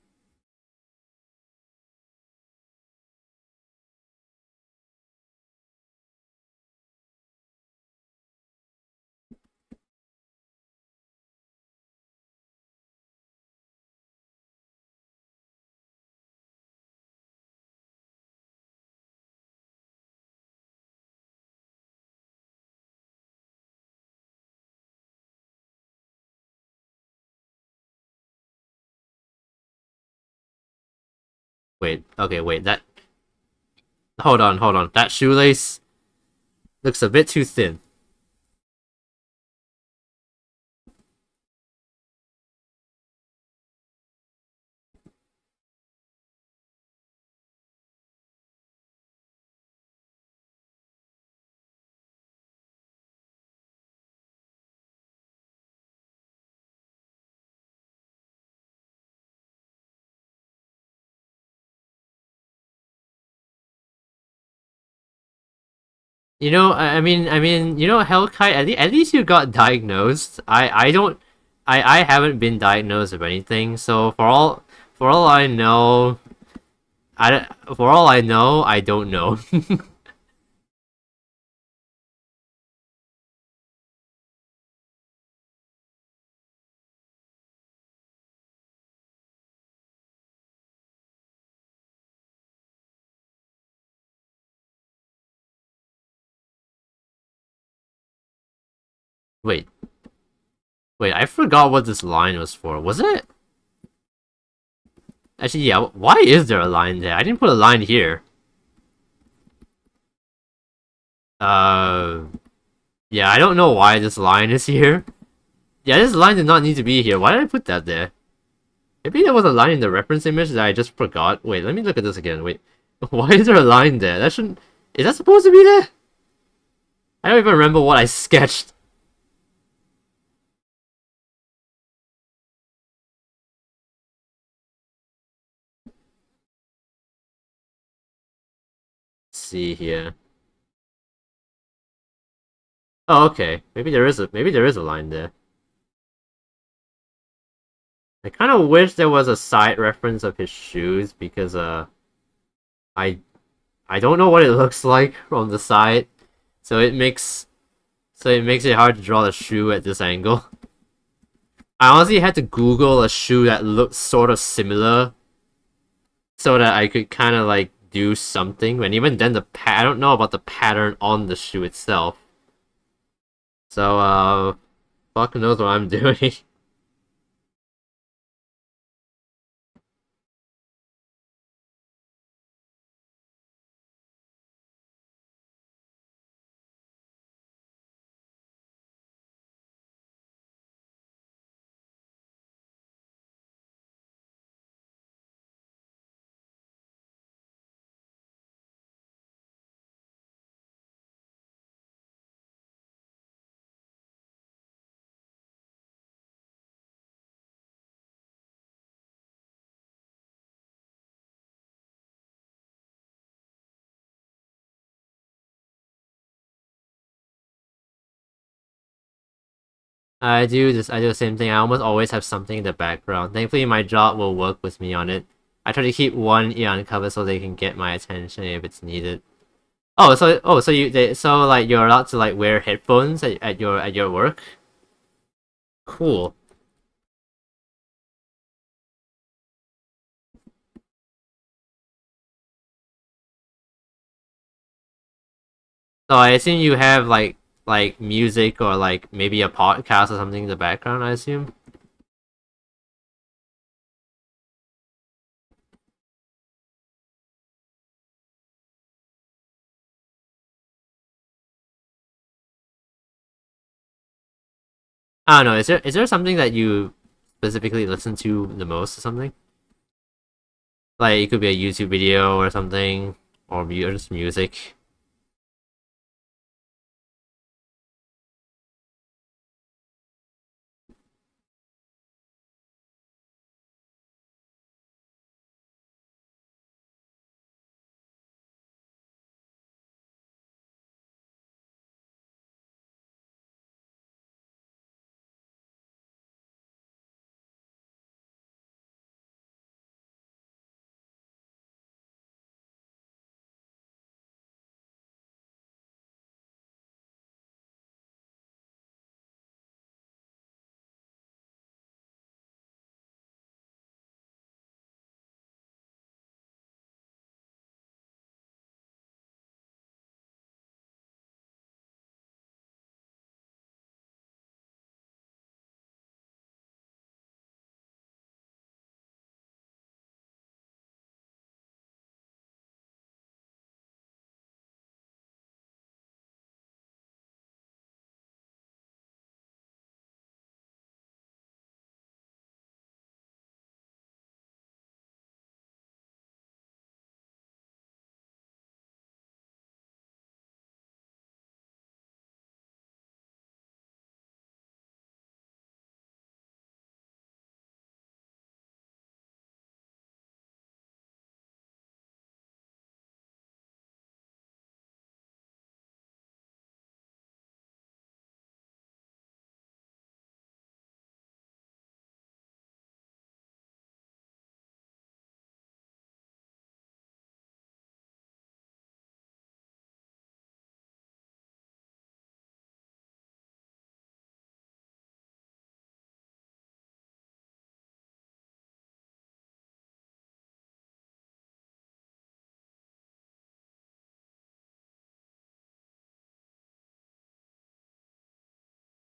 Wait, okay, wait, that... Hold on. That shoelace looks a bit too thin. You know, Hellkite, at least you got diagnosed. I don't... I haven't been diagnosed of anything, so for all I know... for all I know, I don't know. Wait, I forgot what this line was for. Was it? Actually, yeah, why is there a line there? I didn't put a line here. Uh... Yeah, I don't know why this line is here. Yeah, this line did not need to be here. Why did I put that there? Maybe there was a line in the reference image that I just forgot. Wait, let me look at this again. Wait, why is there a line there? That shouldn't... Is that supposed to be there? I don't even remember what I sketched. see here. Oh, okay. Maybe there is a line there. I kind of wish there was a side reference of his shoes because I I don't know what it looks like from the side, so it makes it hard to draw the shoe at this angle. I honestly had to Google a shoe that looked sort of similar so that I could kind of like do something. And even then, I don't know about the pattern on the shoe itself. So fuck knows what I'm doing. I do the same thing. I almost always have something in the background. Thankfully, my job will work with me on it. I try to keep one ear uncovered so they can get my attention if it's needed. So like you're allowed to like wear headphones at your work? Cool. So I assume you have like music or like maybe a podcast or something in the background, I assume? I don't know, is there something that you specifically listen to the most or something? Like it could be a YouTube video or something, or just music.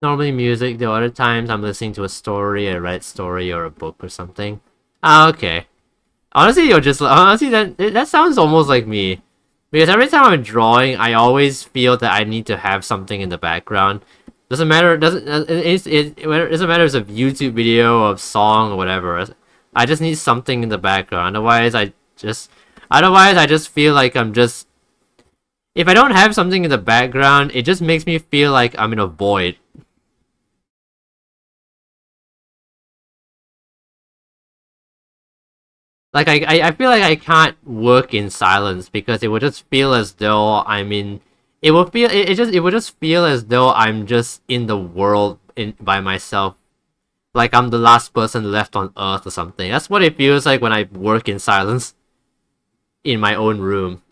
Normally music, the other times I'm listening to a story, a Reddit story, or a book or something. Ah, okay. Honestly that sounds almost like me. Because every time I'm drawing, I always feel that I need to have something in the background. Doesn't matter. It doesn't matter if it's a YouTube video, or a song, or whatever. I just need something in the background. Otherwise, I just feel like I'm just. If I don't have something in the background, it just makes me feel like I'm in a void. Like I feel like I can't work in silence because it would just feel as though I'm in. It would just feel as though I'm just in the world by myself. Like I'm the last person left on Earth or something. That's what it feels like when I work in silence in my own room.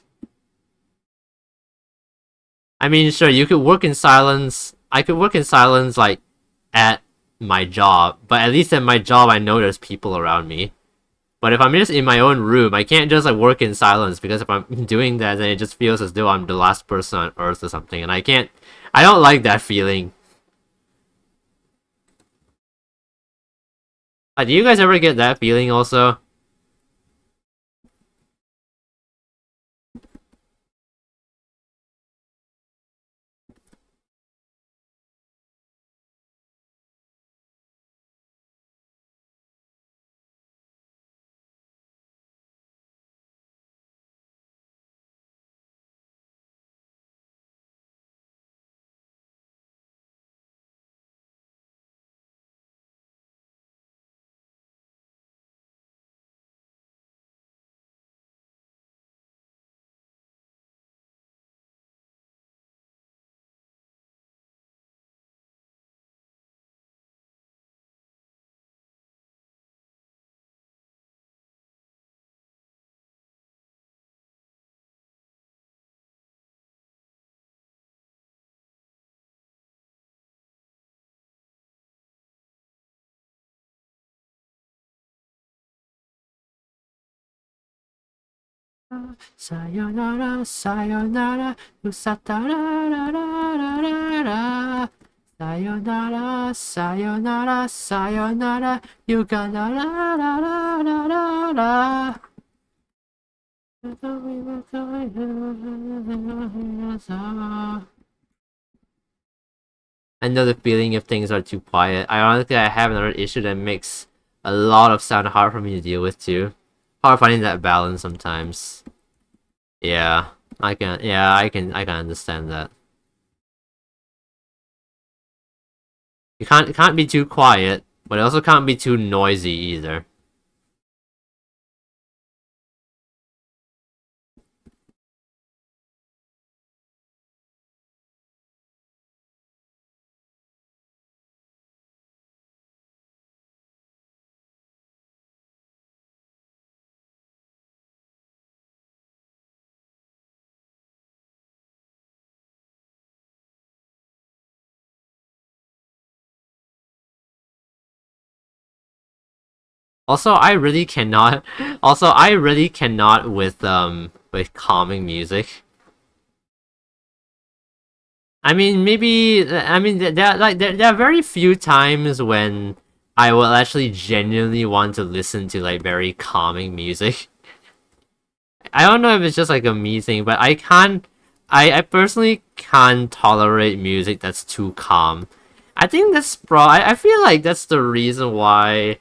I mean, sure, you could work in silence. I could work in silence like at my job, but at least at my job, I know there's people around me. But if I'm just in my own room, I can't just like work in silence because if I'm doing that, then it just feels as though I'm the last person on Earth or something, and I can't. I don't like that feeling. Do you guys ever get that feeling also? Sayonara, sayonara, usatarararararara. Sayonara, sayonara, sayonara, you gonna la la la la la la. I know the feeling if things are too quiet. Ironically, I have another issue that makes a lot of sound hard for me to deal with too. Hard finding that balance sometimes. Yeah, I can understand that. It can't be too quiet, but it also can't be too noisy either. Also, I really cannot. Also, I really cannot with calming music. I mean, maybe I mean there are very few times when I will actually genuinely want to listen to like very calming music. I don't know if it's just like a me thing, but I can't. I personally can't tolerate music that's too calm. I think that's I feel like that's the reason why.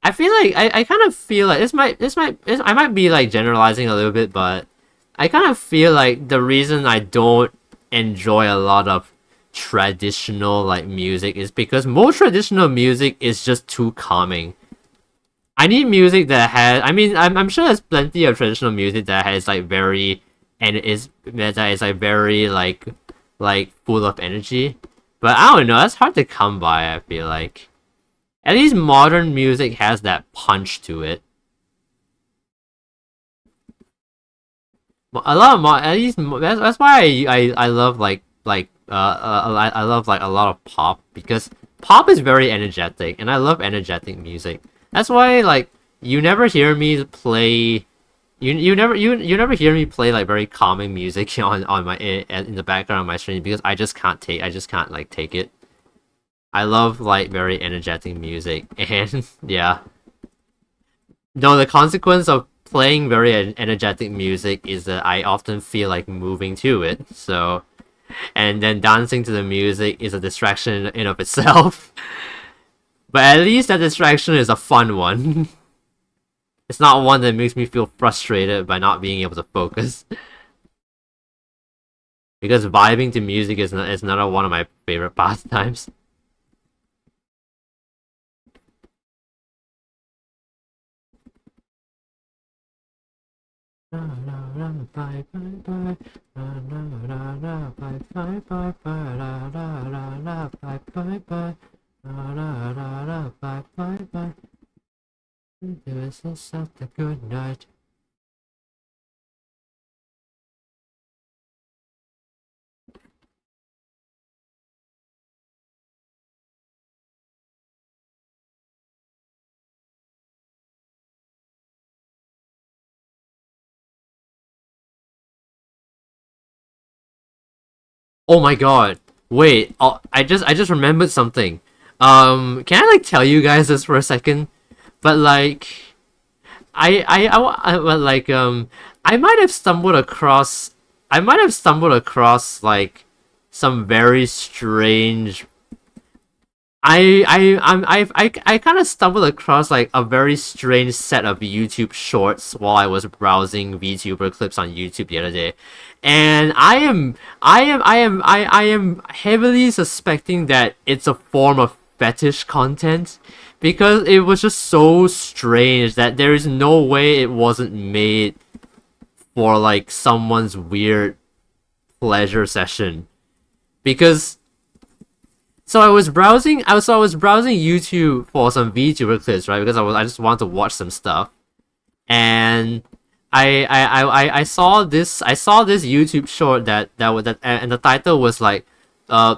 I feel like I kind of feel like I might be like generalizing a little bit, but I kind of feel like the reason I don't enjoy a lot of traditional like music is because most traditional music is just too calming. I need music that has. I mean, I'm sure there's plenty of traditional music that has like very and is that is like very like full of energy. But I don't know. That's hard to come by. I feel like at least modern music has that punch to it. A lot of at least that's why I love I love like a lot of pop because pop is very energetic and I love energetic music. That's why like you never hear me play you never hear me play like very calming music on my in the background of my stream because I just can't like take it. I love like very energetic music and yeah. No, the consequence of playing very energetic music is that I often feel like moving to it. So, and then dancing to the music is a distraction in of itself. But at least that distraction is a fun one. It's not one that makes me feel frustrated by not being able to focus. Because vibing to music is another one of my favorite pastimes. Bye bye bye. Bye bye bye bye. Bye bye bye. Bye bye bye. This is such a good night. Oh my god. Wait, I just remembered something. Can I like tell you guys this for a second? But like but like I might have stumbled across like some very strange I kind of stumbled across like a very strange set of YouTube shorts while I was browsing VTuber clips on YouTube the other day, and I am heavily suspecting that it's a form of fetish content because it was just so strange that there is no way it wasn't made for like someone's weird pleasure session because I was browsing YouTube for some VTuber clips, right? Because I just wanted to watch some stuff, and I saw this YouTube short and the title was like,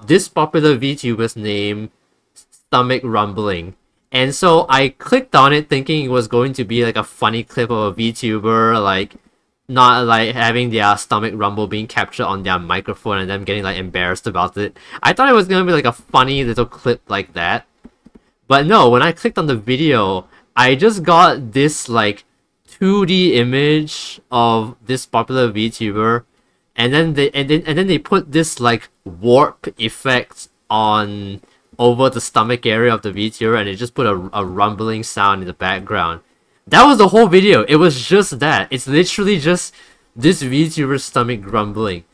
this popular VTuber's name, stomach rumbling, and so I clicked on it thinking it was going to be like a funny clip of a VTuber like not like having their stomach rumble being captured on their microphone and them getting like embarrassed about it. I thought it was gonna be like a funny little clip like that. But no, when I clicked on the video, I just got this like 2D image of this popular VTuber, and then they put this like warp effect on over the stomach area of the VTuber, and it just put a rumbling sound in the background. That was the whole video. It was just that. It's literally just this VTuber's stomach grumbling.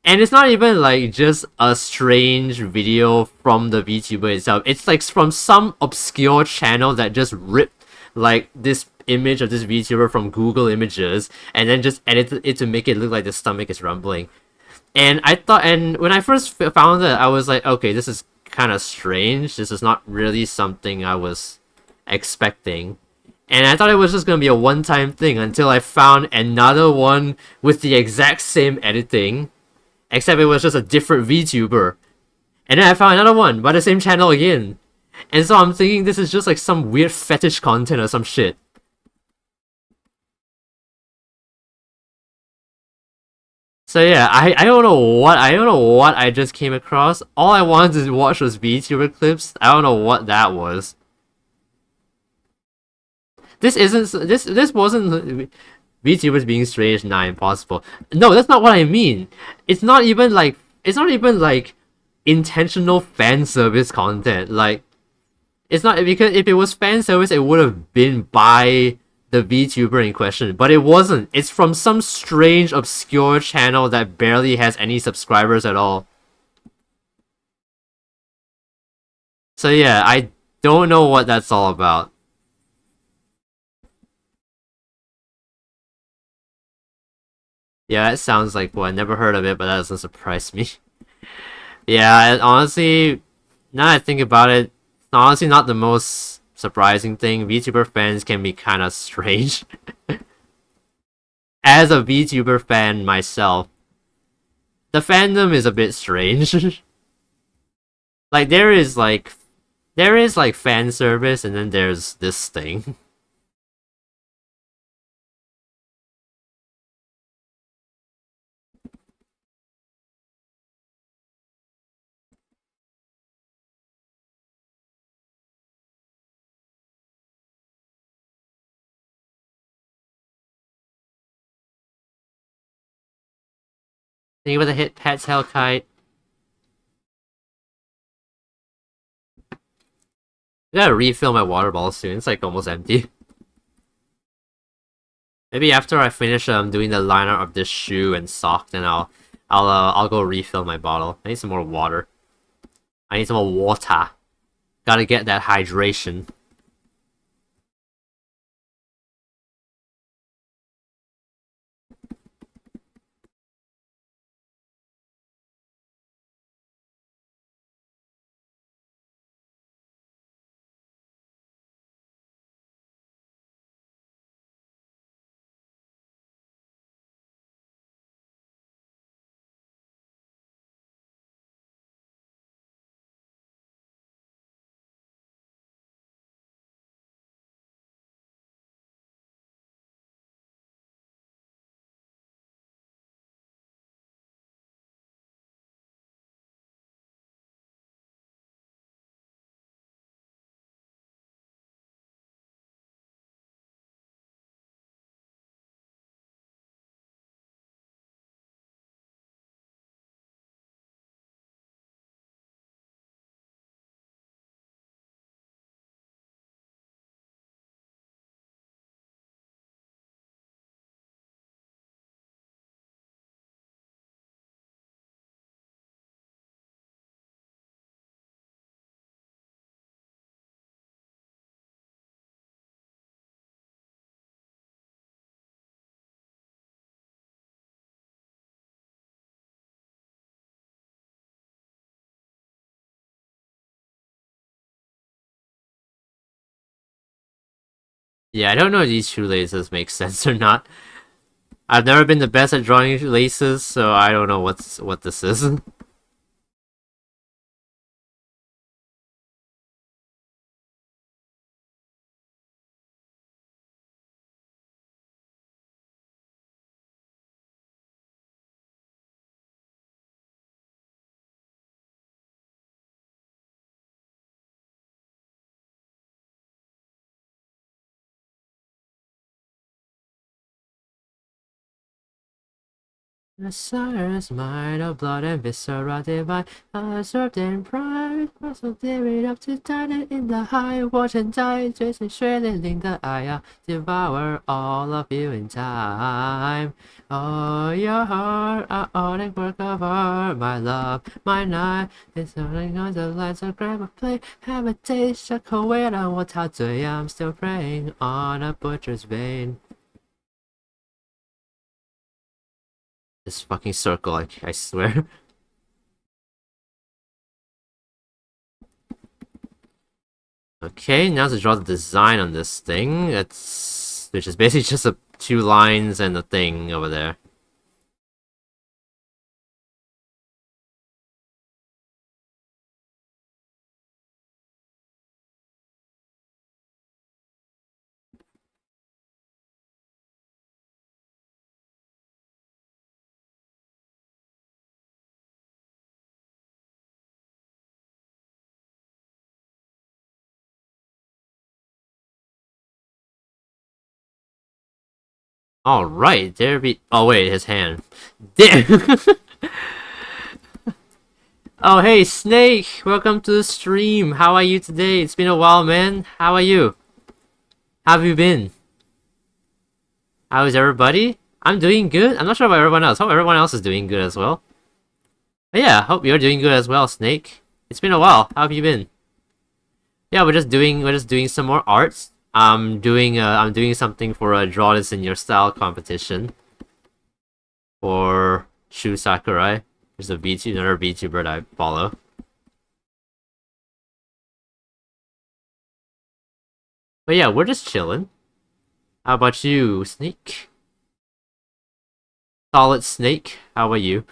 And it's not even like just a strange video from the VTuber itself. It's like from some obscure channel that just ripped like this image of this VTuber from Google Images and then just edited it to make it look like the stomach is rumbling. And when I first found it, I was like, okay, this is kind of strange. This is not really something I was expecting. And I thought it was just gonna be a one-time thing until I found another one with the exact same editing, except it was just a different VTuber. And then I found another one by the same channel again. And so I'm thinking this is just like some weird fetish content or some shit. So yeah, I don't know what I just came across. All I wanted to watch was VTuber clips. I don't know what that was. This wasn't VTubers being strange, nah, impossible. No, that's not what I mean. It's not even like intentional fan service content. Like it's not because if it was fan service, it would have been by the VTuber in question, but it wasn't. It's from some strange obscure channel that barely has any subscribers at all. So yeah, I don't know what that's all about. Yeah, it sounds like one. Never heard of it, but that doesn't surprise me. Yeah, honestly, now that I think about it, it's honestly not the most surprising thing. VTuber fans can be kind of strange. As a VTuber fan myself, the fandom is a bit strange. like there is like fan service, and then there's this thing. Think about the hit Pet's Hellkite. I gotta refill my water bottle soon. It's like almost empty. Maybe after I finish doing the liner of this shoe and sock, then I'll go refill my bottle. I need some more water. I need some more water. Gotta get that hydration. Yeah, I don't know if these shoelaces make sense or not. I've never been the best at drawing laces, so I don't know what this is. The sire's mind of blood and viscera divine, usurped in pride, muscle tearing up to tighten in the high, watch and die, chasing shrilling the eye, devour all of you in time. Oh, your heart, all the work of art, my love, my night, it's running on the lines of grab a plate, have a taste, chuck away, and what I'm still praying on a butcher's vein. This fucking circle, I swear. Okay, now to draw the design on this thing. Which is basically just two lines and a thing over there. Alright, there be. Oh wait, his hand. Damn! Oh hey, Snake! Welcome to the stream. How are you today? It's been a while, man. How are you? How have you been? How is everybody? I'm doing good. I'm not sure about everyone else. Hope everyone else is doing good as well. But yeah, hope you're doing good as well, Snake. It's been a while. How have you been? Yeah, we're just doing some more arts. I'm doing something for a draw this in your style competition for Shu Sakurai. There's another VTuber that I follow. But yeah, we're just chilling. How about you, Snake? Solid Snake, how are you?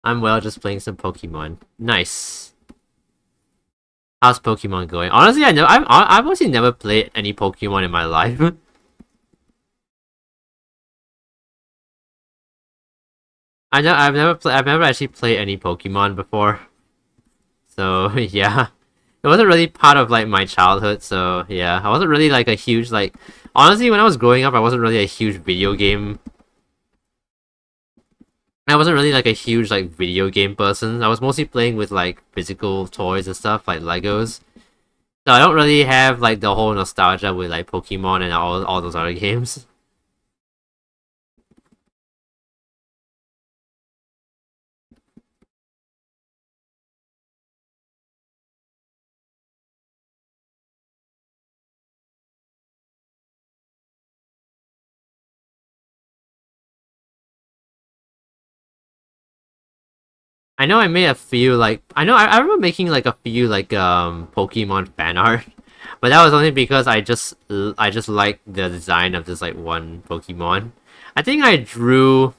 I'm well, just playing some Pokemon. Nice. How's Pokemon going? Honestly, I've honestly never played any Pokemon in my life. I've never actually played any Pokemon before. So yeah. It wasn't really part of like my childhood, so yeah. I wasn't really like a huge like honestly when I was growing up I wasn't really a huge video game I wasn't really like a huge like video game person. I was mostly playing with like physical toys and stuff like Legos. So I don't really have like the whole nostalgia with like Pokemon and all those other games. I know I made a few like I remember making like a few like Pokemon fan art, but that was only because I just like the design of this like one Pokemon. I think I drew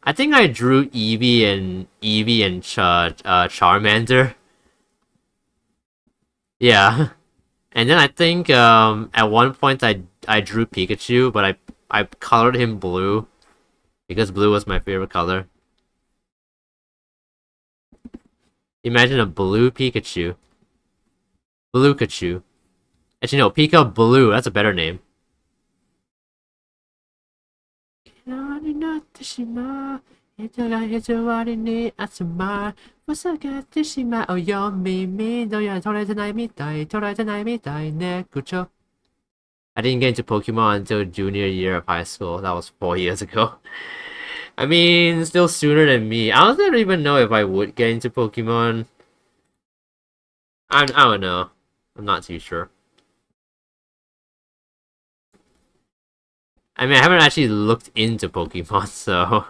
Eevee and Charmander. Yeah, and then I think at one point I drew Pikachu, but I colored him blue because blue was my favorite color. Imagine a blue Pikachu. Blue Kachu. Actually, no, Pika Blue. That's a better name. I didn't get into Pokemon until junior year of high school. That was 4 years ago. I mean, still sooner than me. I don't even know if I would get into Pokemon. I don't know. I'm not too sure. I mean, I haven't actually looked into Pokemon, so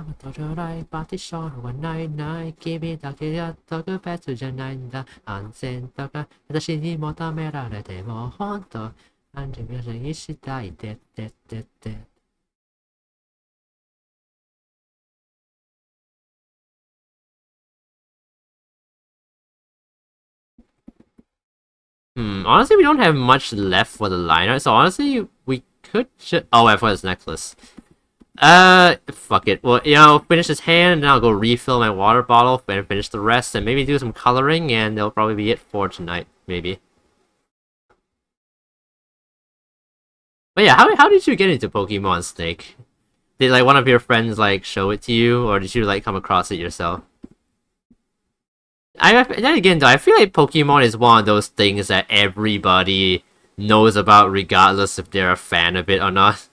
まとじょらいパティションはないない君だけや特別じゃないんだ安全とか私に求められても本当安全にしたいで。Honestly, we don't have much left for the liner, so honestly, we could just... Oh, I forgot this necklace. Fuck it. Well, finish this hand, and then I'll go refill my water bottle, and finish the rest, and maybe do some coloring, and that'll probably be it for tonight, maybe. But yeah, how did you get into Pokemon Snake? Did, like, one of your friends, like, show it to you, or did you, like, come across it yourself? Then again, though, I feel like Pokemon is one of those things that everybody knows about regardless if they're a fan of it or not.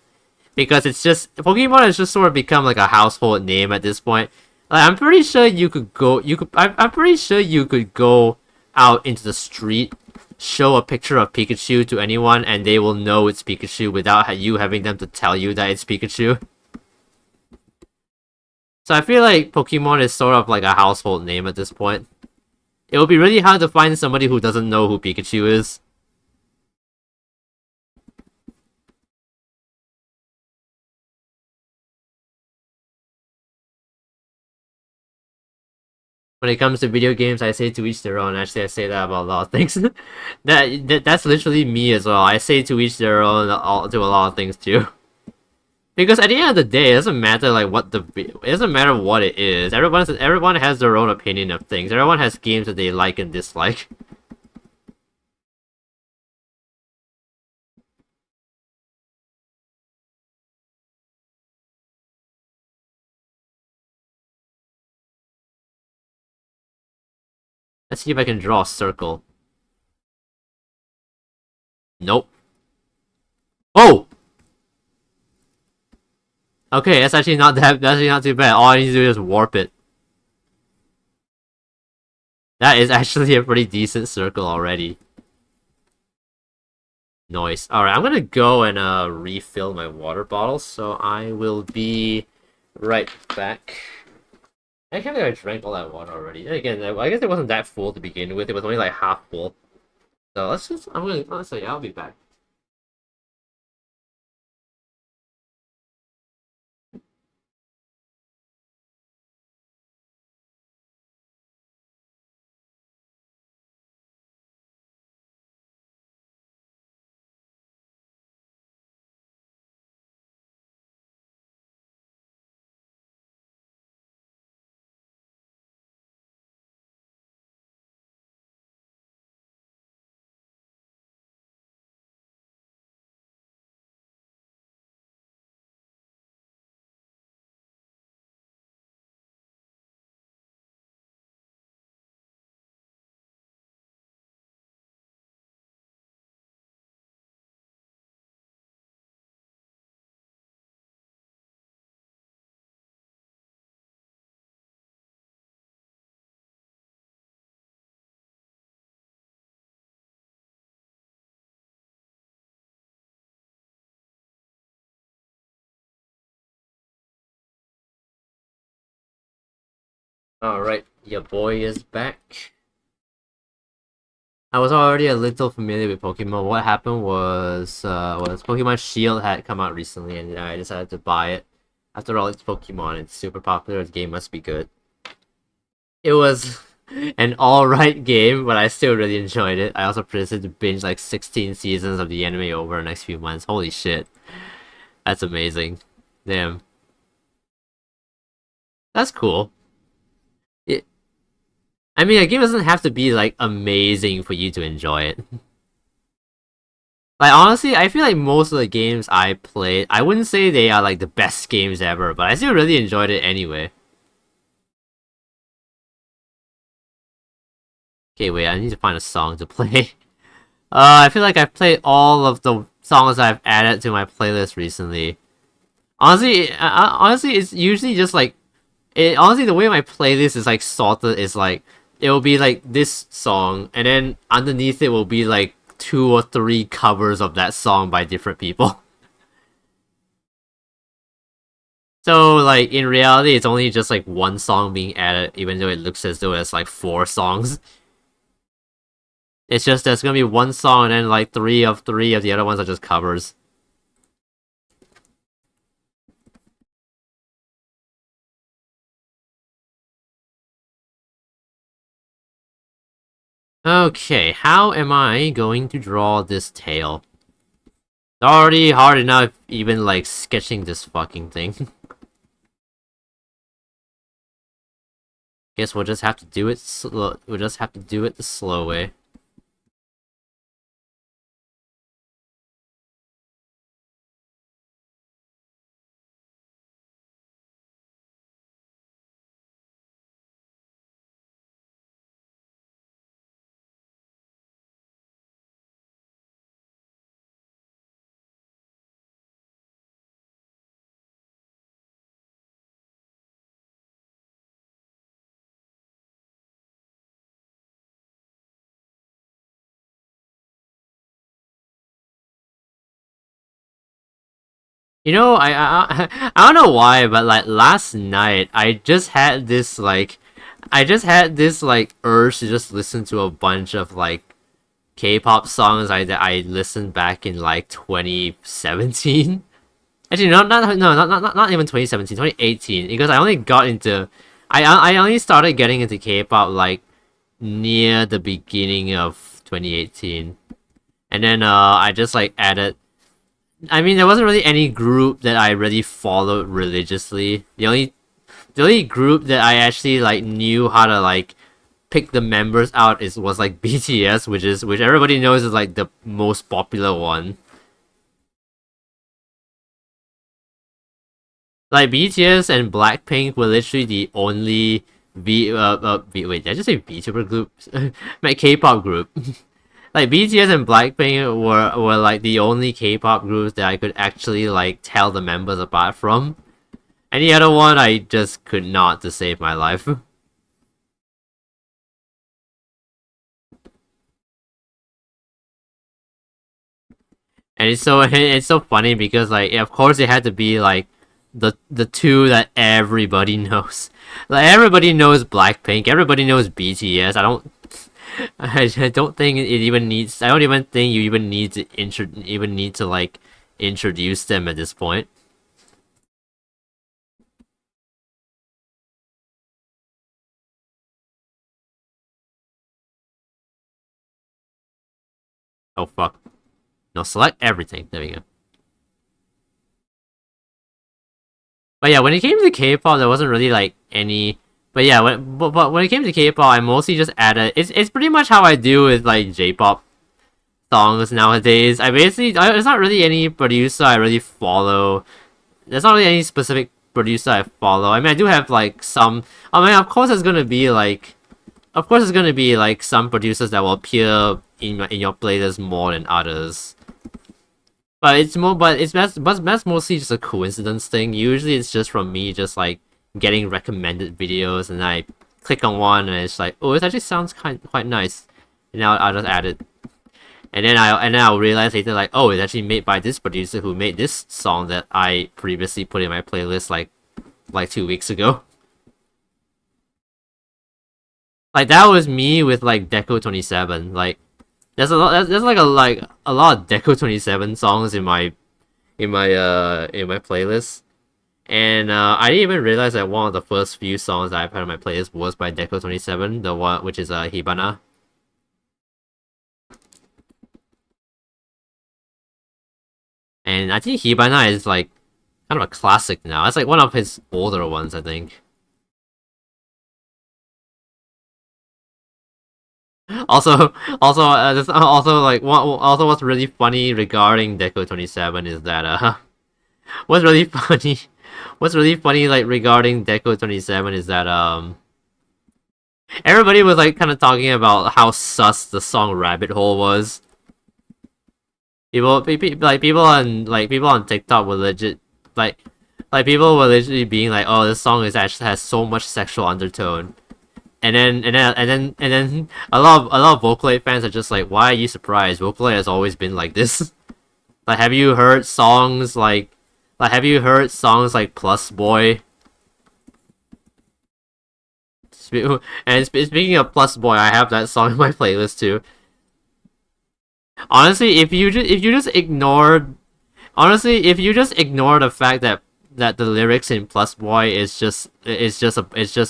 Because it's just... Pokemon has just sort of become, like, a household name at this point. Like, I'm pretty sure you could go... I'm pretty sure you could go out into the street, show a picture of Pikachu to anyone, and they will know it's Pikachu without you having them to tell you that it's Pikachu. So I feel like Pokemon is sort of like a household name at this point. It would be really hard to find somebody who doesn't know who Pikachu is. When it comes to video games, I say to each their own. Actually, I say that about a lot of things. That's literally me as well. I say to each their own to a lot of things too. Because at the end of the day, it doesn't matter like it doesn't matter what it is. Everyone has their own opinion of things. Everyone has games that they like and dislike. Let's see if I can draw a circle. Nope. Oh! Okay, that's actually not too bad. All I need to do is warp it. That is actually a pretty decent circle already. Nice. Alright, I'm gonna go and refill my water bottle, so I will be right back. I can't believe I drank all that water already. And again, I guess it wasn't that full to begin with. It was only like half full. So let's say I'll be back. Alright, your boy is back. I was already a little familiar with Pokemon. What happened was Pokemon Shield had come out recently, and I decided to buy it. After all, it's Pokemon. It's super popular. The game must be good. It was an alright game, but I still really enjoyed it. I also proceeded to binge like 16 seasons of the anime over the next few months. Holy shit. That's amazing. Damn. That's cool. I mean, a game doesn't have to be, like, amazing for you to enjoy it. Like, honestly, I feel like most of the games I played, I wouldn't say they are, like, the best games ever, but I still really enjoyed it anyway. Okay, wait, I need to find a song to play. I feel like I've played all of the songs I've added to my playlist recently. Honestly, it's usually just, like... honestly, the way my playlist is, like, sorted is, like... It will be like this song, and then underneath it will be like 2 or 3 covers of that song by different people. So like in reality, it's only just like one song being added, even though it looks as though it's like 4 songs. It's just there's gonna be one song, and then like three of the other ones are just covers. Okay, how am I going to draw this tail? It's already hard enough even like sketching this fucking thing. Guess we'll just have to do it slow. We'll just have to do it the slow way. You know, I don't know why, but like last night, I just had this like urge to just listen to a bunch of like K-pop songs that I listened back in like 2017. Actually, not even 2017, 2018, because I only got into, I only started getting into K-pop like near the beginning of 2018, and then I just like added. I mean, there wasn't really any group that I really followed religiously. The only group that I actually like knew how to like pick the members out was like BTS, which everybody knows is like the most popular one. Like BTS and Blackpink were literally the only wait, did I just say VTuber group? My K-pop group. Like BTS and Blackpink were like the only K-pop groups that I could actually like tell the members apart from. Any other one I just could not to save my life. And it's so funny because like of course it had to be like the two that everybody knows. Like everybody knows Blackpink, everybody knows BTS. I don't think it even needs. I don't even think you even need to like introduce them at this point. Oh fuck! No, select everything. There we go. But yeah, when it came to K-pop, there wasn't really like any. But yeah, but when it came to K-pop, I mostly just added. It's pretty much how I do with like J-pop songs nowadays. There's not really any producer I really follow. There's not really any specific producer I follow. I mean, I do have like some. I mean, of course, there's gonna be like some producers that will appear in your playlist more than others. But that's mostly just a coincidence thing. Usually, it's just from me just like getting recommended videos, and I click on one, and it's like, oh, it actually sounds quite nice, and now I'll just add it. And then I'll realize later like, oh, it's actually made by this producer who made this song that I previously put in my playlist like 2 weeks ago. Like that was me with like Deco 27. Like there's like a lot of Deco 27 songs in my playlist. And I didn't even realize that one of the first few songs that I put on my playlist was by Deco 27, the one which is Hibana. And I think Hibana is like kind of a classic now. It's like one of his older ones, I think. Also, also what's really funny regarding Deco 27 is that what's really funny, what's really funny like regarding Deco 27 is that everybody was like kind of talking about how sus the song Rabbit Hole was. People on TikTok were legit like people were literally being like, oh, this song is actually has so much sexual undertone. And then a lot of Vocaloid fans are just like, why are you surprised? Vocaloid has always been like this. Like, have you heard songs like Like, have you heard songs like Plus Boy? And speaking of Plus Boy, I have that song in my playlist too. Honestly, if you just ignore, honestly, if you just ignore the fact that the lyrics in Plus Boy is just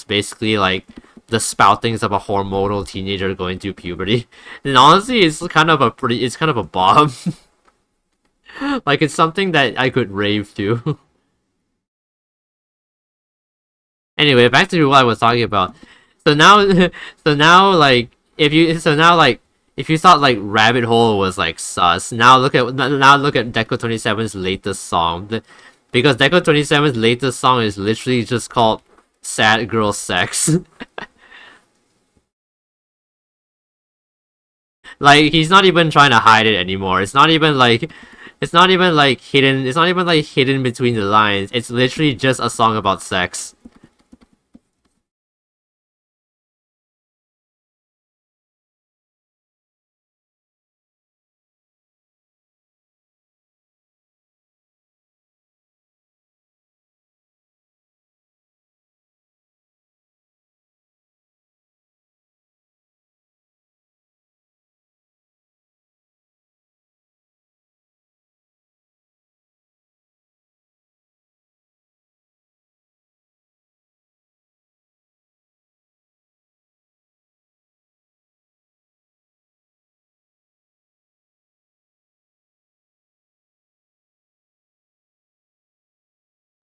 basically like the spoutings of a hormonal teenager going through puberty, then honestly, it's kind of a bomb. Like, it's something that I could rave to. Anyway, back to what I was talking about. So now, so now, like, if you thought like Rabbit Hole was like sus, now look at Deco 27's latest song. Because Deco 27's latest song is literally just called "Sad Girl Sex." Like, he's not even trying to hide it anymore. It's not even like hidden. It's not even like hidden between the lines. It's literally just a song about sex.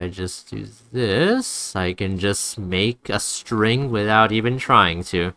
I just use this. I can just make a string without even trying to.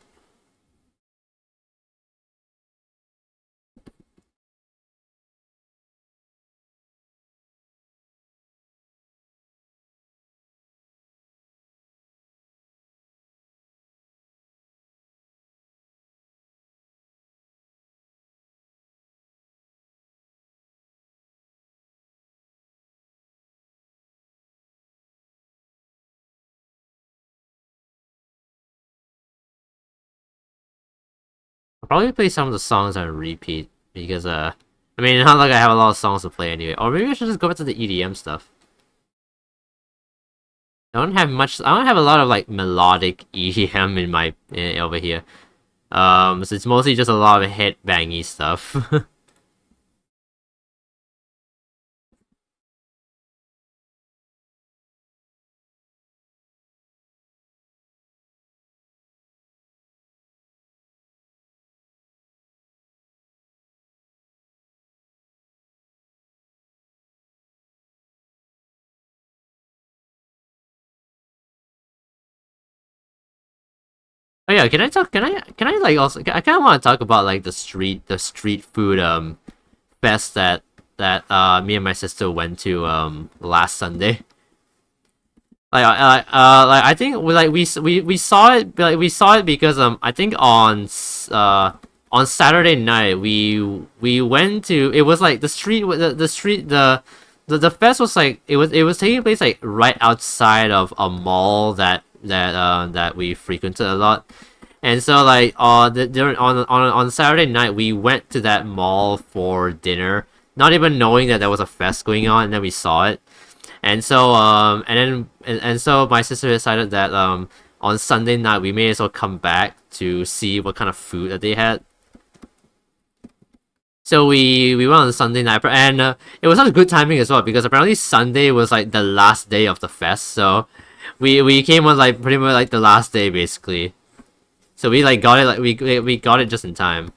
I'll probably play some of the songs on repeat because I mean, not like I have a lot of songs to play anyway. Or maybe I should just go back to the EDM stuff. I don't have much. I don't have a lot of like melodic EDM in my over here. So it's mostly just a lot of head bangy stuff. Oh yeah, can I talk? Can I like also? I kind of want to talk about like the street food fest that me and my sister went to last Sunday. Like I think we saw it, like we saw it because I think on Saturday night we went to, it was like the fest was like, it was taking place like right outside of a mall that we frequented a lot. And so like during on Saturday night we went to that mall for dinner, not even knowing that there was a fest going on, and then we saw it. And so and so my sister decided that on Sunday night we may as well come back to see what kind of food that they had. So we went on Sunday night, and it was such good timing as well because apparently Sunday was like the last day of the fest. So we came on like pretty much like the last day basically. So we like got it, like we got it just in time.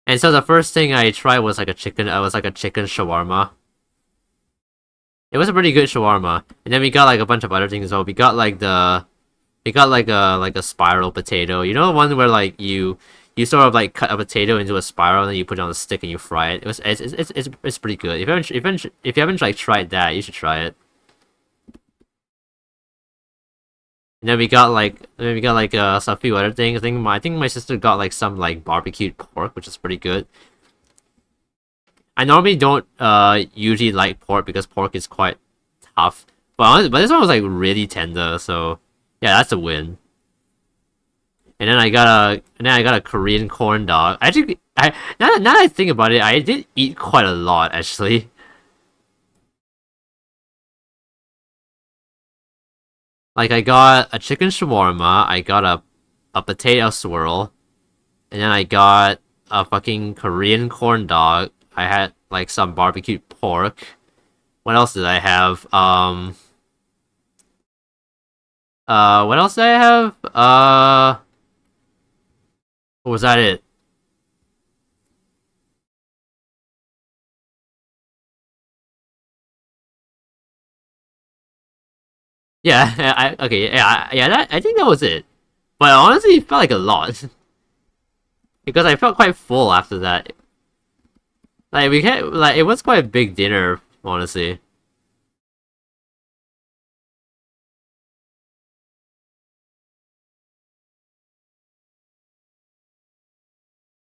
And so the first thing I tried was like a chicken. I was like a chicken shawarma. It was a pretty good shawarma. And then we got like a bunch of other things as well. We got like a spiral potato. You know the one where like you sort of like cut a potato into a spiral and then you put it on a stick and you fry it. It's pretty good. If you haven't like tried that, you should try it. And then we got like a few other things. I think my sister got like some like barbecued pork, which is pretty good. I normally don't usually like pork because pork is quite tough. But this one was like really tender, so yeah, that's a win. and then I got a Korean corn dog. Actually, now that I think about it, I did eat quite a lot actually. Like I got a chicken shawarma, I got a potato swirl, and then I got a fucking Korean corn dog. I had like some barbecued pork. What else did I have? What else did I have? Was that it? Yeah, okay, yeah, I think that was it. But honestly, it felt like a lot because I felt quite full after that. Like we had, like it was quite a big dinner, honestly.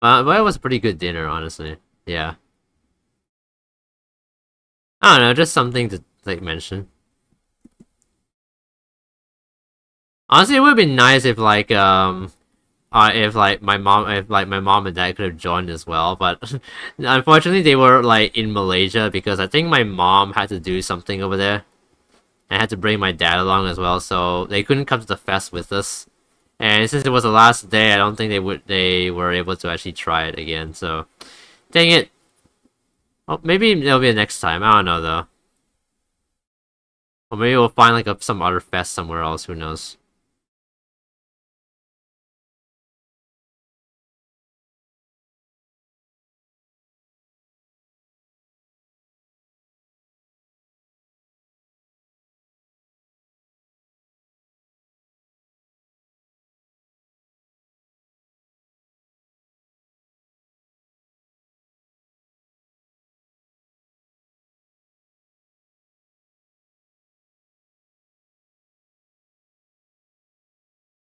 But it was a pretty good dinner, honestly. Yeah, I don't know, just something to like mention. Honestly, it would have been nice if like my mom and dad could have joined as well, but unfortunately they were like in Malaysia because I think my mom had to do something over there. I had to bring my dad along as well, so they couldn't come to the fest with us. And since it was the last day, I don't think they were able to actually try it again. So, dang it. Well, maybe it'll be the next time. I don't know though. Or maybe we'll find like some other fest somewhere else. Who knows?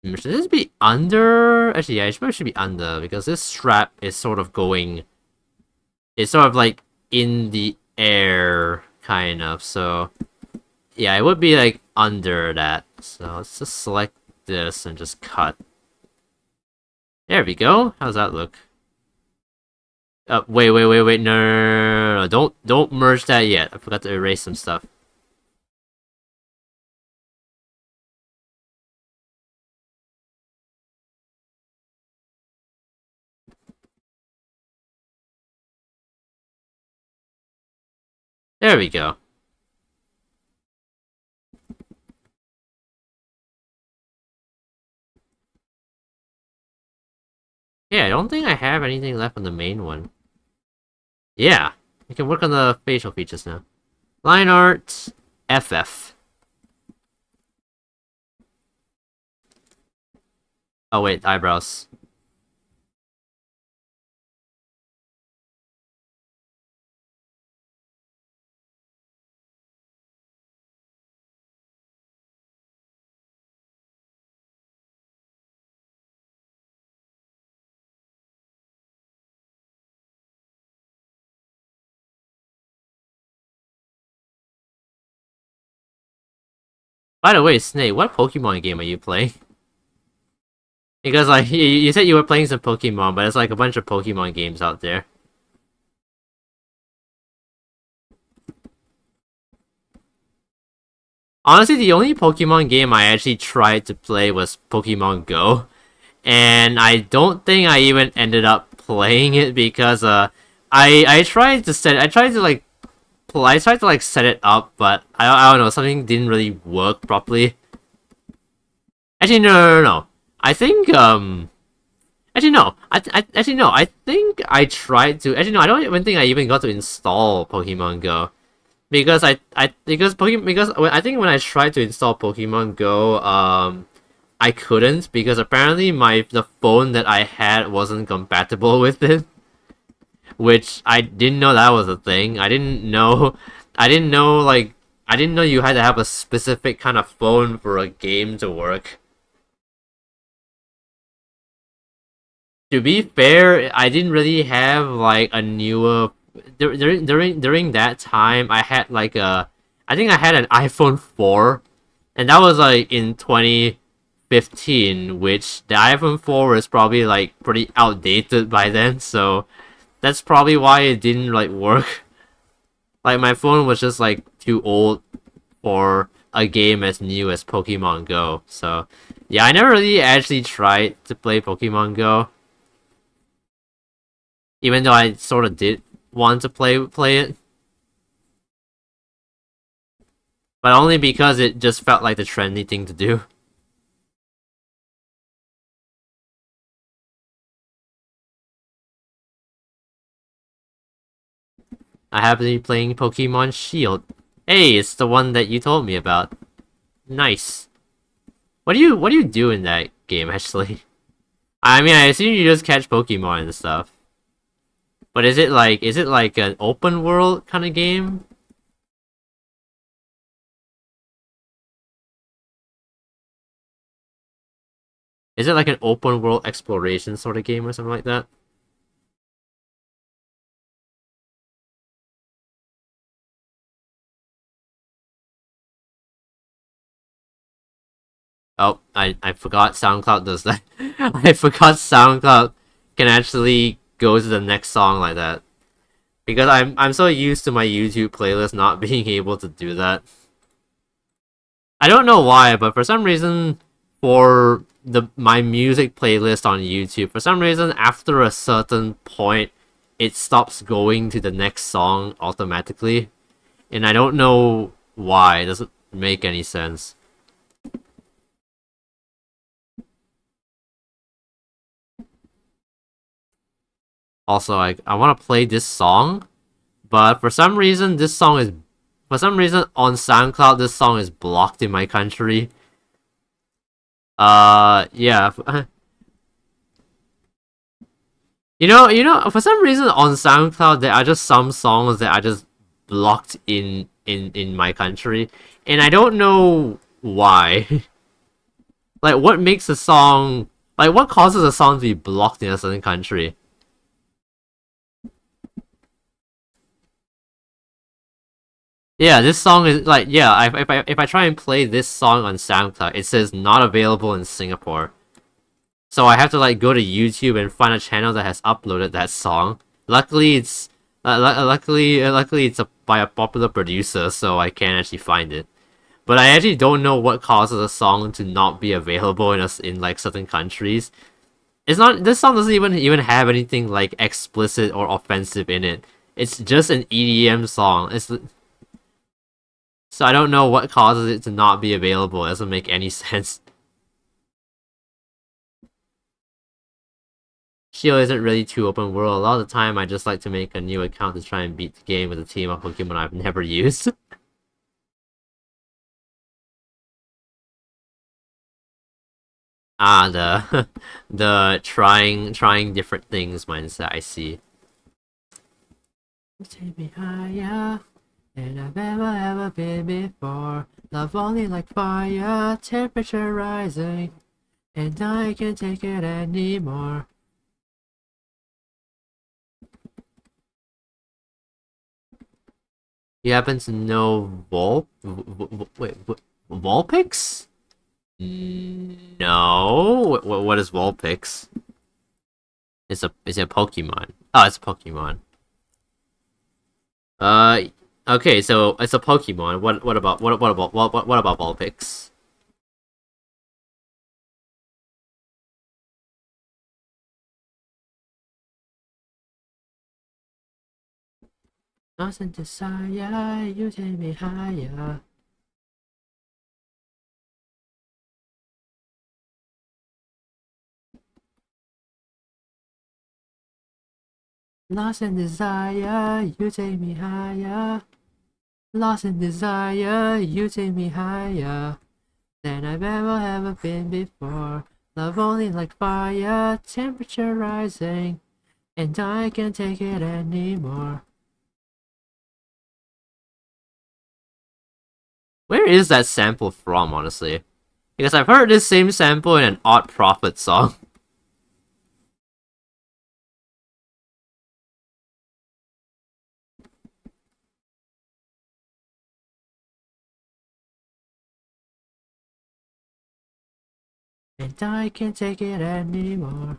Should this be under? Actually, yeah, it probably should be under because this strap is sort of going. It's sort of like in the air, kind of. So yeah, it would be like under that. So let's just select this and just cut. There we go. How's that look? Wait. No. Don't merge that yet. I forgot to erase some stuff. There we go. Yeah, I don't think I have anything left on the main one. Yeah, we can work on the facial features now. Line art, FF. Oh wait, eyebrows. By the way, Snake, what Pokemon game are you playing? Because like you said you were playing some Pokemon, but it's like a bunch of Pokemon games out there. Honestly, the only Pokemon game I actually tried to play was Pokemon Go, and I don't think I even ended up playing it because I tried to set I tried to like I tried to like set it up, but I don't know, something didn't really work properly. Actually, no. I think actually no. Actually no. I think I tried to. Actually no. I don't even think I even got to install Pokemon Go because I think when I tried to install Pokemon Go, I couldn't because apparently the phone that I had wasn't compatible with it, which I didn't know that was a thing. I didn't know like I didn't know you had to have a specific kind of phone for a game to work. To be fair, I didn't really have like a newer during that time. I had like I think I had an iPhone 4, and that was like in 2014 15, which the iPhone 4 is probably like pretty outdated by then, so that's probably why it didn't like work. Like my phone was just like too old for a game as new as Pokemon Go. So yeah, I never really actually tried to play Pokemon Go. Even though I sort of did want to play it. But only because it just felt like the trendy thing to do. I happen to be playing Pokemon Shield. Hey, it's the one that you told me about. Nice. What do you do in that game actually? I mean, I assume you just catch Pokemon and stuff. But is it like an open world kind of game? Is it like an open world exploration sort of game or something like that? Oh, I forgot SoundCloud does that. I forgot SoundCloud can actually go to the next song like that. Because I'm so used to my YouTube playlist not being able to do that. I don't know why, but for some reason, for my music playlist on YouTube, for some reason, after a certain point, it stops going to the next song automatically, and I don't know why. It doesn't make any sense. Also, I want to play this song, but for some reason, for some reason on SoundCloud, this song is blocked in my country. Yeah. For some reason on SoundCloud there are just some songs that are just blocked in my country, and I don't know why. Like, what makes a song like what causes a song to be blocked in a certain country? Yeah, this song is like yeah. If I try and play this song on SoundCloud, it says not available in Singapore. So I have to like go to YouTube and find a channel that has uploaded that song. Luckily, luckily it's by a popular producer, so I can actually find it. But I actually don't know what causes a song to not be available in like certain countries. It's not this song doesn't even have anything like explicit or offensive in it. It's just an EDM song. It's so I don't know what causes it to not be available. It doesn't make any sense. Shield isn't really too open world. A lot of the time, I just like to make a new account to try and beat the game with a team of Pokemon I've never used. The the trying different things mindset. I see. Take me higher than I've ever been before. Love only like fire, temperature rising, and I can't take it anymore. You happen to know wait, Vulpix? No. What is Vulpix? It's a Pokemon. Oh, it's a Pokemon. Uh, okay, so it's a Pokemon. What about Vulpix? Lost in desire, you take me higher. Lost in desire, you take me higher. Lost in desire, you take me higher than I've ever been before. Love only like fire, temperature rising, and I can't take it anymore. Where is that sample from, honestly? Because I've heard this same sample in an Odd Prophet song. And I can't take it anymore.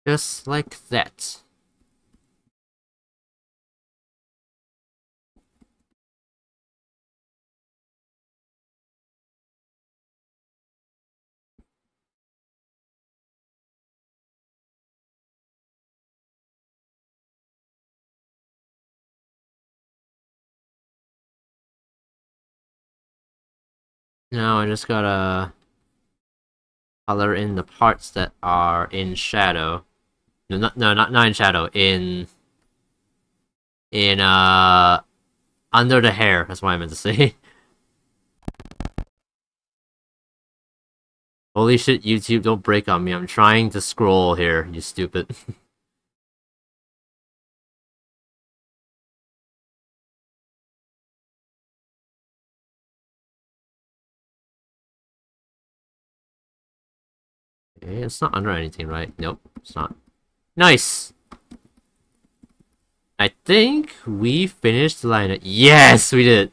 Just like that. Now I just gotta color in the parts that are in shadow. Not in shadow. In under the hair. That's what I meant to say. Holy shit, YouTube! Don't break on me. I'm trying to scroll here. You stupid. Okay, it's not under anything, right? Nope, it's not. Nice. I think we finished the line art. Yes, we did.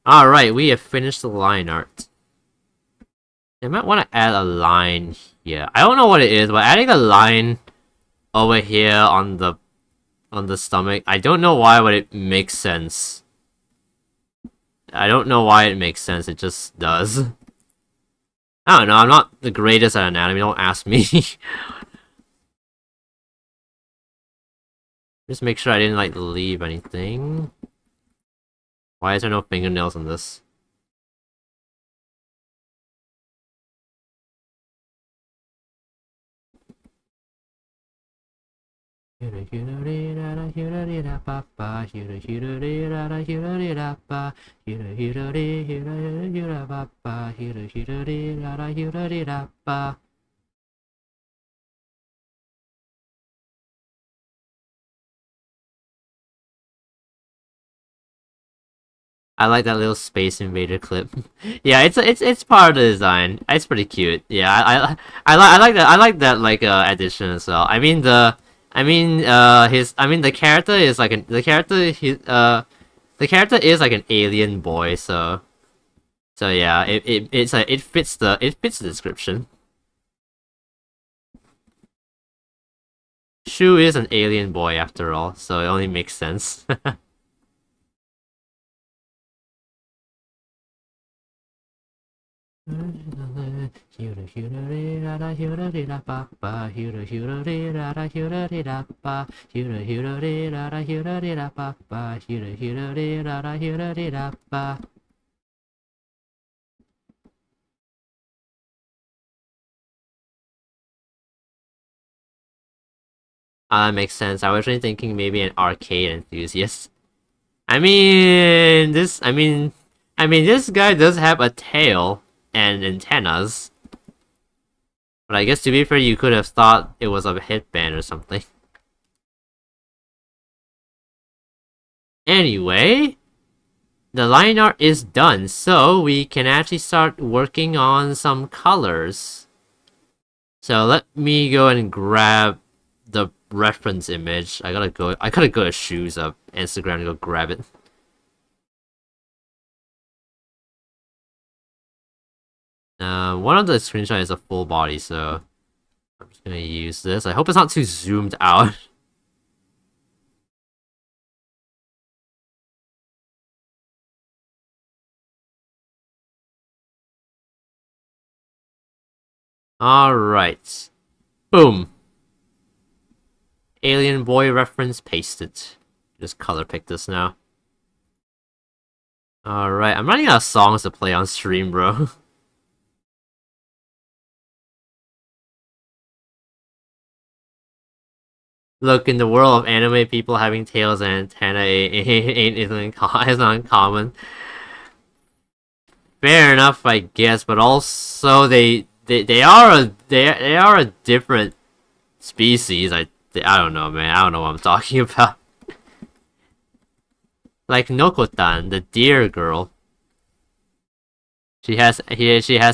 Alright, we have finished the line art. I might want to add a line here. I don't know what it is, but adding a line over here on the stomach, I don't know why, but it makes sense. I don't know why it makes sense, it just does. I don't know, I'm not the greatest at anatomy, don't ask me. Just make sure I didn't, like, leave anything. Why is there no fingernails on this? I like that little Space Invader clip. Yeah, it's part of the design. It's pretty cute. Yeah, I like that. I like that like addition as well. I mean the character is like the character is like an alien boy. So yeah, it fits the description. Shu is an alien boy after all, so it only makes sense. That makes sense. I was really thinking maybe an arcade enthusiast. This guy does have a tail and antennas. But I guess to be fair, you could have thought it was a headband or something. Anyway, the line art is done, so we can actually start working on some colors. So let me go and grab the reference image. I gotta go to Shoes up Instagram to go grab it. One of the screenshots is a full body, so I'm just gonna use this. I hope it's not too zoomed out. Alright. Boom. Alien Boy reference pasted. Just color pick this now. Alright, I'm running out of songs to play on stream, bro. Look, in the world of anime, people having tails and antennae isn't uncommon. Fair enough, I guess, but also they are a different species. I don't know, man. I don't know what I'm talking about. Like Nokotan, the deer girl. She has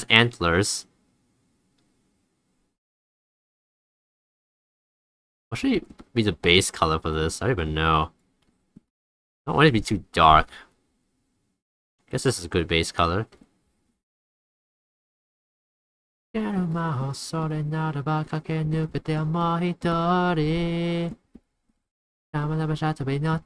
antlers. What should be the base color for this? I don't even know. I don't want it to be too dark. Guess this is a good base color. やる魔法それならば駆け抜けてもう一人 I'm a shot to be not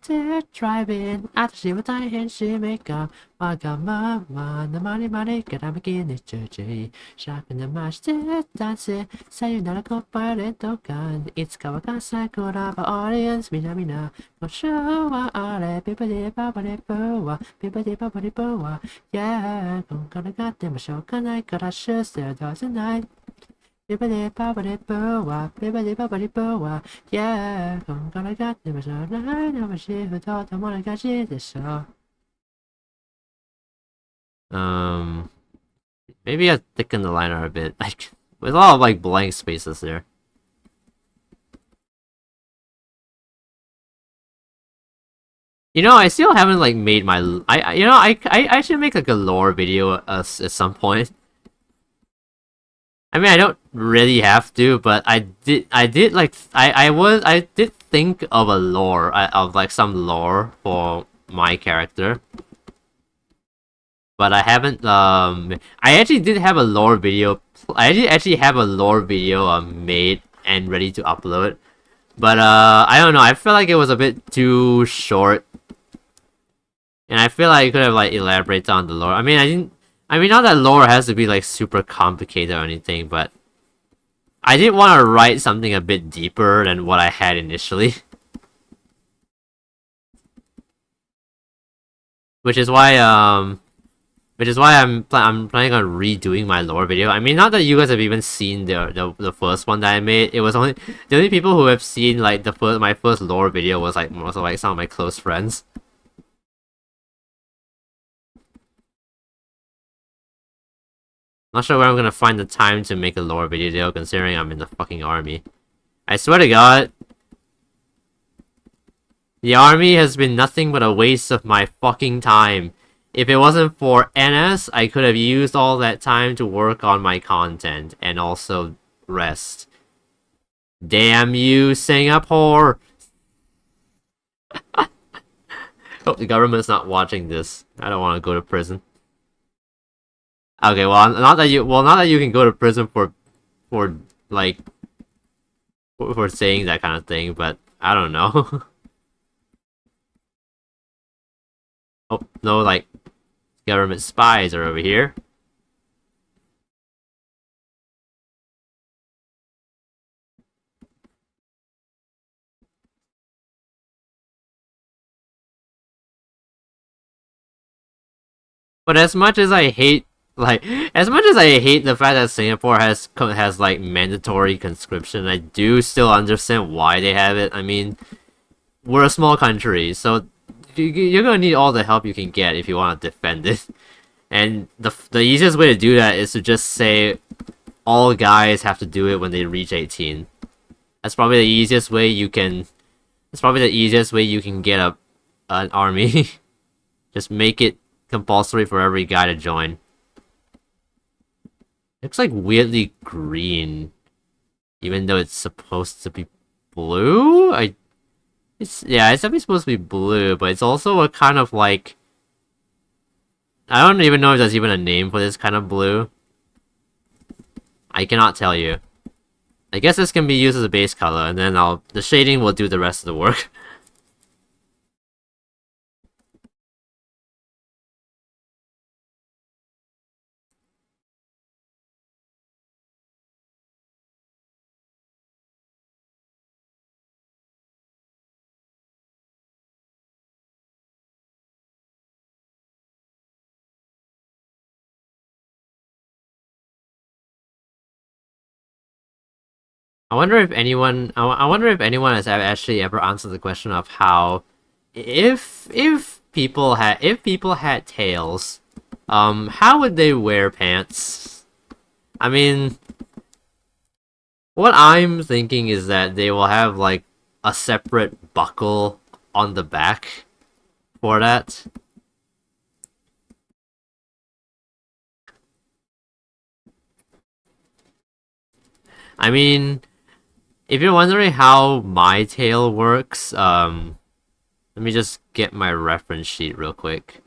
driving. 私は大変使命感わがままなまりまりから右に注意シャープなましてダンスさよならコパレット感いつかは関西コラボオーディエンスみなみなご賞はあれピパディパパディプーはピパディパパディプーは Yeah 今後がってもしょうがないから出世どうせないBibbidi bobbidi boo bibbidi bobbidi boo yeah 今後がってもしょうがないのもシフトともなかしでしょ Maybe I thicken the liner a bit, like with a lot of like blank spaces there. You know, I still haven't like made my I should make like a lore video at some point. I mean, I don't really have to, but I did I did think of a lore of like some lore for my character. But I haven't I actually did have a lore video. I actually have a lore video made and ready to upload. But I don't know, I feel like it was a bit too short. And I feel like I could have like elaborated on the lore. I mean, not that lore has to be like super complicated or anything, but I did want to write something a bit deeper than what I had initially. Which is why I'm planning on redoing my lore video. I mean, not that you guys have even seen the first one that I made. It was only the only people who have seen like my first lore video was like most of like some of my close friends. Not sure where I'm gonna find the time to make a lore video, considering I'm in the fucking army. I swear to God, the army has been nothing but a waste of my fucking time. If it wasn't for NS, I could have used all that time to work on my content and also rest. Damn you, Singapore! Hope the government's not watching this. I don't want to go to prison. Okay, well, not that you can go to prison for like for saying that kind of thing, but I don't know. Oh no, like government spies are over here. But as much as I hate the fact that Singapore has like mandatory conscription, I do still understand why they have it. I mean, we're a small country, so you're gonna need all the help you can get if you want to defend it. And the easiest way to do that is to just say all guys have to do it when they reach 18. That's probably the easiest way you can. That's probably the easiest way you can get an army. Just make it compulsory for every guy to join. Looks like weirdly green, even though it's supposed to be blue. It's definitely supposed to be blue, but it's also a kind of like, I don't even know if there's even a name for this kind of blue. I cannot tell you. I guess this can be used as a base color, and then the shading will do the rest of the work. I wonder if anyone. I wonder if anyone has actually ever answered the question of how, if people had tails, how would they wear pants? I mean, what I'm thinking is that they will have like a separate buckle on the back for that. I mean, if you're wondering how my tail works, let me just get my reference sheet real quick.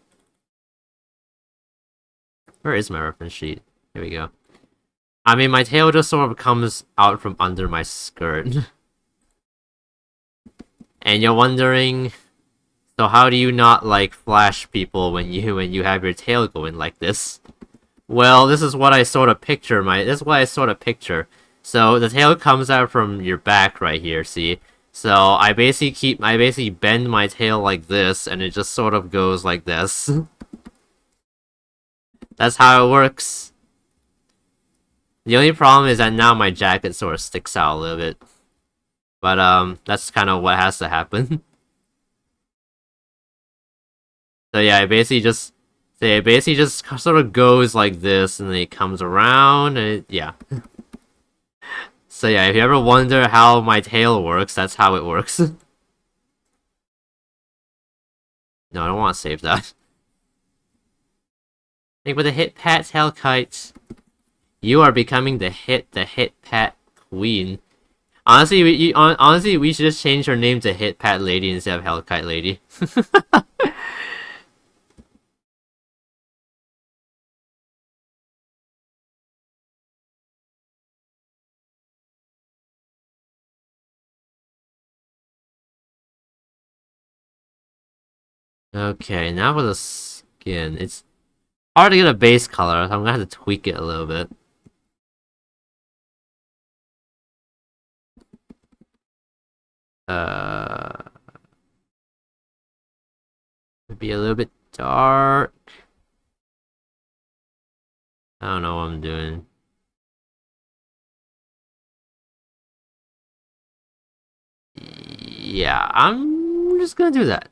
Where is my reference sheet? Here we go. I mean, my tail just sort of comes out from under my skirt. And you're wondering, so how do you not, like, flash people when you have your tail going like this? Well, this is what I sort of picture. So the tail comes out from your back right here, see? So I basically bend my tail like this, and it just sort of goes like this. That's how it works. The only problem is that now my jacket sort of sticks out a little bit. But that's kind of what has to happen. So yeah, it basically just sort of goes like this, and then it comes around, and yeah. So yeah, if you ever wonder how my tail works, that's how it works. No, I don't want to save that. I think with the hit pat tail kites, you are becoming the hit pat queen. Honestly, we should just change her name to Hit Pat Lady instead of Hellkite Lady. Okay, now for the skin. It's hard to get a base color, so I'm gonna have to tweak it a little bit. Maybe a little bit dark. I don't know what I'm doing. Yeah, I'm just gonna do that.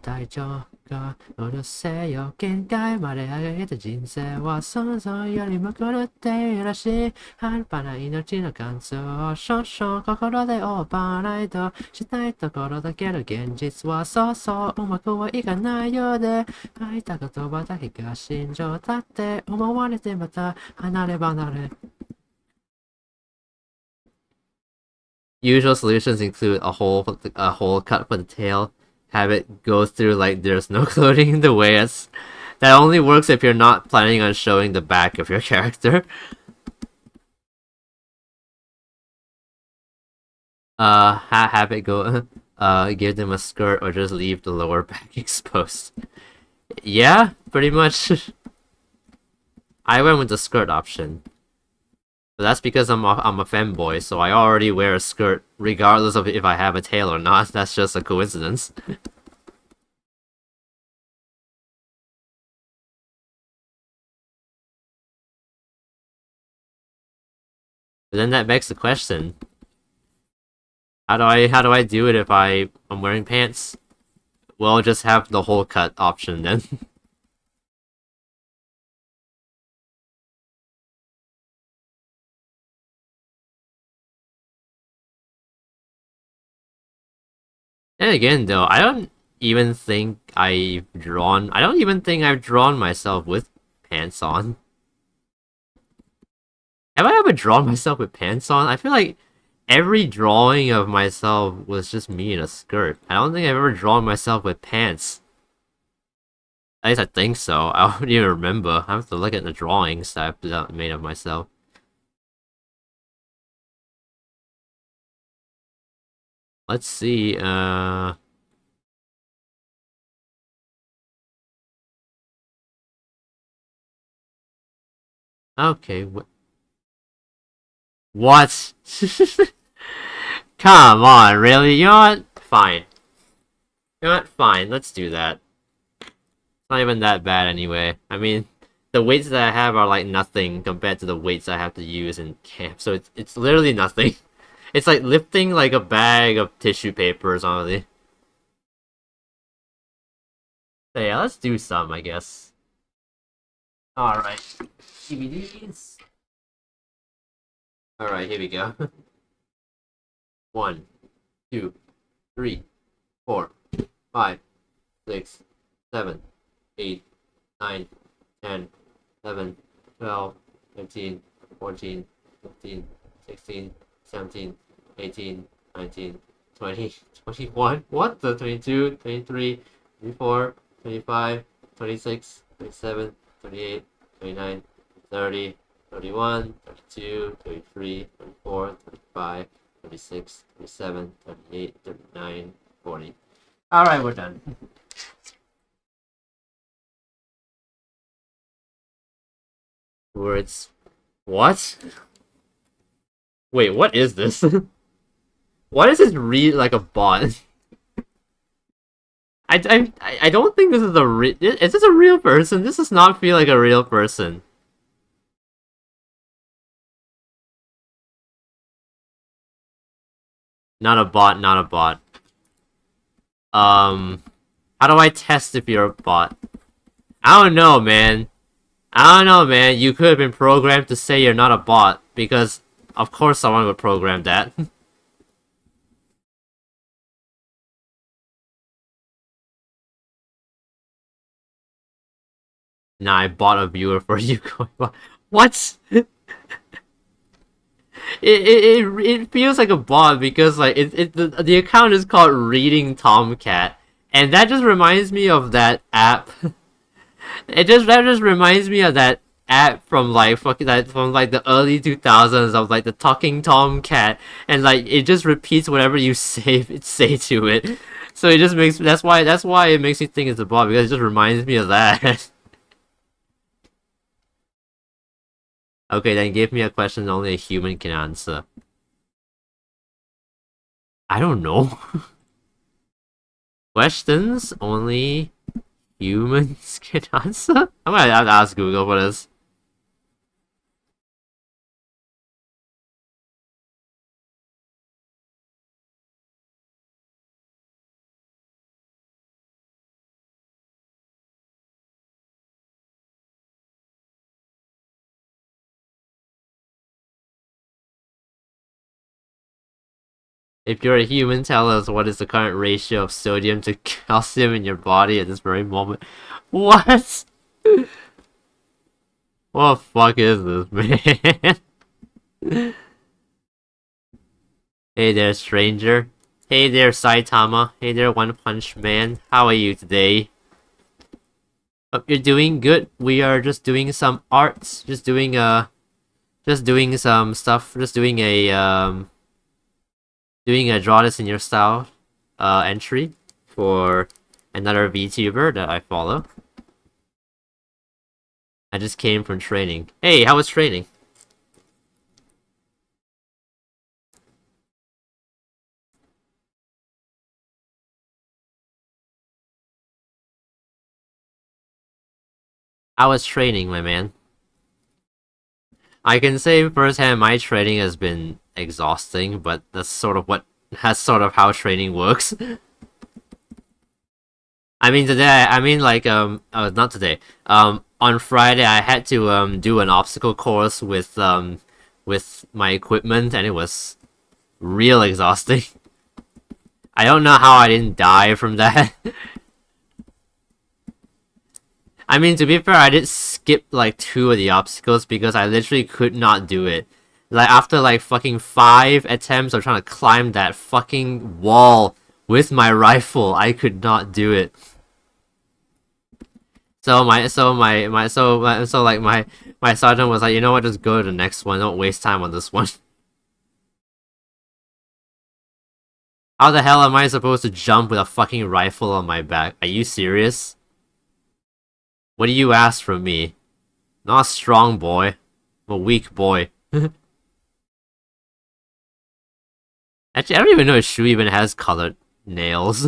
大丈夫かうるせよ限界まで上げた人生は想像よりも狂っているらしい半端な命の感想を少々心でオーバーライドしたいところだけど現実はそうそううまくはいかないようで書いた言葉だけが心情だって思われてまた離れ離れ Usual solutions include a hole cut for the tail, have it go through like there's no clothing the way it's... That only works if you're not planning on showing the back of your character. Have it go... give them a skirt or just leave the lower back exposed. Yeah, pretty much. I went with the skirt option. But that's because I'm a femboy, so I already wear a skirt regardless of if I have a tail or not. That's just a coincidence. But then that begs the question. How do I do it if I'm wearing pants? Well, just have the hole cut option then. And again, though, I don't even think I've drawn myself with pants on. Have I ever drawn myself with pants on? I feel like every drawing of myself was just me in a skirt. I don't think I've ever drawn myself with pants. At least I think so. I don't even remember. I have to look at the drawings that I've made of myself. Let's see, okay, what? Come on, really? You know what? Fine. You know what? Fine, let's do that. It's not even that bad anyway. I mean, the weights that I have are like nothing compared to the weights I have to use in camp. So it's literally nothing. It's like lifting like a bag of tissue paper or something. So yeah, let's do some, I guess. Alright. DVDs. Alright, here we go. 1, 2, 3, 4, 5, 6, 7, 8, 9, 10, 11, 12, 13, 14, 15, 16, 17, 18, 19, 20, 21. What the? 22, 23, 24, 25, 26, 27, 28, 29, 30, 31, 32, 33, 34, 35, 36, 37, 38, 39, 40. Alright, we're done. Words. What? Wait, what is this? Why does this read like a bot? I don't think this is a real. Is this a real person? This does not feel like a real person. Not a bot, not a bot. How do I test if you're a bot? I don't know, man. I don't know, man. You could have been programmed to say you're not a bot, because of course someone would program that. Nah, I bought a viewer for you. What? It feels like a bot because like the account is called Reading Tomcat, and that just reminds me of that app. That just reminds me of that app from like from like the early 2000s of like the talking Tomcat, and like it just repeats whatever you say to it. So it just makes that's why it makes me think it's a bot, because it just reminds me of that. Okay, then give me a question only a human can answer. I don't know. Questions only humans can answer? I'm gonna have to ask Google for this. If you're a human, tell us what is the current ratio of sodium to calcium in your body at this very moment. What? What the fuck is this, man? Hey there, stranger. Hey there, Saitama. Hey there, One Punch Man. How are you today? Hope you're doing good. We are just doing some arts. Just doing some stuff. Just doing a draw this in your style entry for another VTuber that I follow. I just came from training. Hey, how was training? How was training, my man? I can say firsthand my training has been exhausting, but that's sort of how training works. I mean today, not today. On Friday I had to do an obstacle course with my equipment, and it was real exhausting. I don't know how I didn't die from that. I mean, to be fair, I did skip like 2 of the obstacles because I literally could not do it. Like after like fucking 5 attempts of trying to climb that fucking wall with my rifle, I could not do it. So my sergeant was like, you know what, just go to the next one. Don't waste time on this one. How the hell am I supposed to jump with a fucking rifle on my back? Are you serious? What do you ask from me? Not a strong boy. I'm a weak boy. Actually, I don't even know if Shu even has colored nails.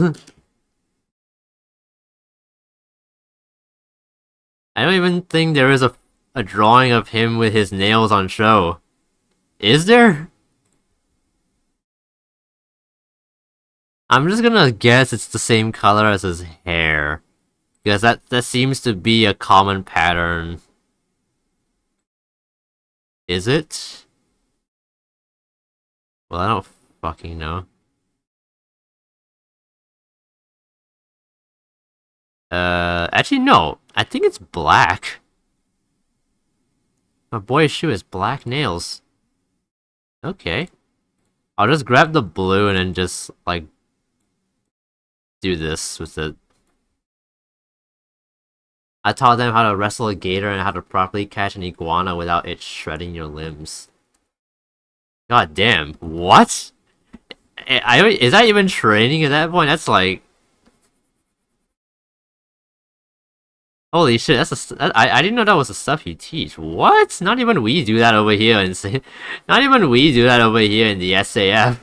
I don't even think there is a drawing of him with his nails on show. Is there? I'm just gonna guess it's the same color as his hair. Because that seems to be a common pattern. Is it? Well, I don't fucking know. Actually no. I think it's black. My boy's shoe has black nails. Okay. I'll just grab the blue and then just, like, do this with it. I taught them how to wrestle a gator and how to properly catch an iguana without it shredding your limbs. God damn, what? Is that even training at that point? That's like... Holy shit, I didn't know that was the stuff you teach. What? Not even we do that over here in... Not even we do that over here in the SAF.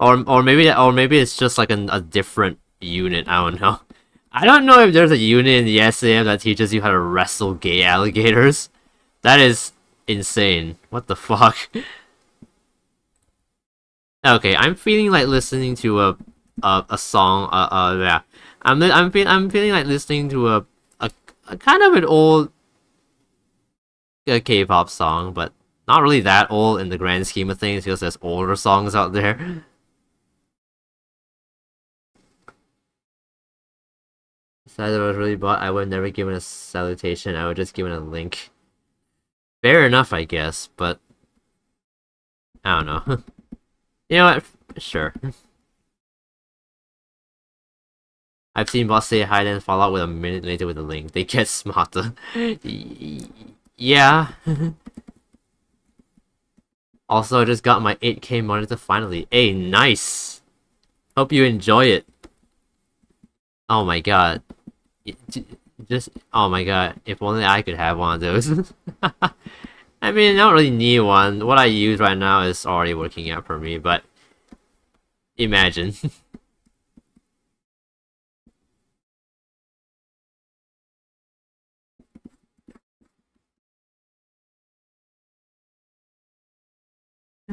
Or maybe it's just like a different unit. I don't know. I don't know if there's a unit in the SAM that teaches you how to wrestle gay alligators. That is insane. What the fuck? Okay, I'm feeling like listening to a song. Yeah, I'm feeling like listening to a kind of an old K-pop song, but not really that old in the grand scheme of things because there's older songs out there. If I was really bought, I would never given a salutation. I would just given a link. Fair enough, I guess, but I don't know. You know what? Sure. I've seen boss say hi then fall out with a minute later with a link. They get smarter. Yeah. Also, I just got my 8K monitor finally. Hey, nice! Hope you enjoy it. Oh my god. Just, oh my god, if only I could have one of those. I mean, I don't really need one. What I use right now is already working out for me, but imagine.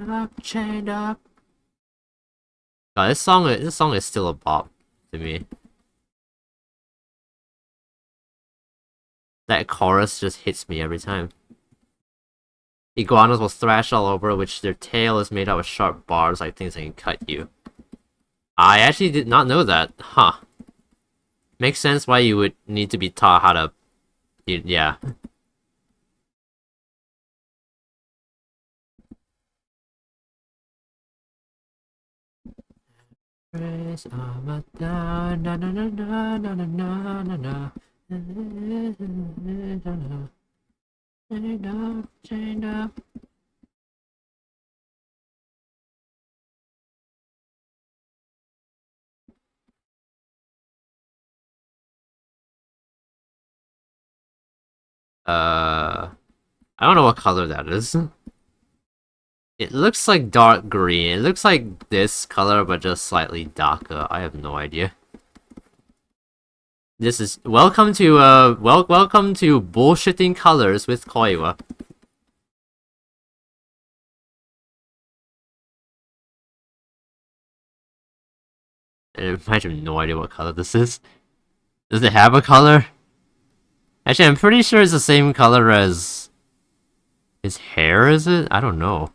Up, chained up. God, this song is still a bop to me. That chorus just hits me every time. Iguanas will thrash all over, which their tail is made out of sharp barbs like things that can cut you. I actually did not know that. Huh. Makes sense why you would need to be taught how to... Yeah. Chained up. I don't know what color that is. It looks like dark green. It looks like this color, but just slightly darker. I have no idea. This is welcome to welcome to bullshitting colors with Koiwa. I might have no idea what color this is. Does it have a color? Actually, I'm pretty sure it's the same color as his hair, is it? I don't know.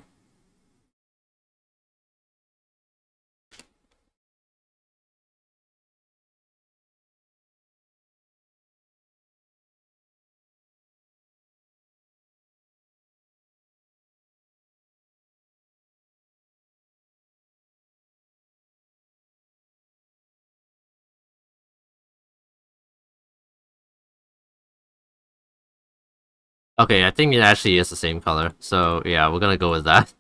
Okay, I think it actually is the same color. So yeah, we're gonna go with that.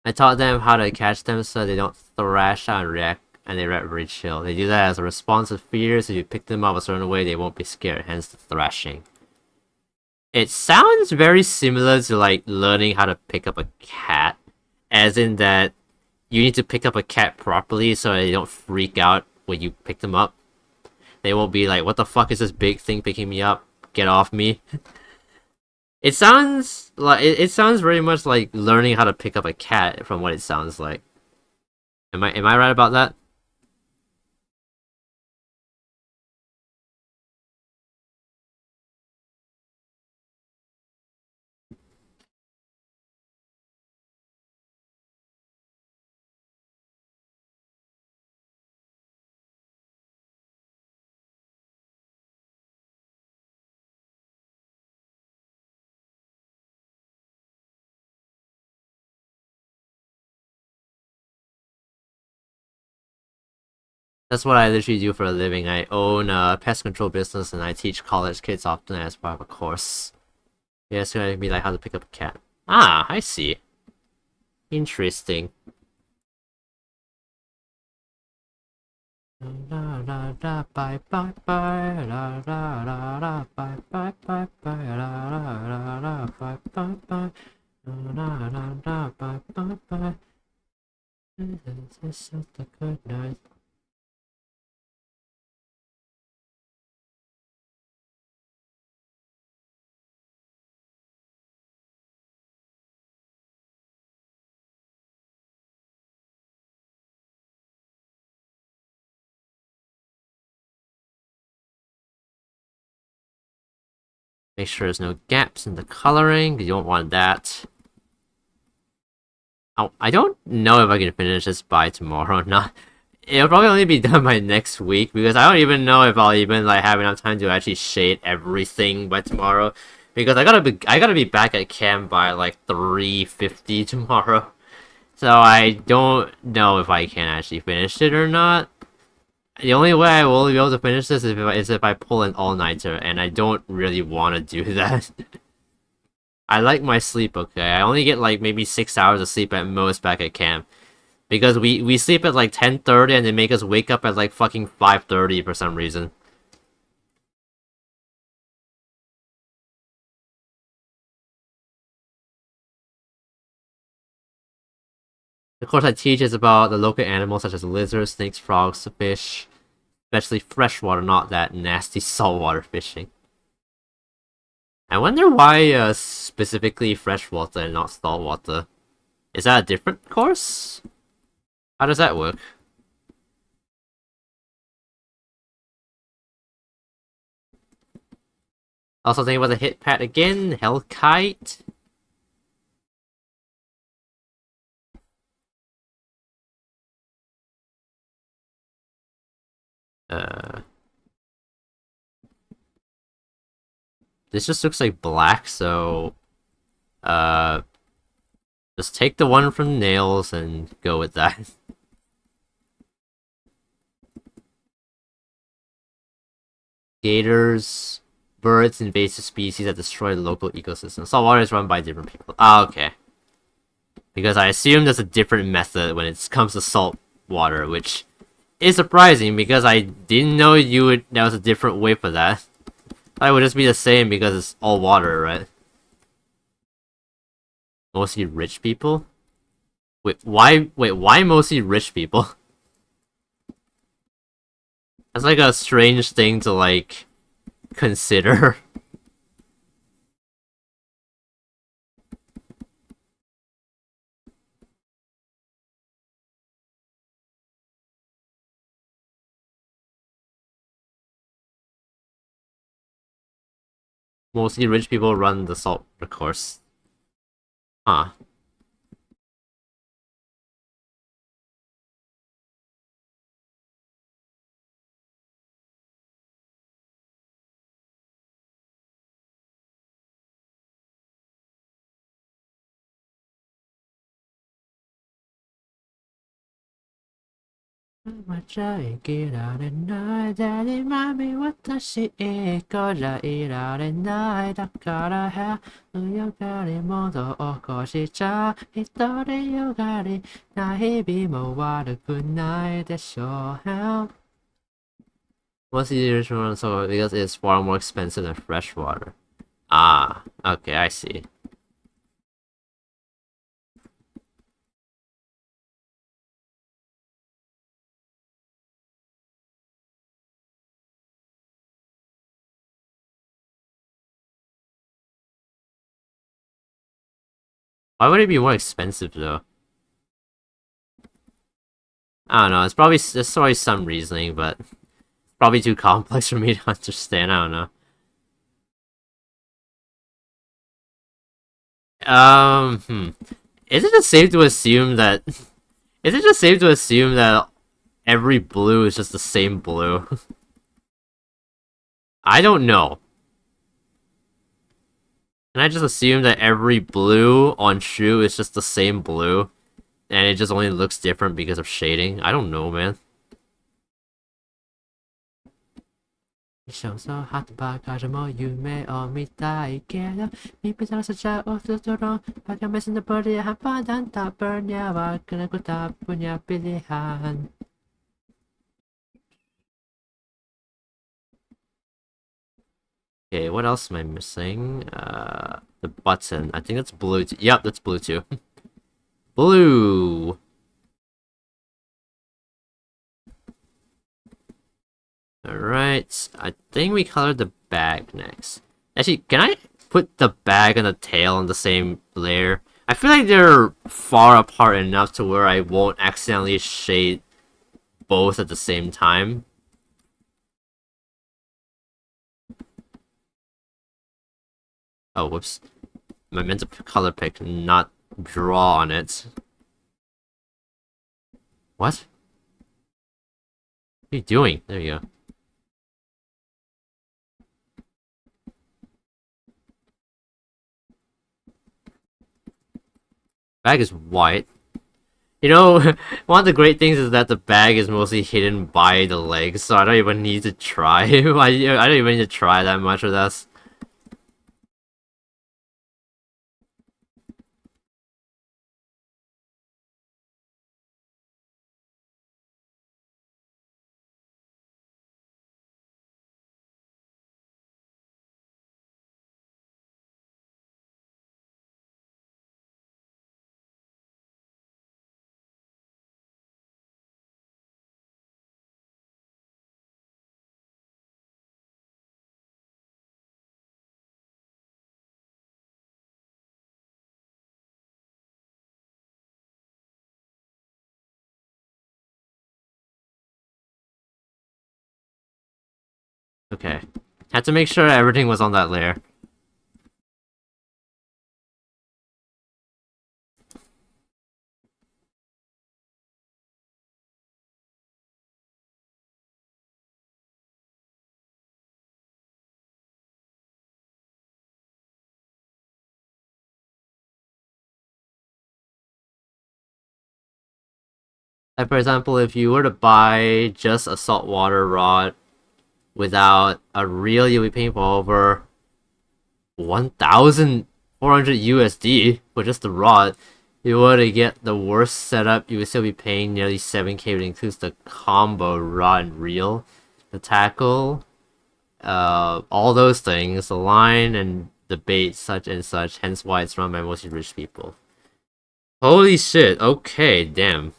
I taught them how to catch them so they don't thrash out and react, and they react very chill. They do that as a response to fear, so if you pick them up a certain way, they won't be scared, hence the thrashing. It sounds very similar to like learning how to pick up a cat, as in that you need to pick up a cat properly so they don't freak out when you pick them up. They won't be like, "What the fuck is this big thing picking me up? Get off me!" It sounds like it sounds very much like learning how to pick up a cat from what it sounds like. Am I right about that? That's what I literally do for a living. I own a pest control business and I teach college kids often as part of a course. Yeah, it's gonna be like how to pick up a cat. Ah, I see. Interesting. La la la bye bye bye la la la la bye bye bye bye la la la la bye bye bye la la la bye bye bye. This is such a good night. Make sure there's no gaps in the coloring. You don't want that. Oh, I don't know if I can finish this by tomorrow or not. It'll probably only be done by next week because I don't even know if I'll even like have enough time to actually shade everything by tomorrow. Because I gotta be back at camp by like 3:50 tomorrow. So I don't know if I can actually finish it or not. The only way I will be able to finish this is if I pull an all-nighter, and I don't really want to do that. I like my sleep, okay? I only get like maybe 6 hours of sleep at most back at camp. Because we sleep at like 10:30 and they make us wake up at like fucking 5:30 for some reason. The course I teach is about the local animals such as lizards, snakes, frogs, fish, especially freshwater, not that nasty saltwater fishing. I wonder why specifically freshwater and not saltwater. Is that a different course? How does that work? Also think about the hit pad again, Hellkite. Uh, this just looks like black, so uh, just take the one from nails and go with that. Gators, birds, invasive species that destroy the local ecosystem. Saltwater is run by different people. Ah, okay. Because I assume there's a different method when it comes to salt water, which is surprising because I didn't know there was a different way for that. I would just be the same because it's all water, right? Mostly rich people? Why mostly rich people? That's like a strange thing to like consider. Mostly rich people run the salt course. Huh. What's the usual so because it's far more expensive than fresh water. Ah, okay, I see. Why would it be more expensive though? I don't know. There's probably some reasoning, but it's probably too complex for me to understand. I don't know. Hmm. Is it just safe to assume that? Is it just safe to assume that every blue is just the same blue? I don't know. Can I just assume that every blue on shoe is just the same blue, and it just only looks different because of shading? I don't know, man. 想说はとばかりも夢を見たいけど見つけちゃうところバカメスのボディハンパダンタブニャワクナクタブニャビリハン Okay, what else am I missing? The button. I think that's blue. Yep, that's blue too. Blue! Alright, I think we colored the bag next. Actually, can I put the bag and the tail on the same layer? I feel like they're far apart enough to where I won't accidentally shade both at the same time. Oh, whoops. I meant to color pick, not draw on it. What? What are you doing? There you go. Bag is white. You know, one of the great things is that the bag is mostly hidden by the legs, so I don't even need to try. I don't even need to try that much with this. Okay. Had to make sure everything was on that layer. Like, for example, if you were to buy just a saltwater rod without a reel, you'll be paying for over 1,400 USD for just the rod. If you were to get the worst setup, you would still be paying nearly 7K, which includes the combo rod and reel, the tackle, all those things, the line and the bait, such and such, hence why it's run by mostly rich people. Holy shit, okay, damn.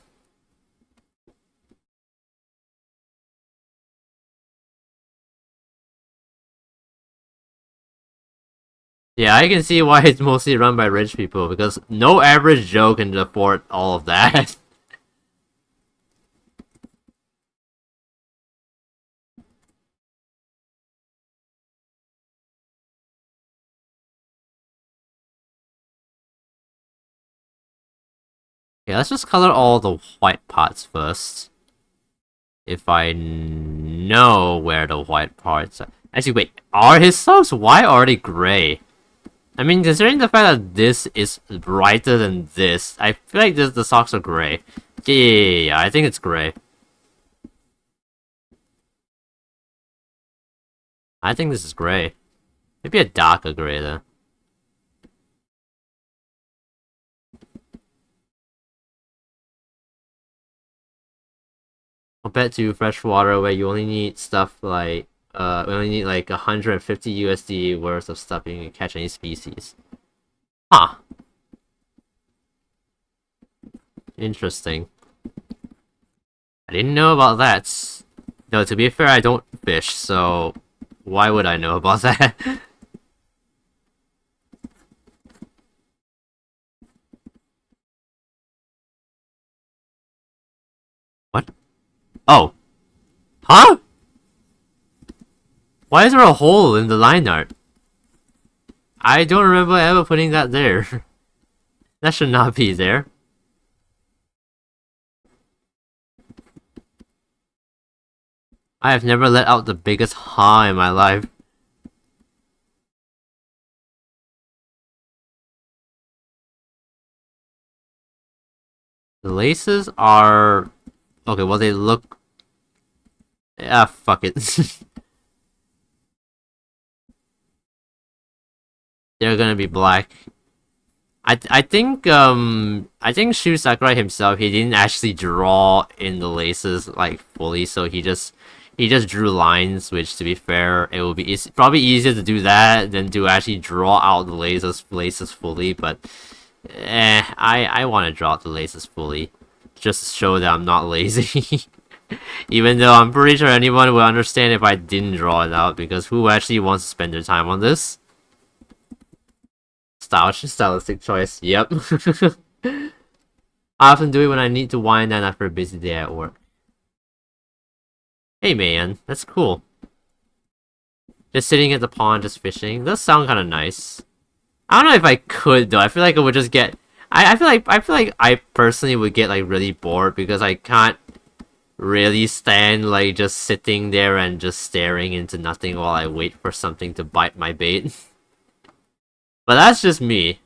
Yeah, I can see why it's mostly run by rich people, because no average Joe can afford all of that. Okay, let's just color all the white parts first. If I know where the white parts are. Actually, wait, are his socks white or are they gray? I mean, considering the fact that this is brighter than this, I feel like the socks are gray. Yeah, I think it's gray. I think this is gray. Maybe a darker gray, though. Compared to freshwater, where you only need stuff like We only need like 150 USD worth of stuff you can catch any species. Huh. Interesting. I didn't know about that. No, to be fair, I don't fish, so why would I know about that? What? Oh. Huh? Why is there a hole in the line art? I don't remember ever putting that there. That should not be there. I have never let out the biggest ha in my life. The laces are... Okay, well they look... Ah, fuck it. They're gonna be black. I think Shu Sakurai himself, he didn't actually draw in the laces like fully, so he just drew lines, which to be fair, it will be probably easier to do that than to actually draw out the laces fully, but I want to draw out the laces fully just to show that I'm not lazy. Even though I'm pretty sure anyone will understand if I didn't draw it out, because who actually wants to spend their time on this? Stylistic choice, yep. I often do it when I need to wind down after a busy day at work. Hey man, that's cool. Just sitting at the pond, just fishing. Does sound kind of nice. I don't know if I could though. I feel like I would just get. I feel like I personally would get like really bored because I can't really stand like just sitting there and just staring into nothing while I wait for something to bite my bait. But that's just me.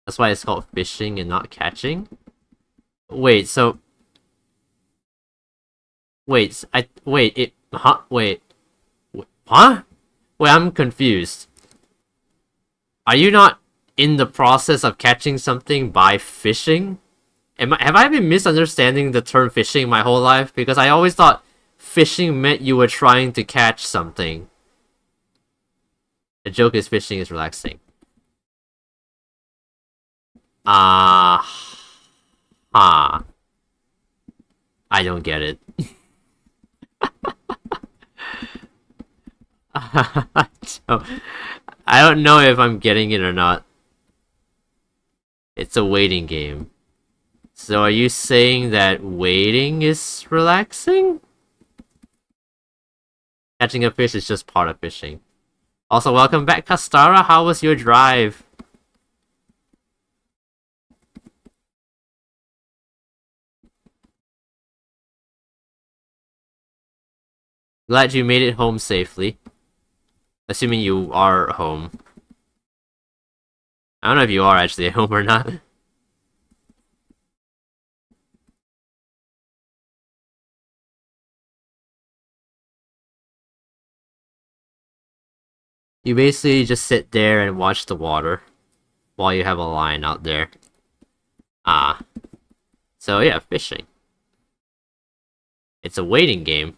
That's why it's called fishing and not catching. Wait, so... Wait, huh? Wait. Huh? Wait, I'm confused. Are you not in the process of catching something by fishing? Have I been misunderstanding the term fishing my whole life? Because I always thought fishing meant you were trying to catch something. The joke is fishing is relaxing. I don't get it. I don't know if I'm getting it or not. It's a waiting game. So are you saying that waiting is relaxing? Catching a fish is just part of fishing. Also, welcome back, Kastara. How was your drive? Glad you made it home safely. Assuming you are home. I don't know if you are actually at home or not. You basically just sit there and watch the water while you have a line out there. So yeah, fishing. It's a waiting game.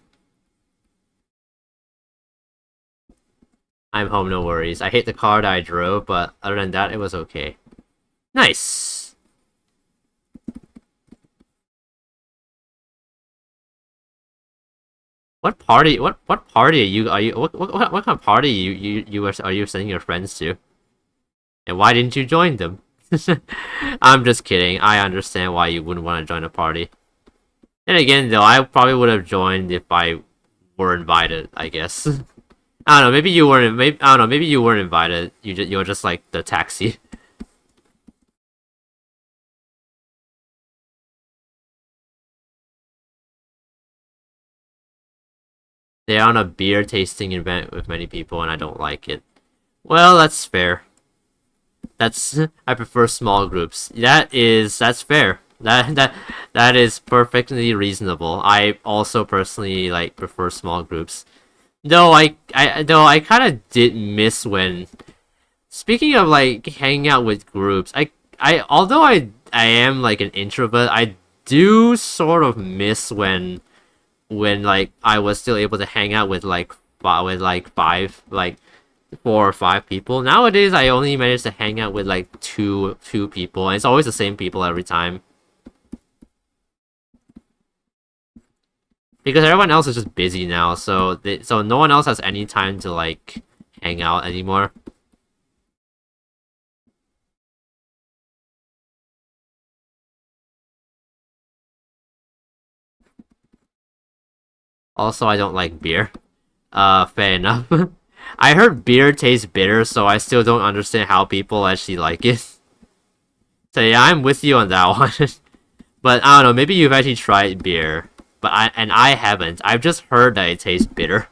I'm home, no worries. I hate the car that I drove, but other than that, it was okay. Nice! What party are you what kind of party are you sending your friends to? And why didn't you join them? I'm just kidding. I understand why you wouldn't want to join a party. And again though, I probably would have joined if I were invited, I guess. I don't know, maybe you weren't maybe you weren't invited. You're just like the taxi. They're on a beer tasting event with many people and I don't like it. Well, that's fair. I prefer small groups. That's fair. That That is perfectly reasonable. I also personally like prefer small groups. Though I kind of did miss when, speaking of like hanging out with groups, although I am like an introvert, I do sort of miss when like I was still able to hang out with like 4 or 5 people. Nowadays, I only manage to hang out with like two people, and it's always the same people every time because everyone else is just busy now. So no one else has any time to like hang out anymore. Also, I don't like beer. Fair enough. I heard beer tastes bitter, so I still don't understand how people actually like it. So yeah, I'm with you on that one. But I don't know, maybe you've actually tried beer. But I haven't. I've just heard that it tastes bitter.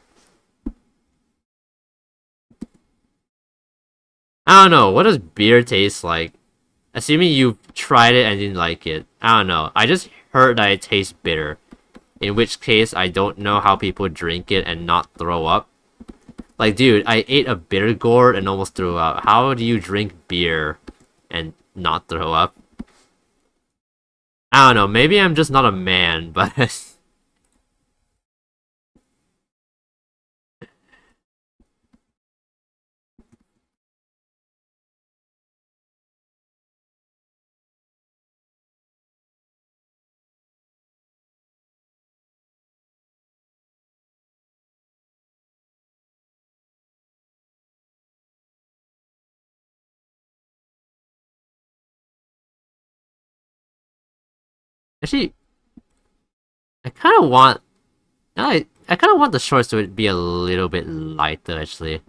I don't know, what does beer taste like? Assuming you've tried it and didn't like it. I don't know. I just heard that it tastes bitter. In which case, I don't know how people drink it and not throw up. Like, dude, I ate a bitter gourd and almost threw up. How do you drink beer and not throw up? I don't know, maybe I'm just not a man, but... Actually, I kind of want... I kind of want the shorts to be a little bit lighter, actually.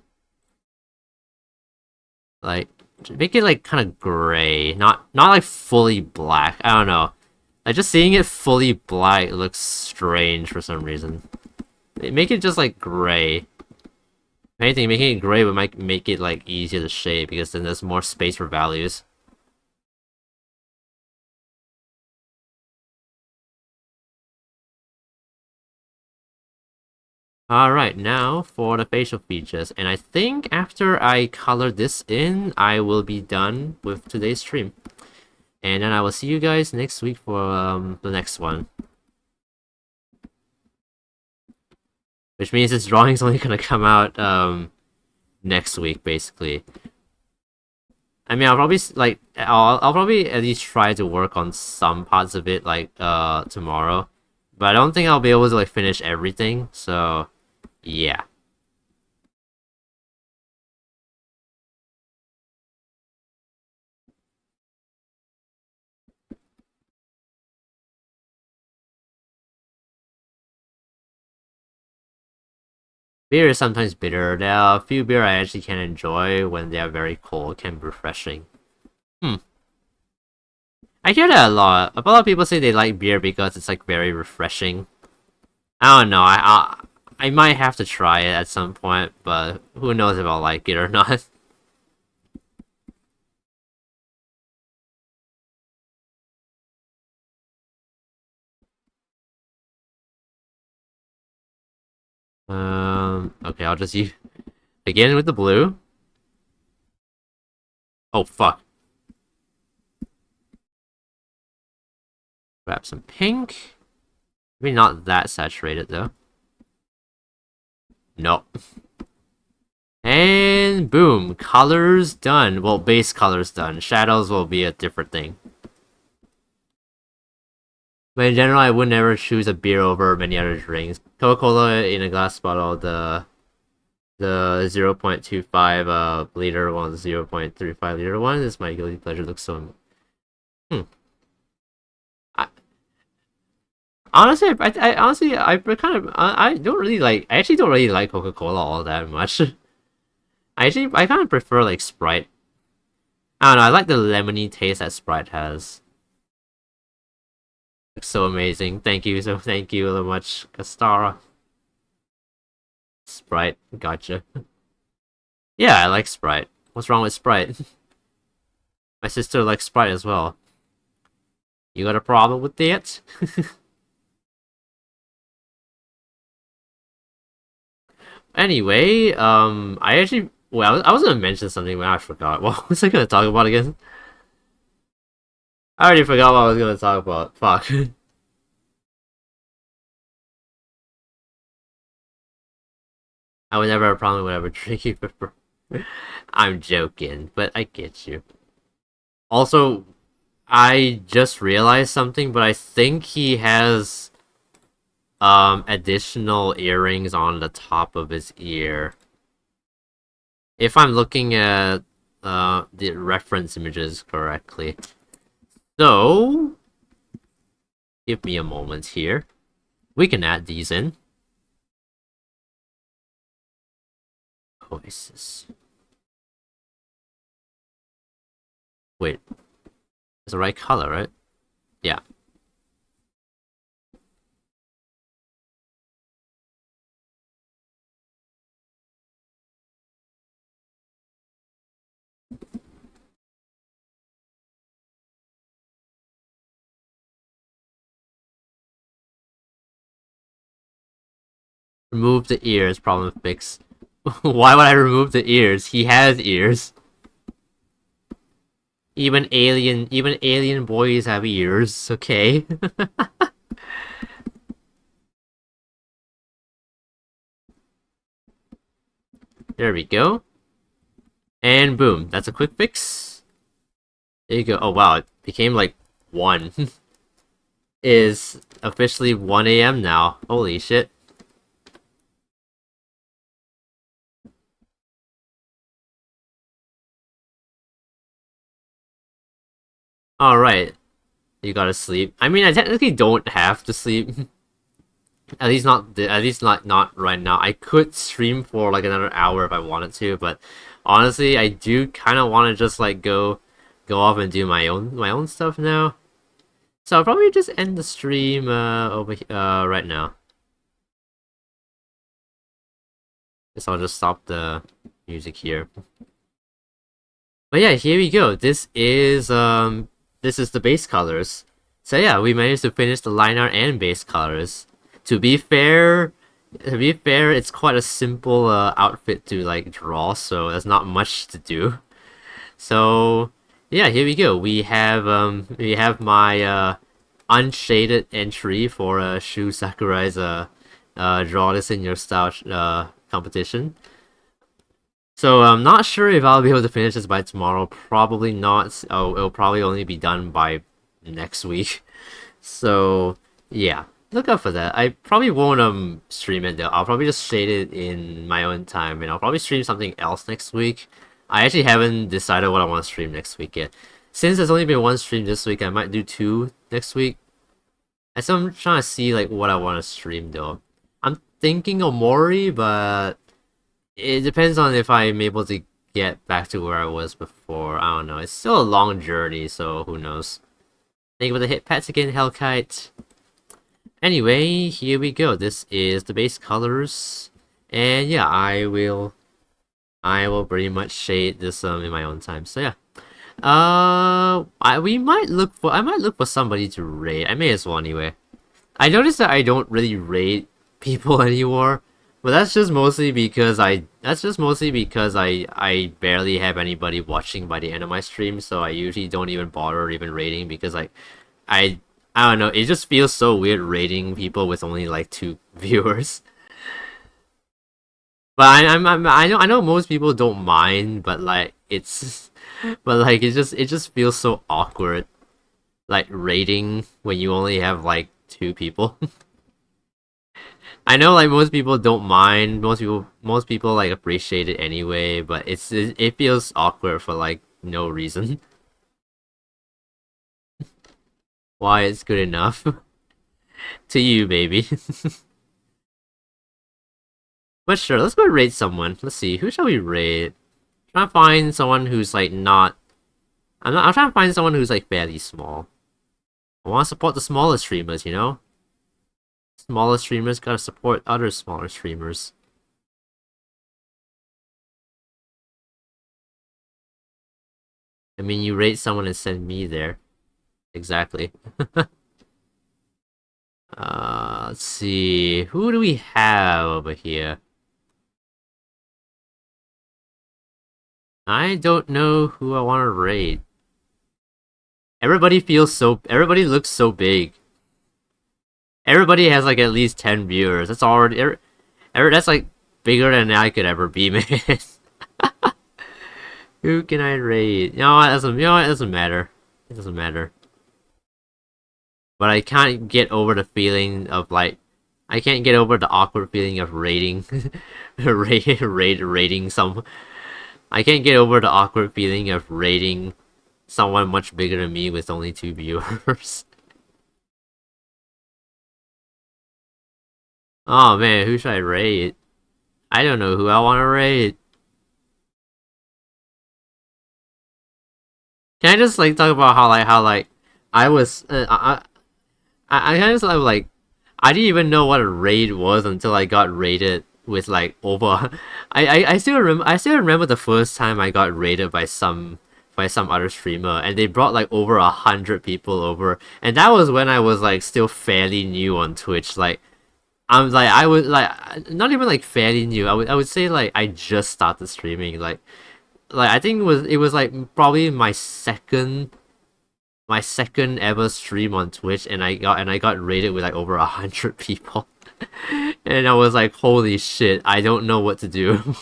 Like, make it like kind of gray, not like fully black. I don't know. Like just seeing it fully black looks strange for some reason. Make it just like gray. If anything, making it gray would make it like easier to shade because then there's more space for values. Alright, now for the facial features. And I think after I color this in, I will be done with today's stream. And then I will see you guys next week for the next one. Which means this drawing's only gonna come out next week, basically. I mean, I'll probably like I'll probably at least try to work on some parts of it like tomorrow, but I don't think I'll be able to like finish everything. So yeah. Beer is sometimes bitter. There are a few beer I actually can enjoy when they are very cold, can be refreshing. Hmm. I hear that a lot. A lot of people say they like beer because it's like very refreshing. I don't know. I might have to try it at some point, but who knows if I'll like it or not. Okay, I'll just use again with the blue. Oh fuck. Grab some pink. Maybe not that saturated though. Nope. And boom, colors done. Well, base colors done. Shadows will be a different thing. But in general, I would never choose a beer over many other drinks. Coca-Cola in a glass bottle, the 0.25 liter one, the 0.35 liter one is my guilty pleasure. Looks so. I, honestly, I kind of, I don't really like. I actually don't really like Coca-Cola all that much. I kind of prefer like Sprite. I don't know. I like the lemony taste that Sprite has. Looks so amazing. Thank you so much, Castara. Sprite, gotcha. Yeah, I like Sprite. What's wrong with Sprite? My sister likes Sprite as well. You got a problem with that? Anyway, I actually, well, I was gonna mention something, but I forgot. What was I gonna talk about again? I already forgot what I was gonna talk about. Fuck. I would never have a problem with whatever drink you prefer. I'm joking, but I get you. Also, I just realized something, but I think he has additional earrings on the top of his ear. If I'm looking at the reference images correctly. So, give me a moment here. We can add these in. Oasis. Wait, it's the right color, right? Yeah. Remove the ears, problem fixed. Why would I remove the ears? He has ears. Even alien boys have ears, okay? There we go. And boom, that's a quick fix. There you go. Oh wow, it became like 1. Is officially 1 a.m. now. Holy shit. Alright, you gotta sleep. I mean, I technically don't have to sleep. At least not right now. I could stream for like another hour if I wanted to, but honestly, I do kind of want to just like go off and do my own stuff now. So I'll probably just end the stream right now. Guess I'll just stop the music here. But yeah, here we go. This is the base colors. So yeah, we managed to finish the line art and base colors. To be fair, it's quite a simple outfit to like draw, so there's not much to do. So yeah, here we go. We have my unshaded entry for Shu Sakurai's draw this in your style competition. So I'm not sure if I'll be able to finish this by tomorrow. Probably not. Oh, it'll probably only be done by next week. So yeah, look out for that. I probably won't stream it though. I'll probably just shade it in my own time, and I'll probably stream something else next week. I actually haven't decided what I want to stream next week yet. Since there's only been one stream this week, I might do 2 next week. And so I'm trying to see like what I want to stream though. I'm thinking Omori, but it depends on if I'm able to get back to where I was before. I don't know. It's still a long journey, so who knows. Thank you for the hit pats again, Hellkite. Anyway, here we go. This is the base colors. And yeah, I will pretty much shade this in my own time. So yeah. I might look for somebody to raid. I may as well anyway. I noticed that I don't really raid people anymore. But that's just mostly because I barely have anybody watching by the end of my stream, so I usually don't even bother even rating because like I I don't know, it just feels so weird rating people with only like 2 viewers. But I know most people don't mind, but like it's but like it just feels so awkward like rating when you only have like 2 people. I know like most people don't mind, most people like appreciate it anyway, but it feels awkward for like no reason. Why it's good enough to you, baby. But sure, let's go raid someone. Let's see, who shall we raid? Trying to find someone who's like not. I'm trying to find someone who's like fairly small. I want to support the smaller streamers, you know. Smaller streamers gotta support other smaller streamers. I mean, you rate someone and send me there. Exactly. Let's see. Who do we have over here? I don't know who I want to raid. Everybody looks so big. Everybody has like at least 10 viewers. That's already that's like bigger than I could ever be, man. Who can I raid? You know what? It doesn't matter. It doesn't matter. But I can't get over the feeling of like I can't get over the awkward feeling of raiding raiding some I can't get over the awkward feeling of raiding someone much bigger than me with only 2 viewers. Oh man, who should I raid? I don't know who I want to raid. Can I just like talk about how I was I kind of like I didn't even know what a raid was until I got raided with like over I still remember the first time I got raided by some other streamer, and they brought like over 100 people over, and that was when I was like still fairly new on Twitch. Like I would like not even like fairly new. I would say like I just started streaming. Like I think it was like probably my second ever stream on Twitch, and I got rated with like over 100 people. And I was like, holy shit, I don't know what to do.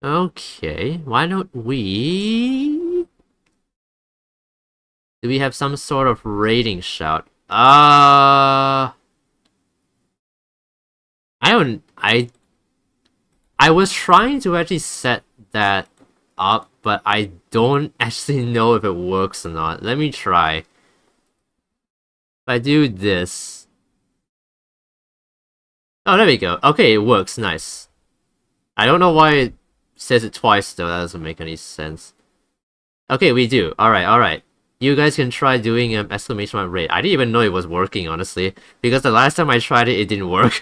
Okay, why don't we... Do we have some sort of rating shout? I was trying to actually set that up, but I don't actually know if it works or not. Let me try. If I do this... Oh, there we go. Okay, it works. Nice. I don't know why it says it twice, though. That doesn't make any sense. Okay, we do. Alright. You guys can try doing an exclamation mark raid. I didn't even know it was working, honestly. Because the last time I tried it, it didn't work.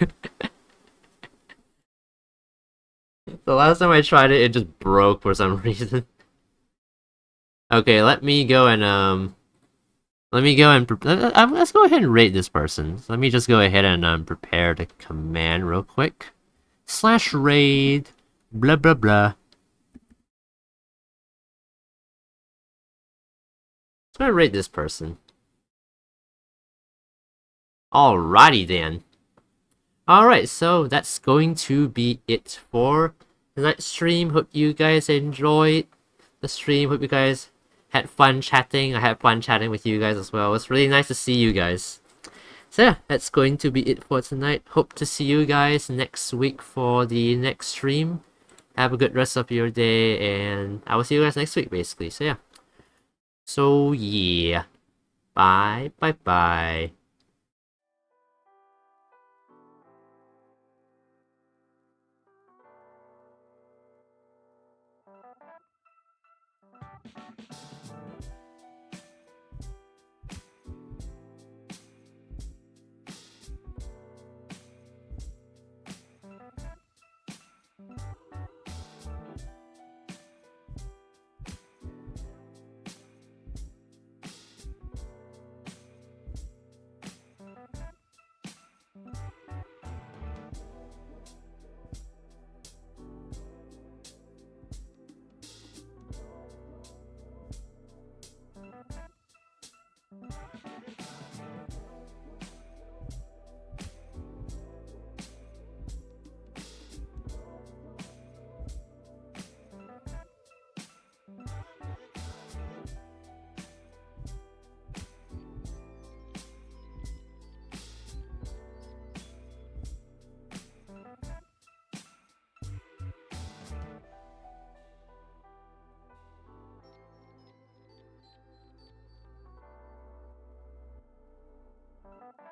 The last time I tried it, it just broke for some reason. Okay, let me go and let's go ahead and rate this person. So let me just go ahead and prepare the command real quick. /raid blah blah blah. Let's go rate this person. Alrighty then. Alright, so that's going to be it for tonight's stream. Hope you guys enjoyed the stream. Hope you guys had fun chatting. I had fun chatting with you guys as well. It's really nice to see you guys. So yeah, that's going to be it for tonight. Hope to see you guys next week for the next stream. Have a good rest of your day, and I will see you guys next week, basically. So yeah. So yeah. Bye.